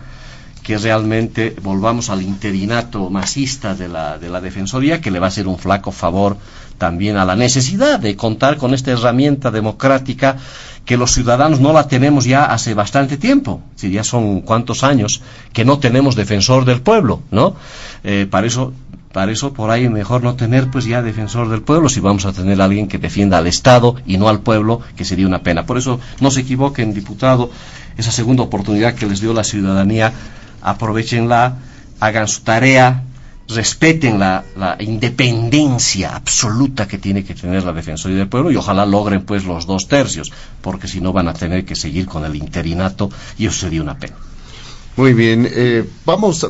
E: que realmente volvamos al interinato masista de la defensoría, que le va a hacer un flaco favor también a la necesidad de contar con esta herramienta democrática que los ciudadanos no la tenemos ya hace bastante tiempo. Si ya son cuántos años que no tenemos defensor del pueblo, ¿no? Para eso por ahí mejor no tener pues ya defensor del pueblo, si vamos a tener a alguien que defienda al Estado y no al pueblo, que sería una pena. Por eso no se equivoquen, diputado, esa segunda oportunidad que les dio la ciudadanía, aprovéchenla, hagan su tarea, respeten la independencia absoluta que tiene que tener la Defensoría del Pueblo, y ojalá logren pues los 2/3, porque si no van a tener que seguir con el interinato y eso sería una pena.
B: Muy bien,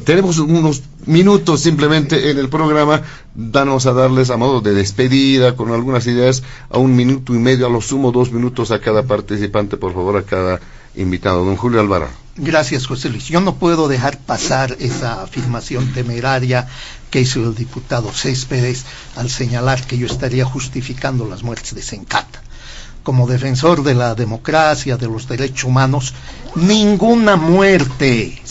B: tenemos unos minutos simplemente en el programa. Vamos a darles a modo de despedida con algunas ideas, a 1 minuto y medio, a lo sumo 2 minutos a cada participante, por favor, a cada invitado. Don Julio Alvarado.
C: Gracias, José Luis. Yo no puedo dejar pasar esa afirmación temeraria que hizo el diputado Céspedes al señalar que yo estaría justificando las muertes de Sencata. Como defensor de la democracia, de los derechos humanos, ninguna muerte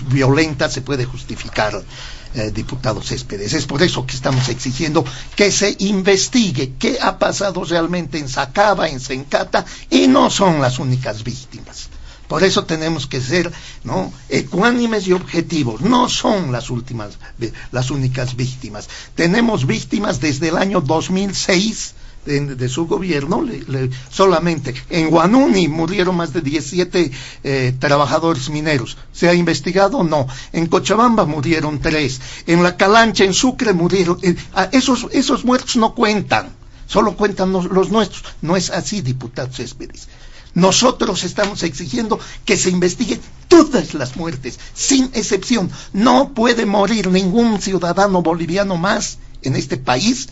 C: violenta se puede justificar, diputado Céspedes. Es por eso que estamos exigiendo que se investigue qué ha pasado realmente en Sacaba, en Sencata, y no son las únicas víctimas. Por eso tenemos que ser, ¿no?, ecuánimes y objetivos. No son las únicas víctimas. Tenemos víctimas desde el año 2006 de su gobierno. Solamente en Guanuni murieron más de 17 trabajadores mineros. ¿Se ha investigado? No. En Cochabamba murieron 3. En La Calancha, en Sucre murieron. Esos muertos no cuentan. Solo cuentan los nuestros. No es así, diputado Céspedes. Nosotros estamos exigiendo que se investiguen todas las muertes, sin excepción. No puede morir ningún ciudadano boliviano más en este país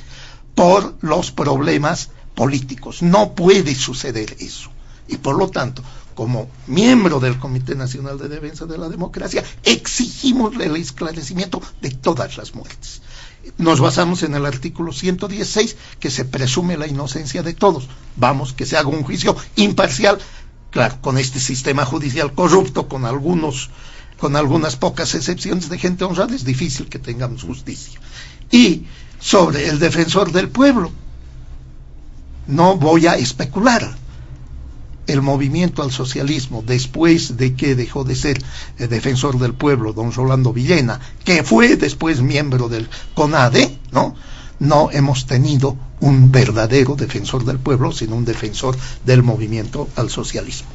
C: por los problemas políticos. No puede suceder eso. Y por lo tanto, como miembro del Comité Nacional de Defensa de la Democracia, exigimos el esclarecimiento de todas las muertes. Nos basamos en el artículo 116, que se presume la inocencia de todos. Vamos, que se haga un juicio imparcial. Claro, con este sistema judicial corrupto, con algunas pocas excepciones de gente honrada, es difícil que tengamos justicia. Y sobre el defensor del pueblo, no voy a especular. El movimiento al socialismo, después de que dejó de ser el defensor del pueblo, don Rolando Villena, que fue después miembro del CONADE, no hemos tenido un verdadero defensor del pueblo, sino un defensor del movimiento al socialismo.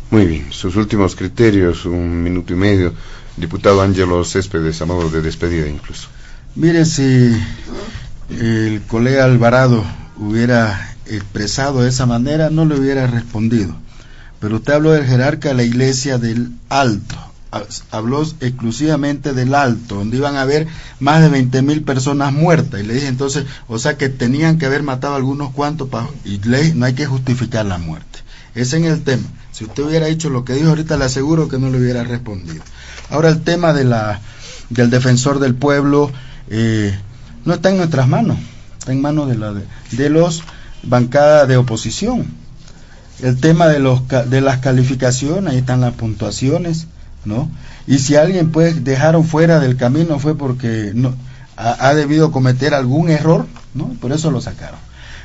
B: Muy bien, sus últimos criterios, 1 minuto y medio, diputado Ángelo Céspedes, a modo de despedida incluso.
D: Mire, si el colega Alvarado hubiera expresado de esa manera, no le hubiera respondido. Pero usted habló del jerarca de la iglesia del Alto, habló exclusivamente del Alto, donde iban a haber más de 20,000 personas muertas, y le dije entonces, o sea que tenían que haber matado a algunos cuantos, y no hay que justificar la muerte. Ese es el tema. Si usted hubiera dicho lo que dijo ahorita, le aseguro que no le hubiera respondido. Ahora el tema del defensor del pueblo no está en nuestras manos, está en manos de los bancadas de oposición. El tema de las calificaciones, ahí están las puntuaciones, ¿no? Y si alguien pues dejaron fuera del camino fue porque ha debido cometer algún error, ¿no? Por eso lo sacaron.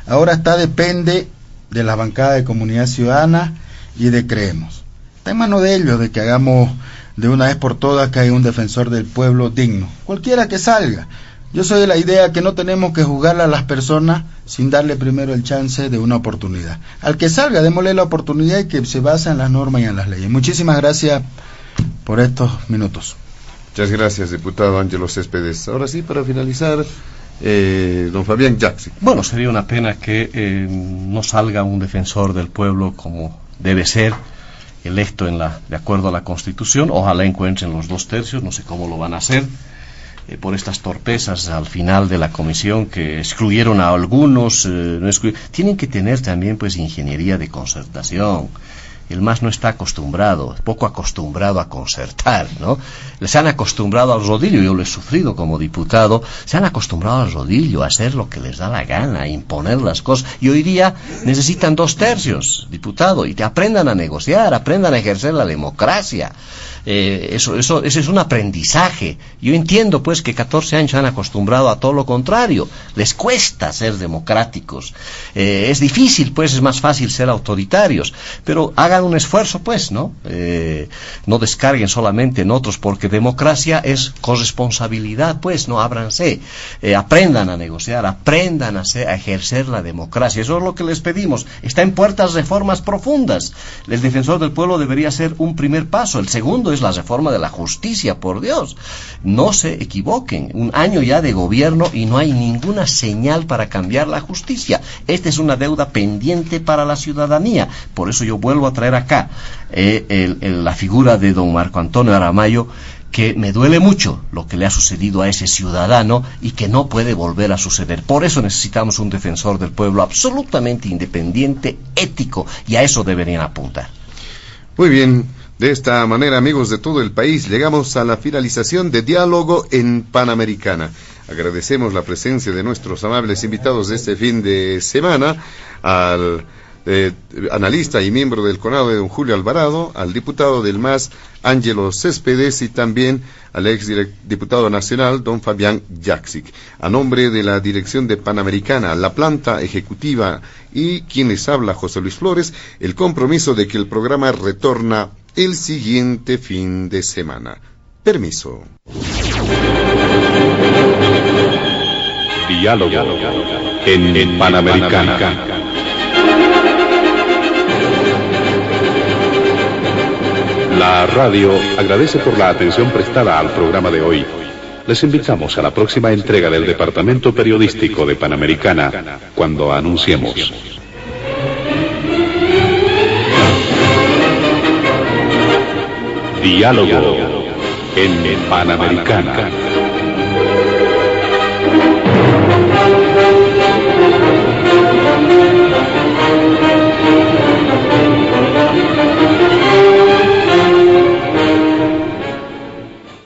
D: Ahora depende de la bancada de Comunidad Ciudadana y de Creemos. Está en manos de ellos de que hagamos de una vez por todas que haya un defensor del pueblo digno, cualquiera que salga. Yo soy de la idea que no tenemos que juzgar a las personas sin darle primero el chance de una oportunidad. Al que salga, démosle la oportunidad y que se basa en las normas y en las leyes. Muchísimas gracias por estos minutos.
B: Muchas gracias, diputado Ángelo Céspedes. Ahora sí, para finalizar, don Fabián Jackson.
E: Bueno, sería una pena que no salga un defensor del pueblo como debe ser, electo de acuerdo a la Constitución. Ojalá encuentren los 2 tercios, no sé cómo lo van a hacer. Por estas torpezas al final de la comisión que excluyeron a algunos, tienen que tener también pues ingeniería de concertación. El MAS no está acostumbrado, poco acostumbrado a concertar, ¿no? Se han acostumbrado al rodillo, yo lo he sufrido como diputado, se han acostumbrado al rodillo, a hacer lo que les da la gana, a imponer las cosas, y hoy día necesitan 2 tercios, diputado, y te aprendan a negociar, aprendan a ejercer la democracia. Ese es un aprendizaje. Yo entiendo pues que 14 años se han acostumbrado a todo lo contrario, les cuesta ser democráticos, es difícil pues, es más fácil ser autoritarios, pero hagan un esfuerzo pues, ¿no? No descarguen solamente en otros, porque democracia es corresponsabilidad pues, no, ábranse, aprendan a negociar, aprendan a ejercer la democracia. Eso es lo que les pedimos. Está en puertas reformas profundas. El defensor del pueblo debería ser un primer paso. El segundo es la reforma de la justicia, por Dios. No se equivoquen, 1 año ya de gobierno y no hay ninguna señal para cambiar la justicia. Esta es una deuda pendiente para la ciudadanía. Por eso yo vuelvo a traer acá la figura de don Marco Antonio Aramayo, que me duele mucho lo que le ha sucedido a ese ciudadano y que no puede volver a suceder. Por eso necesitamos un defensor del pueblo absolutamente independiente, ético, y a eso deberían apuntar.
B: Muy bien. De esta manera, amigos de todo el país, llegamos a la finalización de Diálogo en Panamericana. Agradecemos la presencia de nuestros amables invitados de este fin de semana, al analista y miembro del CONADE, don Julio Alvarado, al diputado del MAS, Ángelo Céspedes, y también al ex diputado nacional, don Fabián Jackson. A nombre de la dirección de Panamericana, la planta ejecutiva y quien les habla, José Luis Flores, el compromiso de que el programa retorna el siguiente fin de semana. Permiso.
A: Diálogo en Panamericana. La radio agradece por la atención prestada al programa de hoy. Les invitamos a la próxima entrega del Departamento Periodístico de Panamericana, cuando anunciemos. Diálogo en Panamericana.